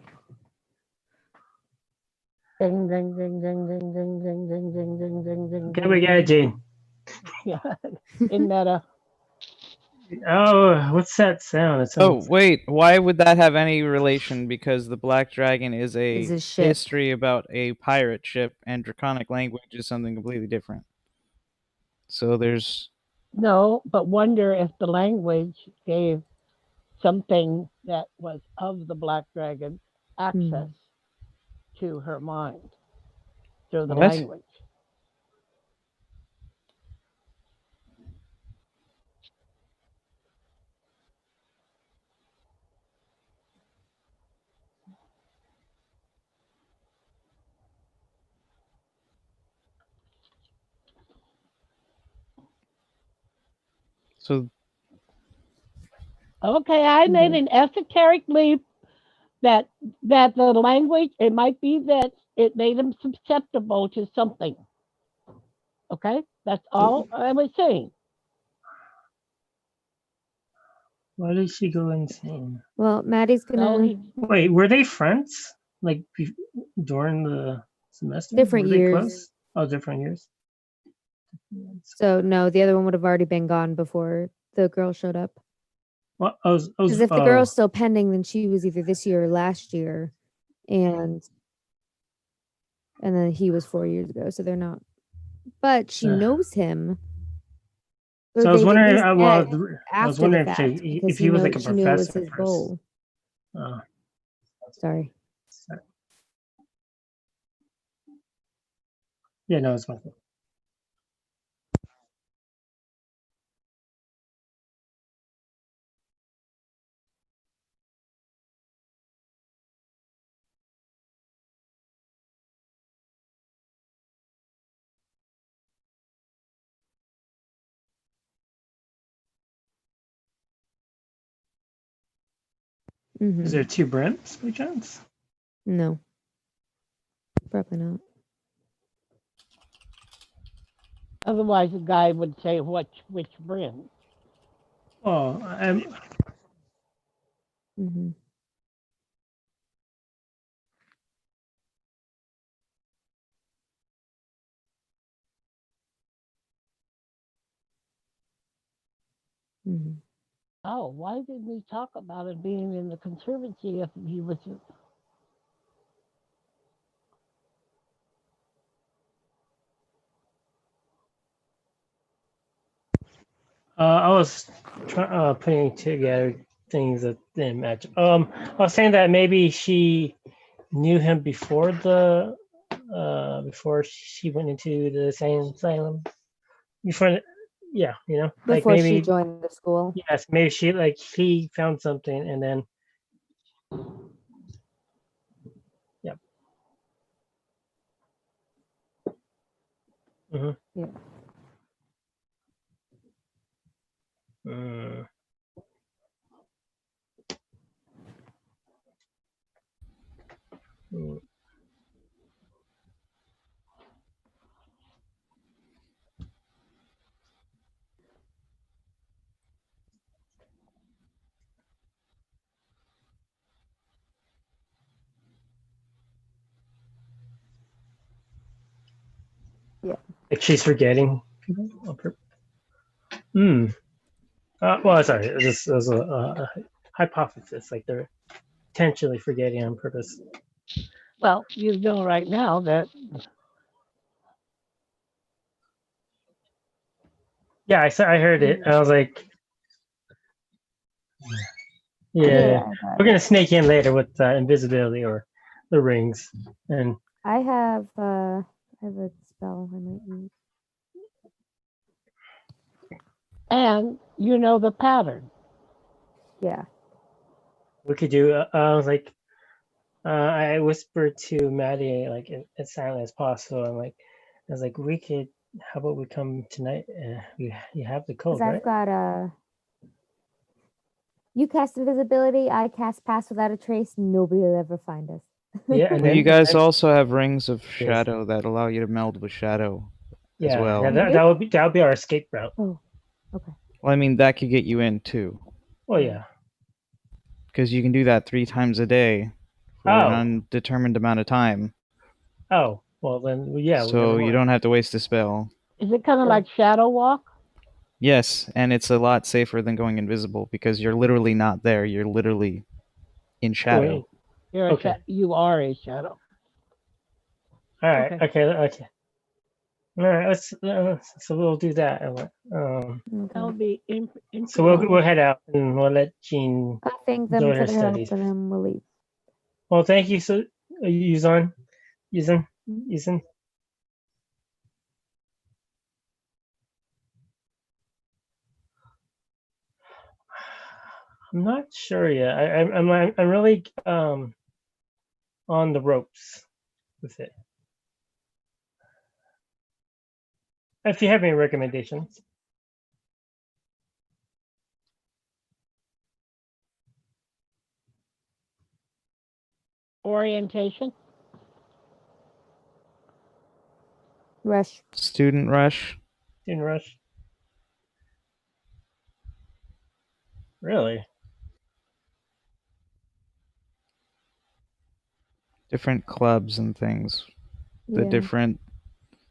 Ding ding ding ding ding ding ding ding ding ding ding ding. Okay, we got it, Jane. Yeah, in meta. Oh, what's that sound? It Oh, sounds. wait. Why would that have any relation? Because the Black Dragon is Is a a ship. history about a pirate ship, and Draconic language is something completely different. So there's... No, but wonder if the language gave something that was of the Black Dragon access to her mind through the What? language. So Okay, I made an esoteric leap that the language, it might be that it made him susceptible to something. Okay, that's all I was saying. Why did she go insane? Well, Maddie's So gonna he, Wait, were they friends? Like during the semester? different Were they years. close? Oh, different years. So no, the other one would have already been gone before the girl showed up. Well, Because if the girl's still pending, then she was either this year or last year, and then he was 4 years ago. So they're not. But she knows him. Or so I was they've at wondering. least met I was after wondering the if fact because he was like a she knew it was professor his first. goal. Sorry. Yeah, no, it's my fault. Mm-hmm. Is there 2 brims by chance? No, probably not. otherwise, the guy would say which brim. Oh, Mm-hmm. Mm-hmm. Oh, why didn't we talk about it being in the conservancy if he was? I was putting together things that didn't match. I was saying that maybe she knew him before before she went into the same asylum. Before, yeah, like Before she maybe joined the school. yes, maybe she like he found something and then yeah. Mm-hmm. Yeah. Mm. Mm. Yeah. Like she's forgetting people. Hmm. Well, sorry, this was a hypothesis. Like they're intentionally forgetting on purpose. Well, you know right now that Yeah, I heard it. I was like, yeah, we're gonna sneak in later with invisibility or the rings, and I have a spell I might use. and you know the pattern. Yeah. we could do. I was like, I whispered to Maddie like as silently as possible. I was like, we could. How about we come tonight? You have the code, Because right? I've got you cast invisibility, I cast pass without a trace. Nobody will ever find us. Yeah, and Well, you then guys also have rings of Yes. shadow that allow you to meld with shadow as yeah, well. that would be our escape route. Oh, okay. Well, I mean, that could get you in too, Oh yeah. because you can do that 3 times a day for an Oh. undetermined amount of time. Oh well, then yeah. So you don't have to waste a spell. Is it kind of like Shadow Walk? Yes, and it's a lot safer than going invisible because you're literally not there. You're literally in shadow. You're Okay. you are a shadow. All right. Okay. Okay. All right. So we'll do that. That would be So we'll head out and we'll let Jean I'll thank them enjoy for her their help studies. and then we'll leave. Well, thank you. So Yuzan. I'm not sure yet. I'm really on the ropes with it. If you have any recommendations. orientation? Rush. Student rush. Student rush. Really? Different clubs and things. The Yeah. different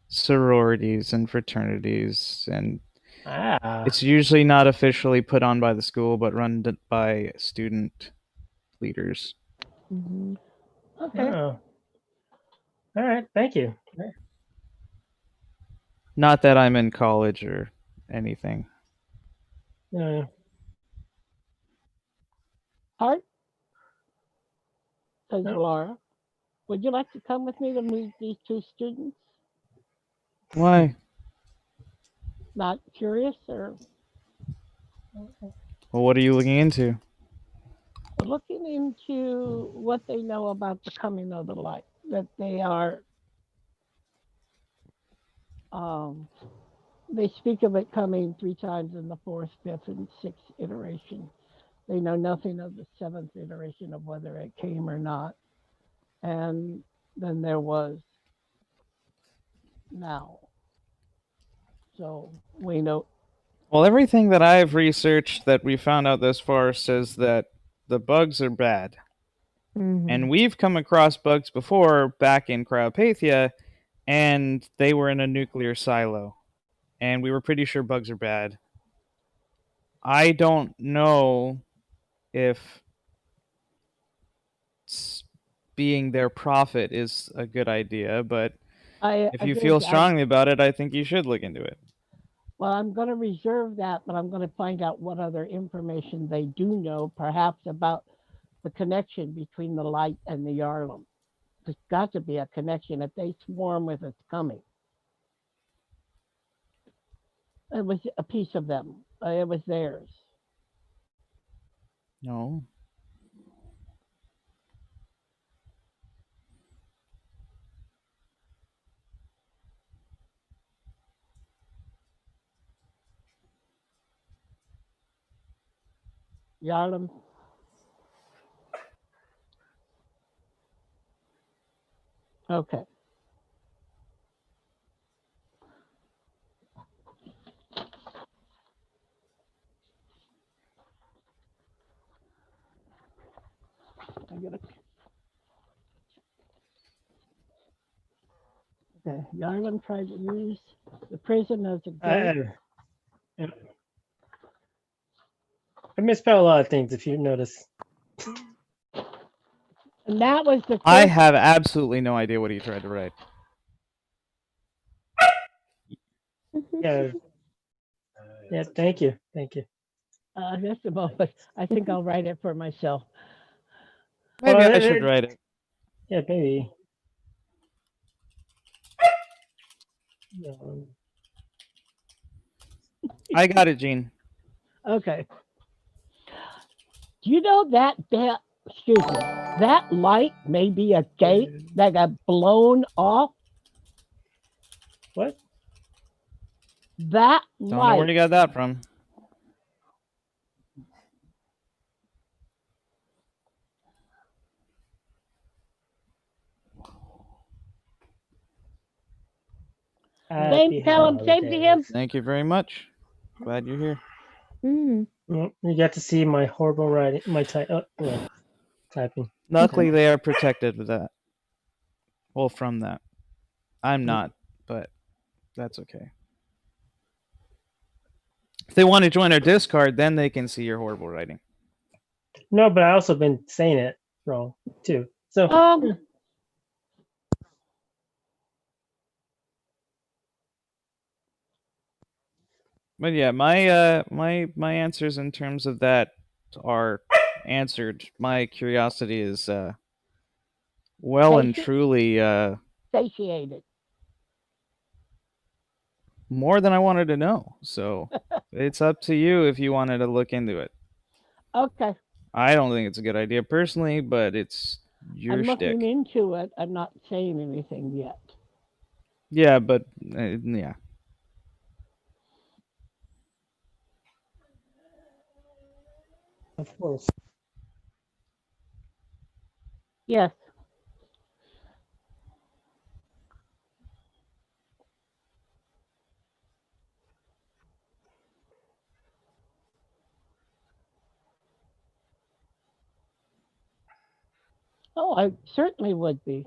sororities and fraternities, and Ah. it's usually not officially put on by the school, but run by student leaders. Mm-hmm. Okay. Oh. All right. Thank you. Not that I'm in college or anything. Yeah. Art, says Yep. Laura. Would you like to come with me to meet these two students? Why? Not curious or Well, what are you looking into? looking into what they know about the coming of the light? That they are, they speak of it coming 3 times in the fourth, fifth, and sixth iteration. They know nothing of the seventh iteration of whether it came or not. And then there was now. So we know. Well, everything that I've researched that we found out thus far says that the bugs are bad. Mm-hmm. And we've come across bugs before back in Cryopathia, and they were in a nuclear silo. And we were pretty sure bugs are bad. I don't know if being their prophet is a good idea, but if you feel strongly about it, I think you should look into it. Well, I'm going to reserve that, but I'm going to find out what other information they do know, perhaps about the connection between the light and the Yarlum. There's got to be a connection if they swarm with its coming. It was a piece of them. It was theirs. No. Yarlum. Okay. I get it. Okay. Yarlum tried to use the prison as a gate. I misspell a lot of things, if you notice. And that was the first. I have absolutely no idea what he tried to write. Yeah. Yeah. Thank you. Thank you. Just a moment. I think I'll write it for myself. Maybe I should write it. Yeah, maybe. I got it, Gene. Okay. Do you know that excuse me, that light may be a gate that got blown off? What? That Don't know where light. you got that from. Tell him, same to him. Thank you very much. Glad you're here. Mm-hmm. You got to see my horrible writing, my typing. Luckily, they are protected with that. Well, from that. I'm not, but that's okay. If they want to join our Discord, then they can see your horrible writing. No, but I also been saying it wrong too. So But yeah, my answers in terms of that are answered. My curiosity is well and truly satiated. More than I wanted to know. So it's up to you if you wanted to look into it. Okay. I don't think it's a good idea personally, but it's your I'm shtick. looking into it. I'm not saying anything yet. Yeah, but yeah. Of course. Yes. Oh, I certainly would be.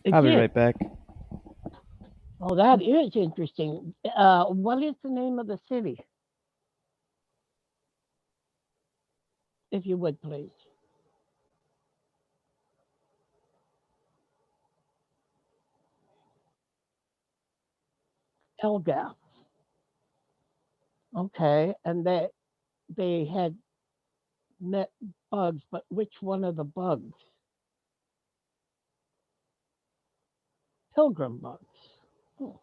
It I'll be did. right back. Oh, that is interesting. What is the name of the city, if you would please? Elgap. Okay, and they had met bugs, but which one of the bugs? Pilgrim bugs. Oh,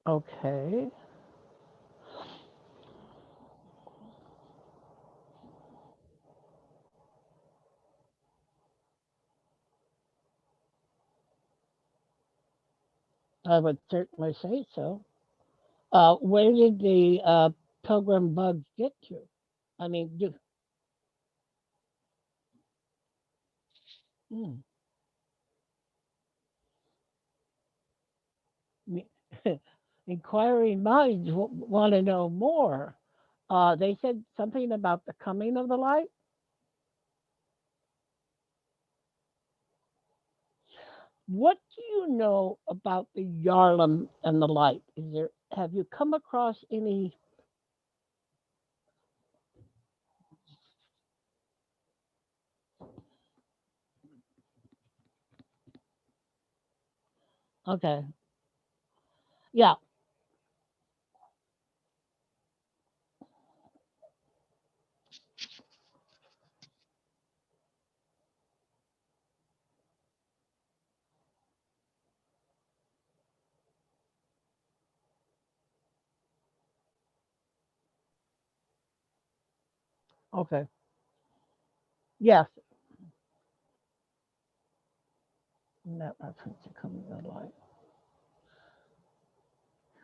okay. I would certainly say so. Where did the pilgrim bugs get to? I mean, hmm, me- inquiring minds want to know more. They said something about the coming of the light. What do you know about the Yarlum and the light? Is there have you come across any? Okay, yeah, okay, yes. That reference to coming of the light.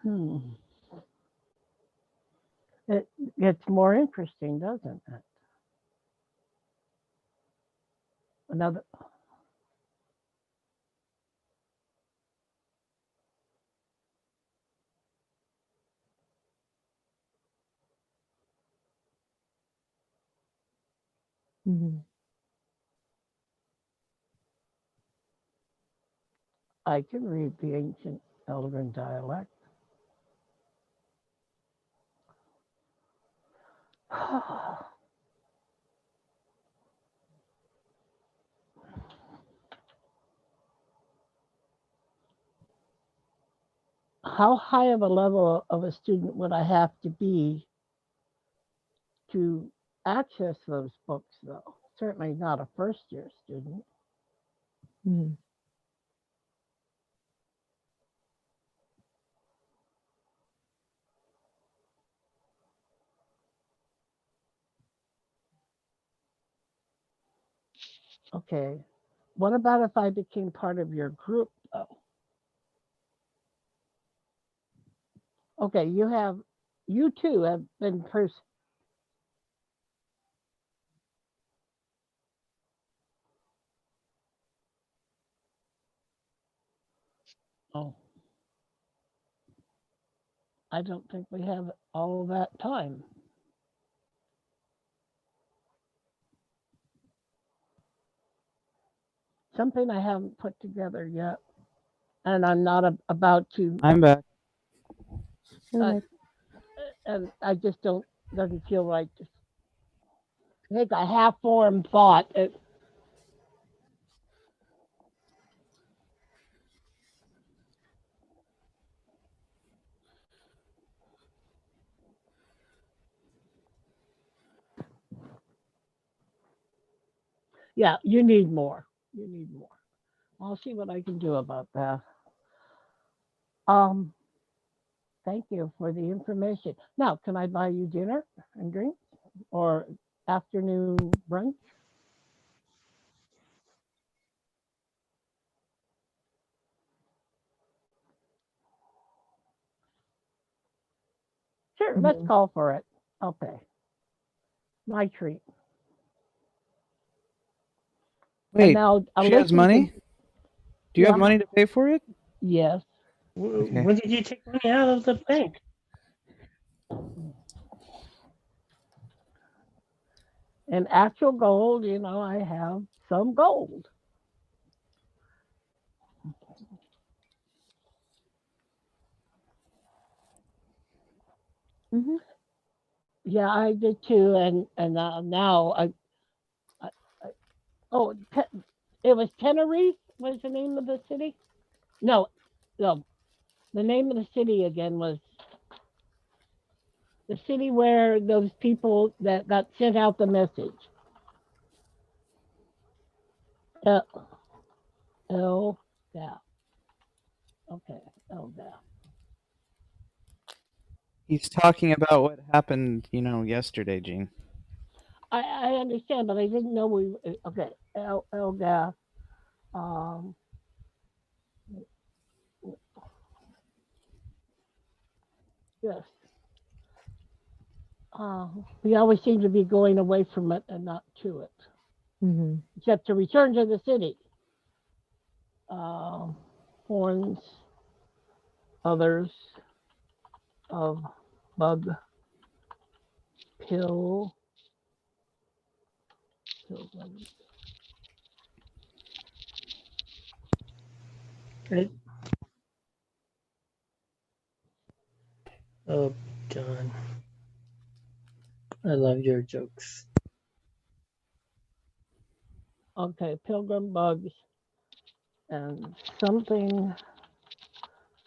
Hmm. It gets more interesting, doesn't it? Another. Mhm. I can read the ancient Elven dialect. How high of a level of a student would I have to be to access those books, though? Certainly not a first year student. Mhm. Okay. What about if I became part of your group, though? Okay, you too have been Oh, I don't think we have all that time. Something I haven't put together yet, and I'm not about to. I'm back. Uh, Okay. and I just don't doesn't feel right to take a half-formed thought. Yeah, you need more. You need more. I'll see what I can do about that. Um, Thank you for the information. Now, can I buy you dinner and drinks or afternoon brunch? Sure, let's Mhm. call for it. I'll pay. My treat. And Wait, now I'll she has listen to money? Do you have yeah, money to pay for it? yes. Okay. When did you take money out of the bank? And actual gold, I have some gold. Mhm. Yeah, I did too. And now I, I oh, it was Tenerife. Was the name of the city? No, no. The name of the city again was the city where those people that got sent out the message. Uh, El yeah. Okay. El yeah. He's talking about what happened, yesterday, Gene. I understand, but I didn't know we. Okay. El yeah. Um. Yes. We always seem to be going away from it and not to it, Mhm. except to return to the city. Um, Horns, others of bug pill, pilgrim. Right? Oh, John, I love your jokes. Okay, pilgrim bugs and something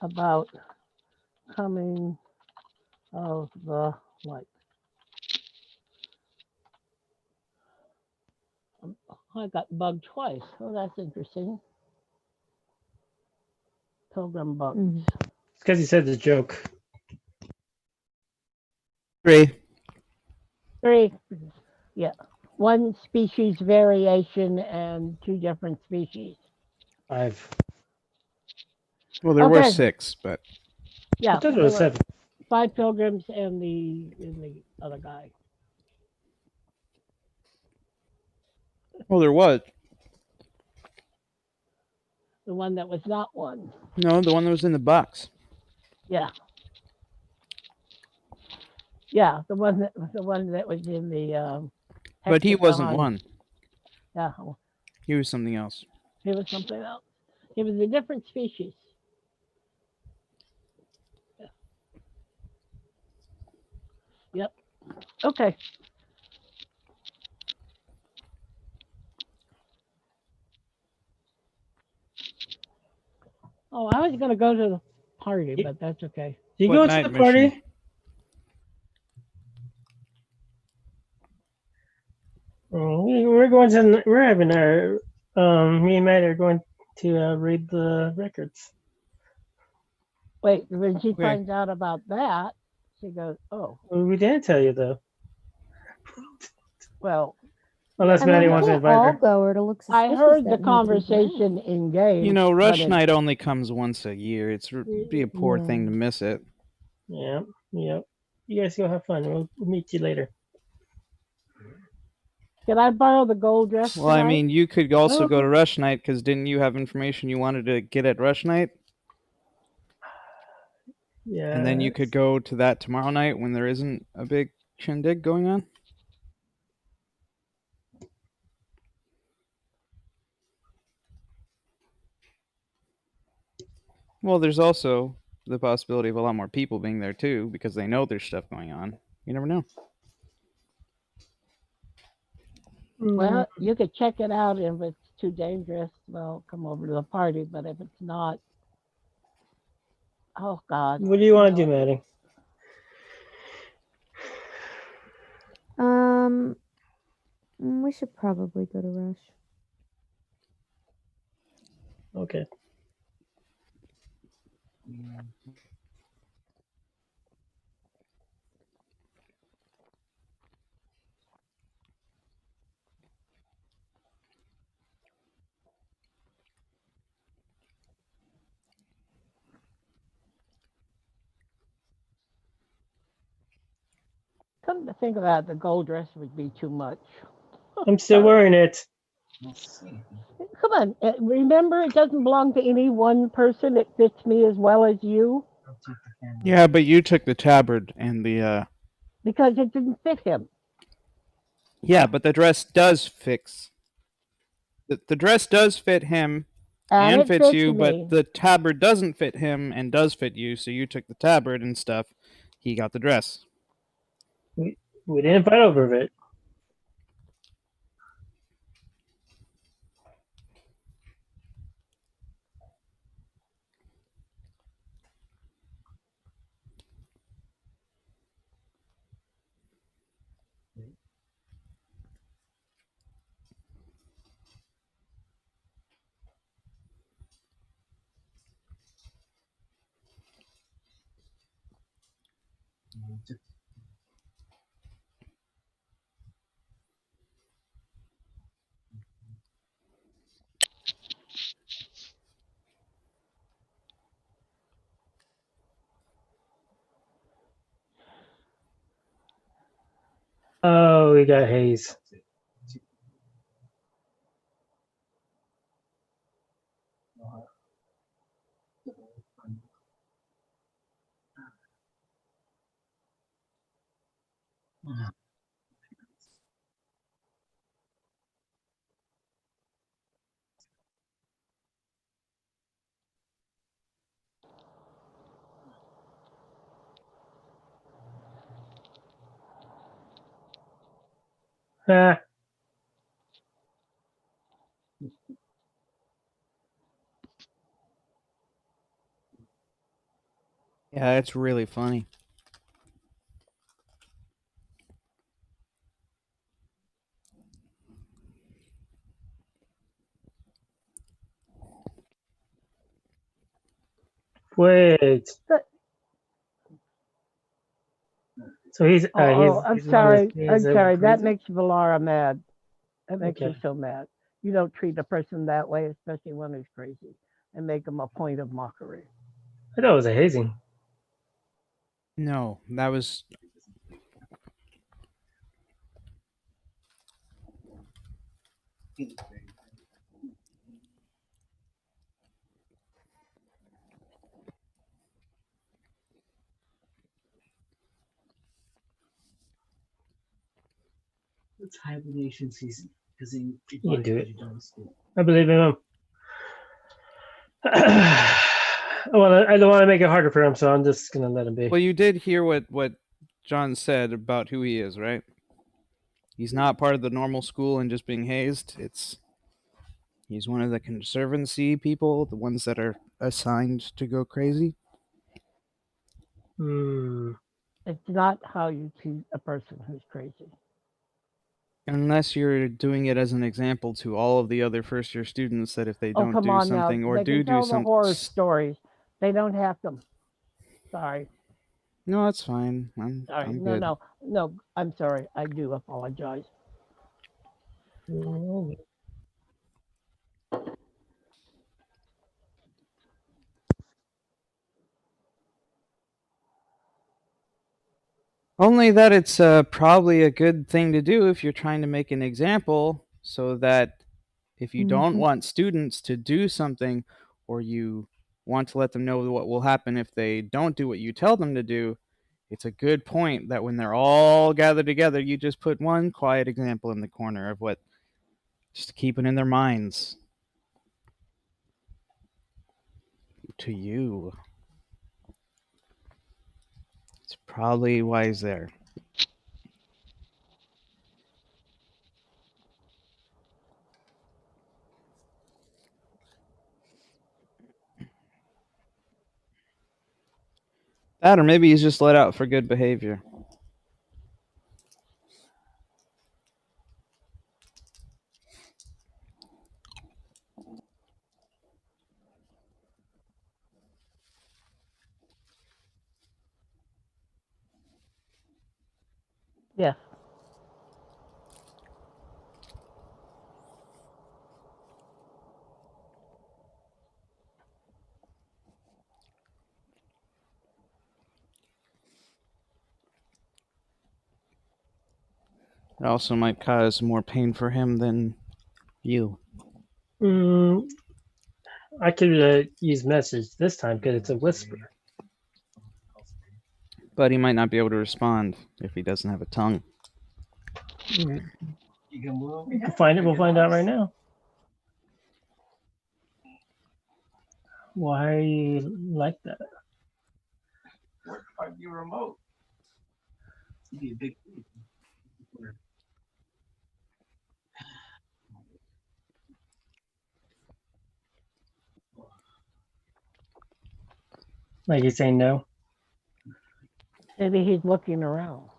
about coming of the light. I got bugged twice. Oh, that's interesting. Pilgrim bugs. Mhm. It's because he said the joke. 3. Three. Yeah. One species variation and two different species. 5. Well, there were Okay. 6, but I Yeah. thought it There was were 7. 5 pilgrims and the other guy. well, there was. The one that was not one. No, the one that was in the box. Yeah. Yeah. The one that was in the But he wasn't hexagon. one. Yeah. He was something else. He was something else. He was a different species. Yep. Okay. Oh, I was gonna go to the party, You, but that's okay. you What go to night the mission? party? Oh, we're going to. We're having our. Me and Matt are going to read the records. Wait, when she Okay. finds out about that, she goes, "Oh, Well, we didn't tell you though, well." unless I mean, Maddie we wants to can't invite all her. go, or it'll look I suspicious heard the that nobody's around. conversation in game. Rush night only comes once a year. It's be a poor Yeah. thing to miss it. Yeah, yep. You guys go have fun. We'll meet you later. Can I borrow the gold dress Well, I tonight? mean, you could also go Okay. to Rush night because didn't you have information you wanted to get at Rush night? Yeah. And then you could go to that tomorrow night when there isn't a big shindig going on? Well, there's also the possibility of a lot more people being there too because they know there's stuff going on. You never know. Well, you could check it out. If it's too dangerous, well, come over to the party. But if it's not, oh God. What do you want to do, Maddie? Um, We should probably go to Rush. Okay. Come to think about it, the gold dress would be too much. I'm still wearing it. Let's see. Come on, remember it doesn't belong to any one person. It fits me as well as you I'll take the candle. Yeah, but you took the tabard and the because it didn't fit him. yeah, but the dress does fix. The dress does fit him And and it fits fits you, me. but the tabard doesn't fit him and does fit you, so you took the tabard and stuff. He got the dress. We didn't fight over it. Oh, we got haze. Ah, Yeah, it's really funny. wait. But- So he's Oh, I'm sorry. I'm sorry. That crazy? makes Valara mad. That makes Okay. me so mad. You don't treat a person that way, especially one who's crazy, and make them a point of mockery. I thought it was a hazing. No, that was It's hibernation season because You can do it. you're done with school. I believe in him. I don't want to make it harder for him, so I'm just gonna let him be. well. You did hear what John said about who he is, right? He's not part of the normal school and just being hazed. He's one of the conservancy people, the ones that are assigned to go crazy. Hmm. It's not how you treat a person who's crazy. Unless you're doing it as an example to all of the other first year students that if they Oh, don't come do on now. something or They can do tell the some horror stories. They don't have to. Sorry. No, it's fine. Sorry. I'm No, good. no, no. I'm sorry. I do apologize. Only that it's probably a good thing to do if you're trying to make an example so that if you don't Mhm. want students to do something or you want to let them know what will happen if they don't do what you tell them to do, it's a good point that when they're all gathered together, you just put one quiet example in the corner of what, just to keep it in their minds. To you. It's probably why he's there. That, or maybe he's just let out for good behavior. Yes. It also might cause more pain for him than you. I could use message this time because it's a whisper. But he might not be able to respond if he doesn't have a tongue. You can move. We can find it. We'll find out right now. Why are you like that? Work on your remote. You need a big. Like he's saying no. Maybe he's looking around.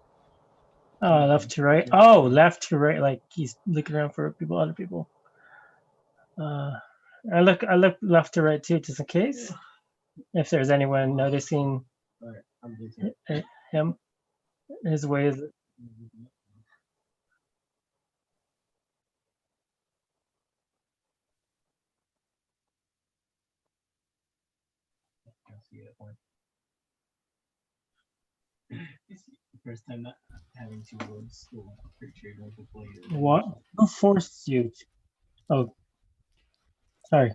Oh, left to right. Oh, left to right. Like he's looking around for people, other people. I look left to right too, just in case. If there's anyone noticing him, his ways. First time not having to go to school. I'm pretty sure you're going to play. What? Who forced you? Oh, sorry.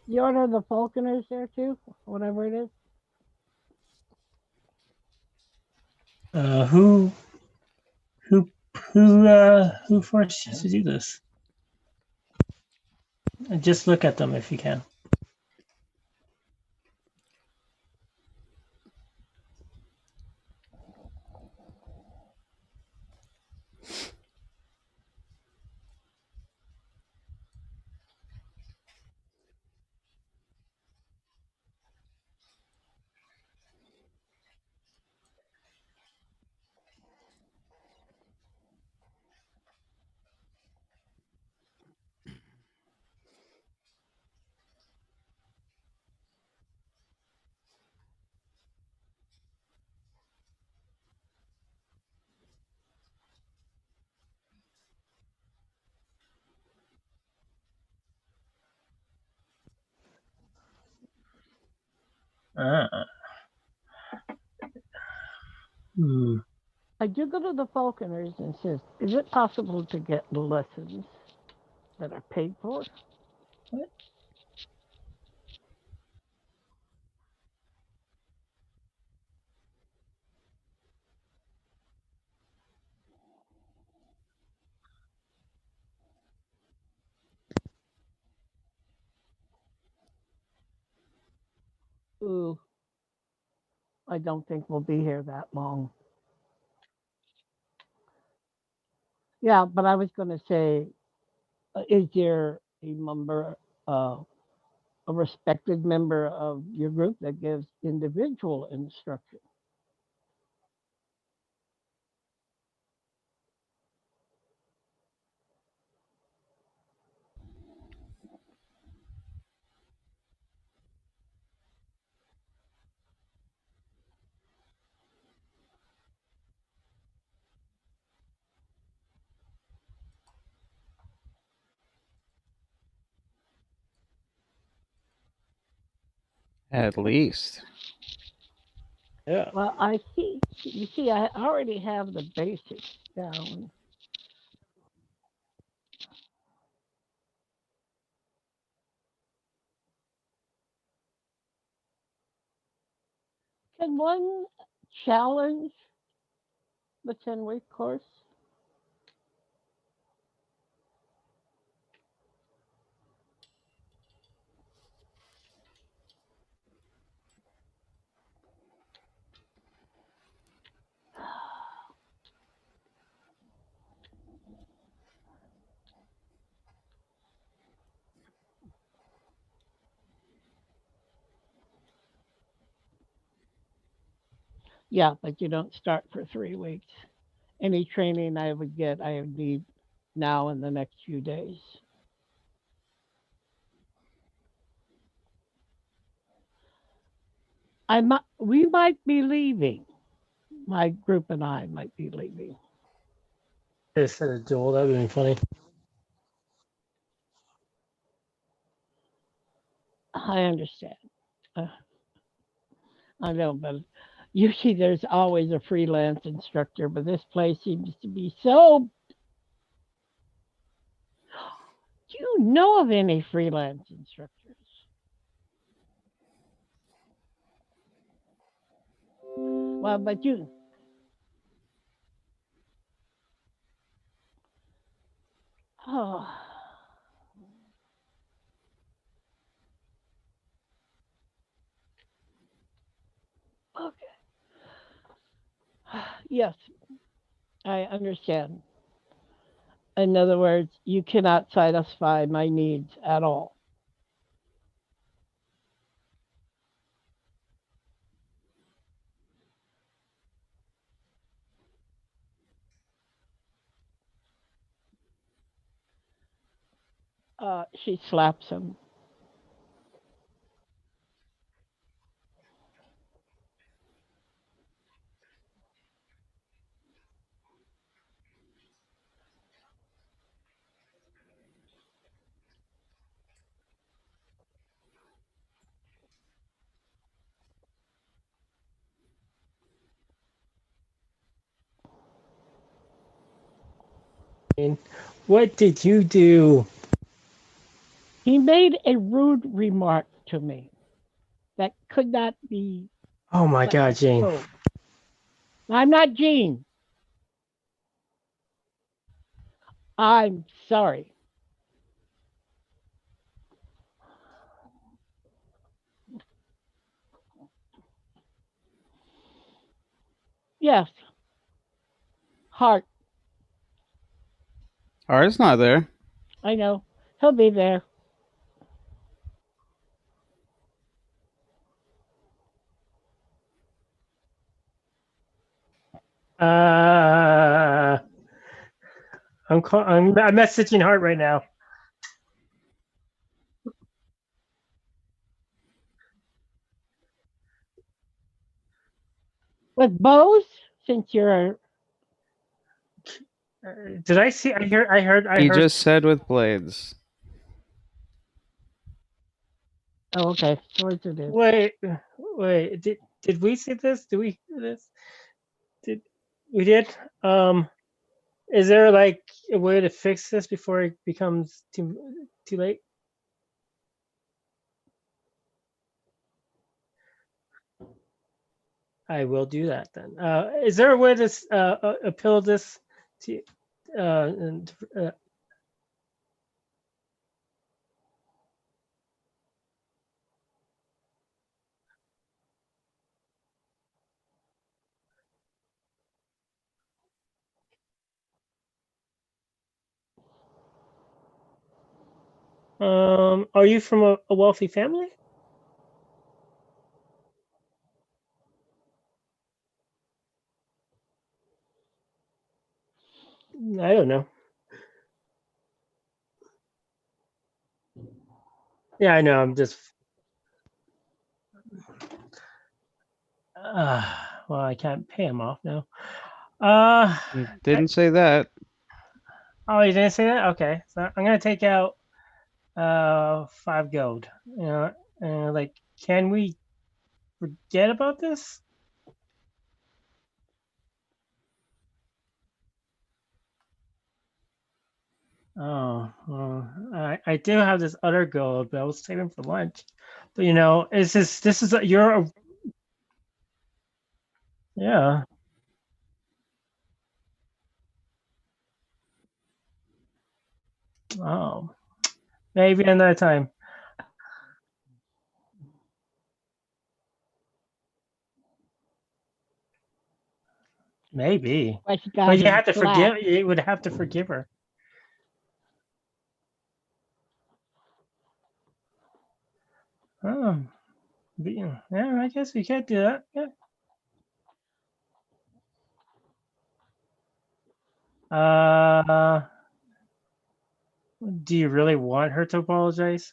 You order the falconers there too, whatever it is. Who forced you to do this? Just look at them if you can. I do go to the falconers and says, "Is it possible to get the lessons that are paid for?" What? Ooh, I don't think we'll be here that long. Yeah, but I was going to say, is there a member, a respected member of your group that gives individual instruction? At least. Yeah. Well, I see. You see, I already have the basics down. Can one challenge the 10-week course? Yeah, but you don't start for 3 weeks. Any training I would get, I would need now in the next few days. We might be leaving. My group and I might be leaving. Instead of duel, that would be funny. I understand. Uh, I know, but usually there's always a freelance instructor, but this place seems to be so. Do you know of any freelance instructors? Well, but you. Oh, okay. Yes, I understand. In other words, you cannot satisfy my needs at all. She slaps him. What did you do? He made a rude remark to me that could not be Oh my let God, Jane. go. I'm not Gene. I'm sorry. Yes, Hart. Ours not there. I know. He'll be there. Uh, I'm messaging Hart right now. With Bose, since you're. Did I see? I He heard. just said with blades. Oh, okay. Swords it is. Wait. Did we see this? Did we see this? Did we did? Um, is there like a way to fix this before it becomes too late? I will do that then. Is there a way to appeal this to and are you from a wealthy family? I don't know. Yeah, I know. I'm just. Well, I can't pay him off now. Uh, Didn't say that. oh, you didn't say that? Okay, so I'm gonna take out 5 gold. You know, like, can we forget about this? Oh, well, I do have this other gold, but I was saving for lunch. But this is you're yeah. Oh, maybe another time. Maybe, Why she got but you him have to slapped. forgive. You would have to forgive her. Oh, yeah. I guess we can't do that. Yeah. Do you really want her to apologize?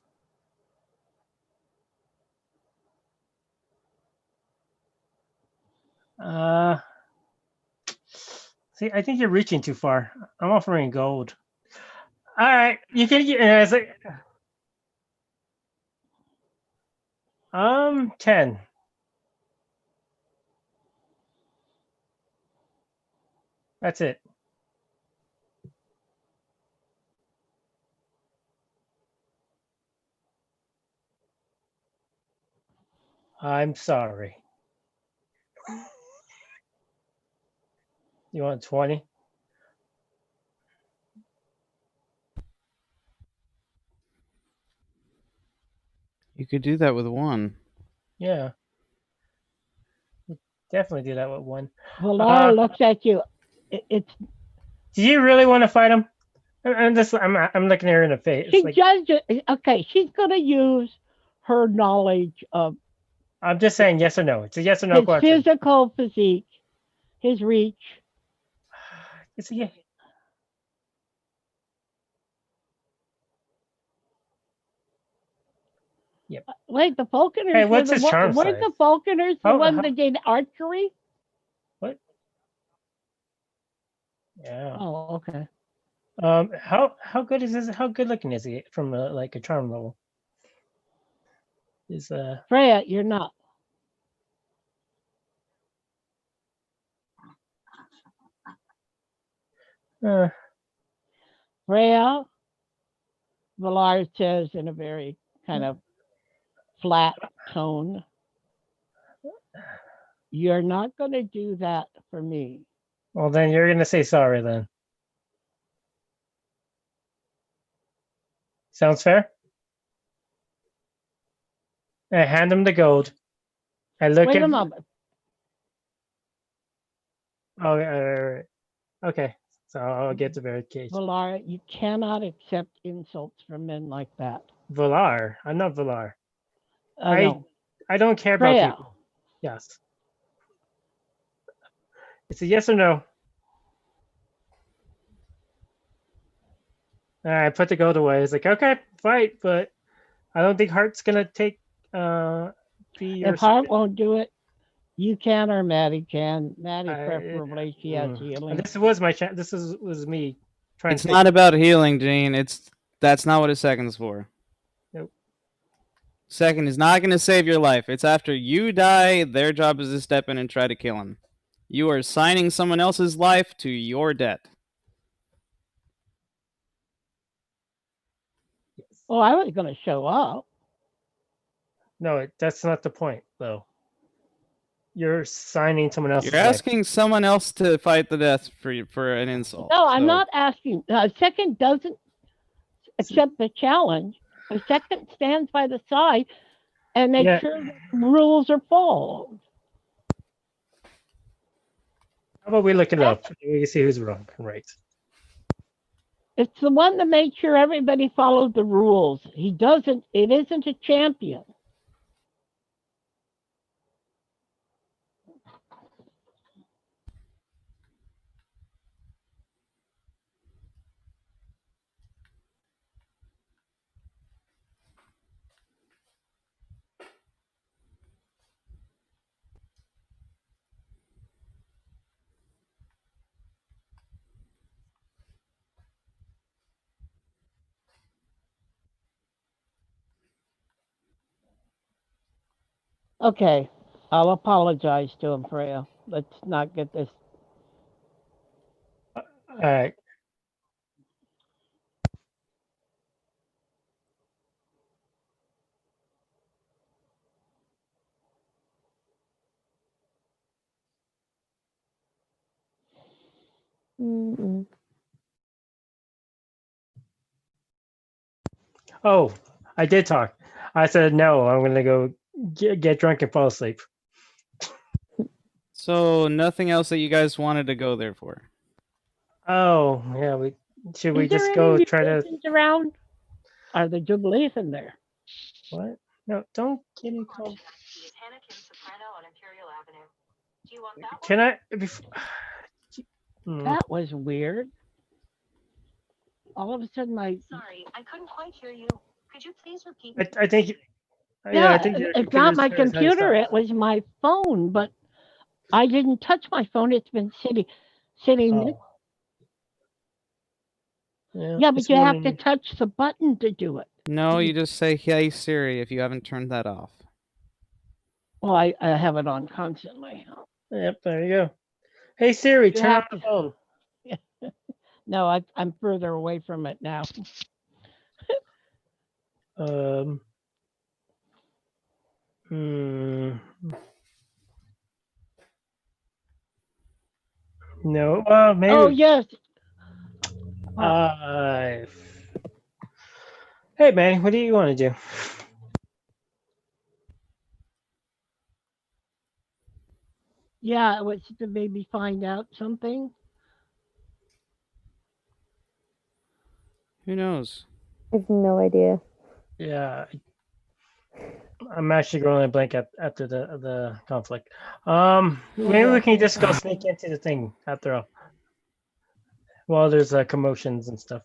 See, I think you're reaching too far. I'm offering gold. All right, you can get. It's like, 10. That's it. I'm sorry. You want 20? You could do that with 1. Yeah. Definitely do that with 1. Valar looks at you. It's Do you really want to fight him? I'm looking at her in the face. she Like, judges. Okay, she's gonna use her knowledge of I'm just saying yes or no. It's a yes or no his question. physical physique, his reach. It's a yeah. Yep. Wait, the Falconers Hey, were what's the his one. charm Weren't size? the Falconers the one How- that did archery? What? Yeah. Oh, okay. How good is this? How good looking is he from like a charm level? Is Freya, you're not. Freya, Valar says in a very kind of flat tone, "You're not going to do that for me." well, then you're gonna say sorry then. Sounds fair? I hand him the gold. I look Wait at. a moment. Oh, right. Okay. So I'll get the verification. Valar, you cannot accept insults from men like that. Valar. I'm not Valar. No. I don't care about Freya, people. Yes. It's a yes or no. I put the gold away. It's like, okay, fight, but I don't think Heart's gonna take be your if Hart side. won't do it, you can or Maddie can. Maddie I- preferably, she has And healing. this was my chance. Was me trying It's to not about healing, Gene. That's not what a second's for. Nope. Second is not going to save your life. It's after you die, their job is to step in and try to kill him. You are signing someone else's life to your debt. Oh, I was going to show up. No, that's not the point, though. You're signing someone else's You're life. asking someone else to fight the death for an insult. No, I'm So- not asking. Second doesn't accept the challenge. A second stands by the side and makes Yeah. sure that the rules are followed. How about we look it up? We can see who's wrong and right. It's the one that makes sure everybody follows the rules. He doesn't. It isn't a champion. Okay, I'll apologize to him, Freya. Let's not get this. All right. Mm-mm. Oh, I did talk. I said no. I'm gonna go get drunk and fall asleep. So nothing else that you guys wanted to go there for? Oh, yeah. Should we Is there just any go try to? musicians around? Are the Jubilees in there? What? No, don't get me called. Can I? That was weird. all of a sudden my Sorry, I couldn't quite hear you. Could you please repeat? I think. Yeah, yeah, I think your it's not computer's my decided to computer. stop. It was my phone, but I didn't touch my phone. It's been sitting. Oh. Yeah, Yeah, but it's you have to warning. touch the button to do it. No, you just say "Hey Siri" if you haven't turned that off. Well, I have it on constantly. Yep, there you go. Hey Siri, You turn on have the to. phone. No, I'm further away from it now. Um. Hmm. No. Well, maybe. Oh yes. Hey man, what do you want to do? Yeah, it was to maybe find out something. Who knows? I have no idea. Yeah, I'm actually going to blank after the conflict. Maybe we can just go sneak into the thing after all. While there's commotions and stuff.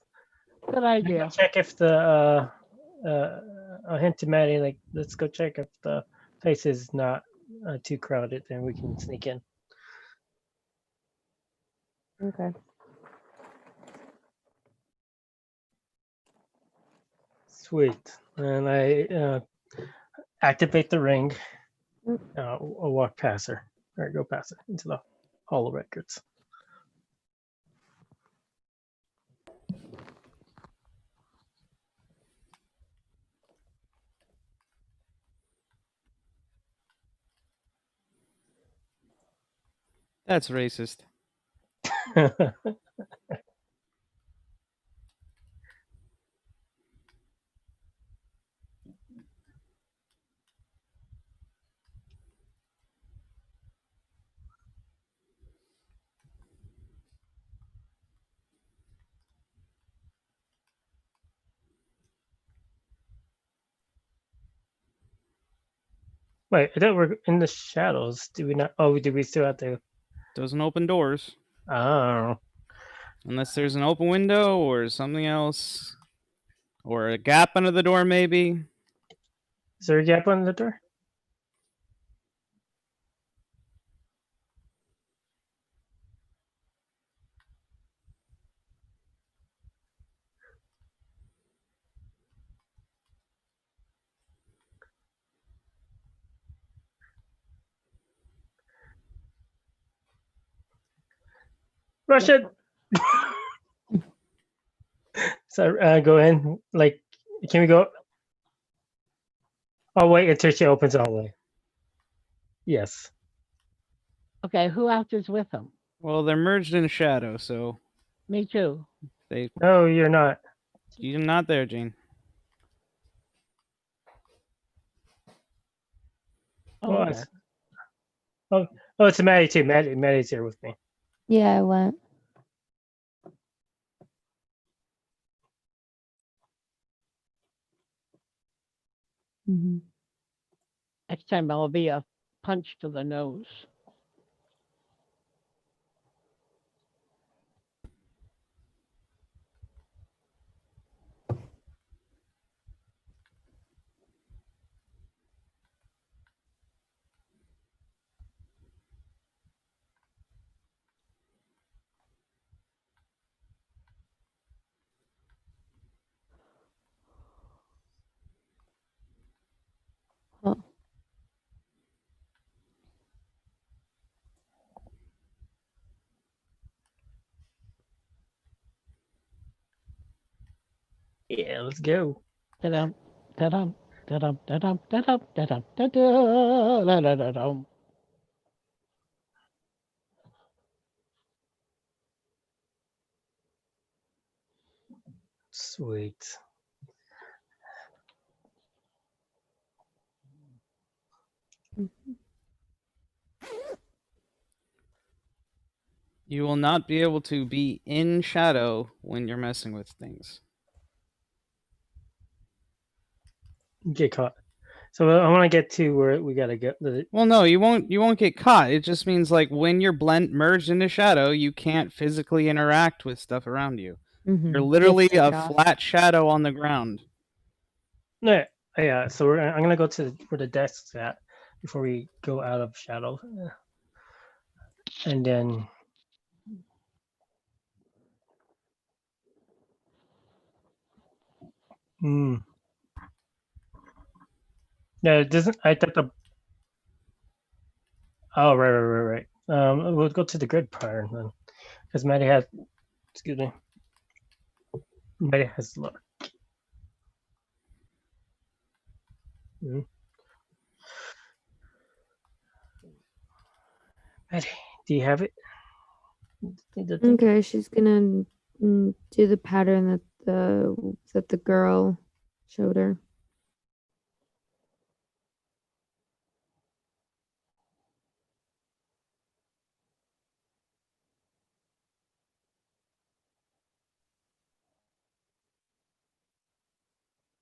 Good idea. Check if the a hint to Maddie, like let's go check if the place is not too crowded, then we can sneak in. Okay. Sweet. And I activate the ring. Mm. I'll walk past her, or go past her into the Hall of Records. That's racist. Wait, I thought we're in the shadows. Do we not? Oh, do we still have to? Doesn't open doors Oh, unless there's an open window or something else, or a gap under the door, maybe. is there a gap on the door? Rush it. So go in. Like, can we go? Oh wait, until she opens all the way. Yes. Okay, who else is with him? Well, they're merged in shadow, so Me too. they. No, you're not. You're not there, Gene. Oh, Well, okay. it's Maddie too. Maddie's here with me. Yeah, I went. Mm-hmm. Next time I'll be a punch to the nose. Huh. Yeah, let's go. Da-dum, da-dum, da-dum, da-dum, da-dum, da-dum, da-dum, da-da-da-dum. Sweet. You will not be able to be in shadow when you're messing with things. Get caught. So I want to get to where we gotta go. Well, no, you won't. You won't get caught. It just means like when you're merged into shadow, you can't physically interact with stuff around you. Mhm. You're You literally have a to take it off. flat shadow on the ground. No, yeah. So I'm gonna go to where the desk's at before we go out of shadow, and then. Hmm. No, it doesn't. I thought the. Oh, right. We'll go to the grid pattern then, because Maddie has. Excuse me. Maddie has look. Maddie, do you have it? The thing? Okay, she's gonna do the pattern that the girl showed her.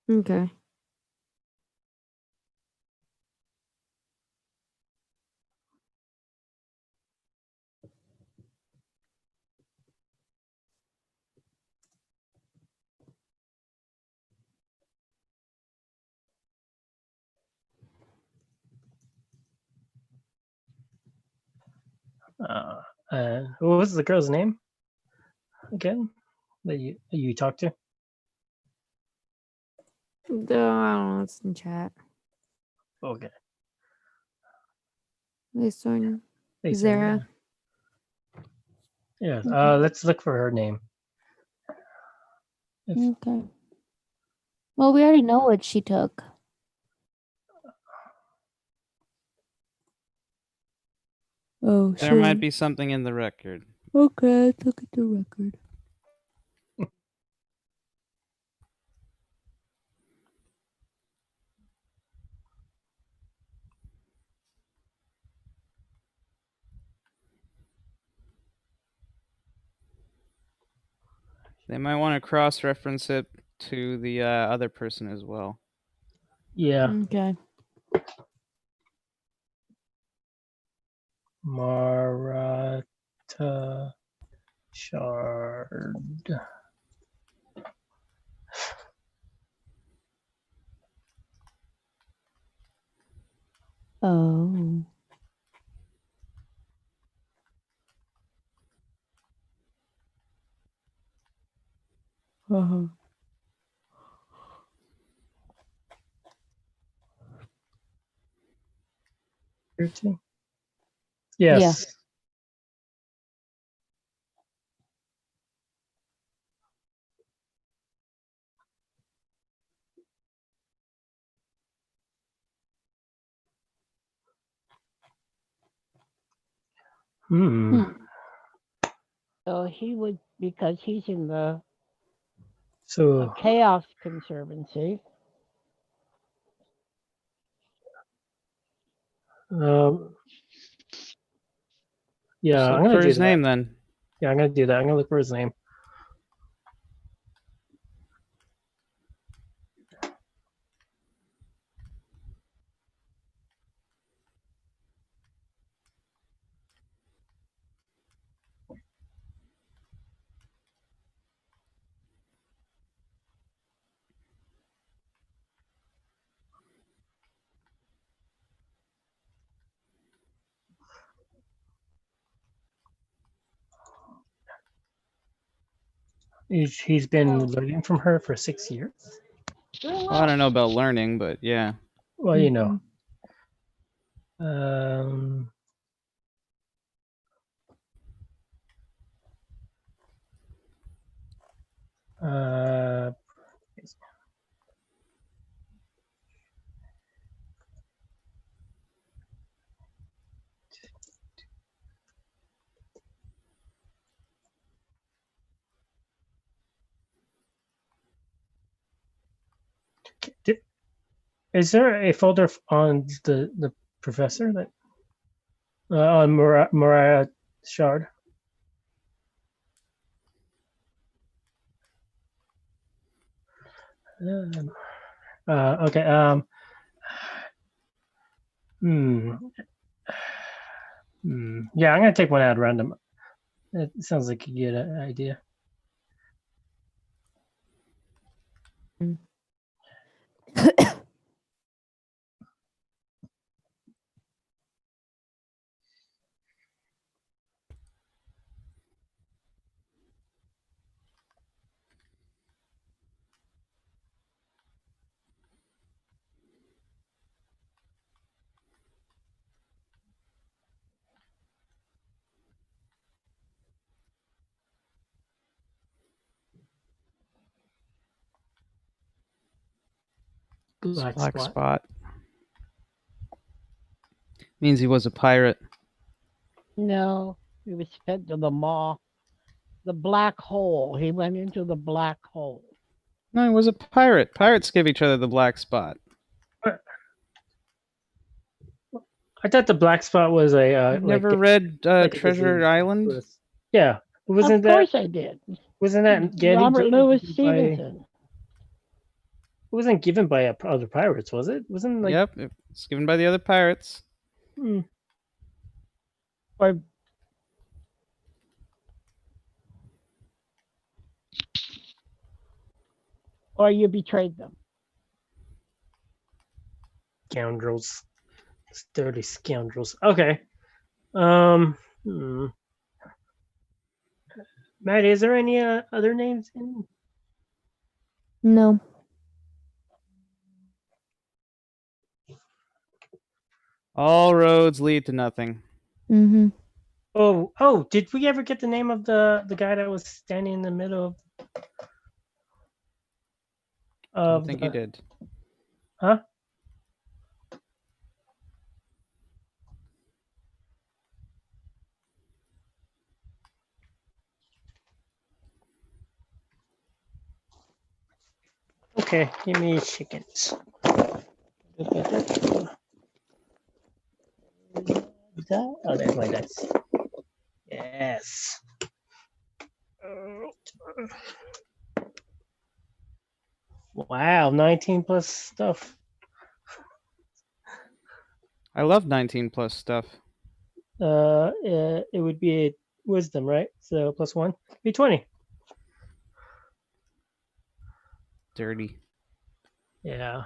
Okay. What was the girl's name again? That you talked to? I don't know. It's in chat. Okay. This one, Thanks, Zara. Yeah. Okay. Let's look for her name. Okay. Well, we already know what she took. Oh, There might be something in the record. Okay, let's look at the record. They might want to cross-reference it to the other person as well. Yeah. Okay. Maratha Shard. Oh. Uh-huh. Yes. Hmm. So he would, because he's in the So Chaos Conservancy. yeah, Just I'm look gonna for do his that. name then. Yeah, I'm gonna do that. I'm gonna look for his name. He's been learning from her for 6 years. Well, I don't know about learning, but yeah. Well, you know. Uh, is there a folder on the professor that on Mariah Shard? Okay. Yeah, I'm gonna take one at random. It sounds like a good idea. Black Black spot. spot. Means he was a pirate. No, he was fed to the maw. The black hole. He went into the black hole. No, he was a pirate. Pirates give each other the black spot. I thought the black spot was a You never read like a Treasure disease. Island? Yeah, Of course I did. wasn't that Robert Louis by, Stevenson. it wasn't given by other pirates, was it? Wasn't like Yep, it's given by the other pirates. Or you betrayed them. scoundrels, dirty scoundrels. Okay. Matt, is there any other names in? No. All roads lead to nothing. Mm-hmm. Oh, did we ever get the name of the guy that was standing in the middle I of don't think you did. Huh? Okay, give me chickens. Oh, there's my dice. Yes. Wow, 19 plus stuff. I love 19 plus stuff. It would be a wisdom, right? So plus 1, be 20. Dirty. Yeah,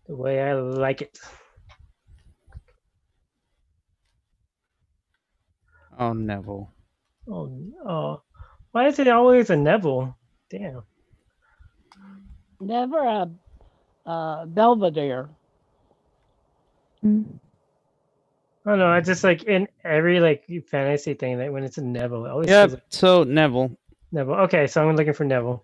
the way I like it. Oh, Neville. Oh, why is it always a Neville? Damn. Never a Belvedere. Mm. I don't know. I just like in every like fantasy thing that when it's a Neville, it always Yep, feels like so Neville. Neville. Okay, so I'm looking for Neville.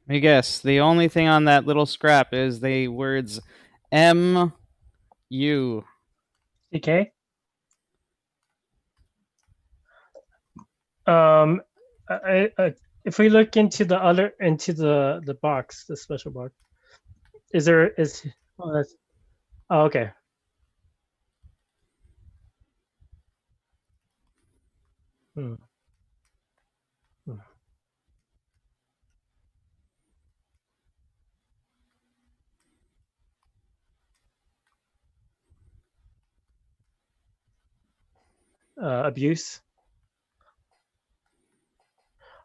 Let me guess. The only thing on that little scrap is the words M-U. Okay. If we look into the box, the special box, oh that's okay. Hmm. Abuse.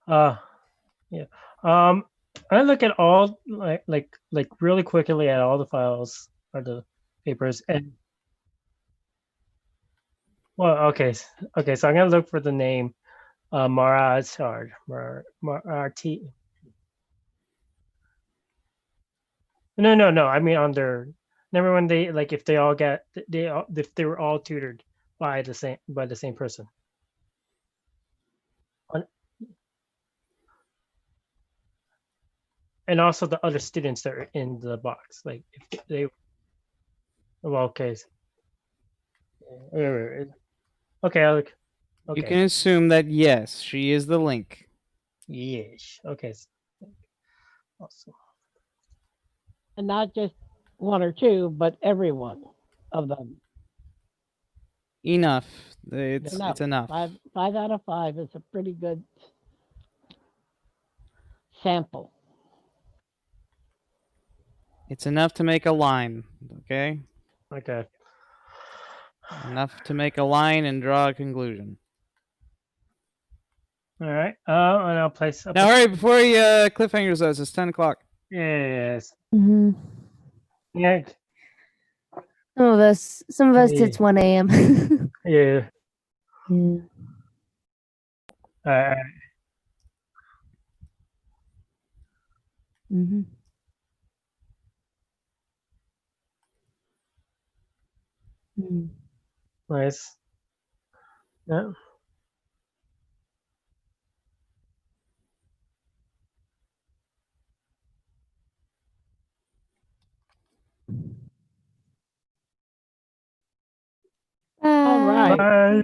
Yeah. I look at all like really quickly at all the files or the papers and well okay so I'm gonna look for the name Marazard Marati. No, I mean on their remember when they like if they all get if they were all tutored by the same person. And also the other students that are in the box, like if they well okay. Okay, I look. Okay. You can assume that yes, she is the link. Yes. Okay. Awesome. And not just one or two, but every one of them. Enough. It's Enough. enough. 5 out of 5 is a pretty good sample. It's enough to make a line. Okay. Okay. Enough to make a line and draw a conclusion. All right. And I'll place. Now, hurry before he cliffhangers us. It's 10 o'clock. Yes. Hmm. Yeah. Some of us, Yeah. it's 1 a.m. Yeah. Yeah. All right. Mm-hmm. Mm. Nice. Yeah. All Bye. right. Bye.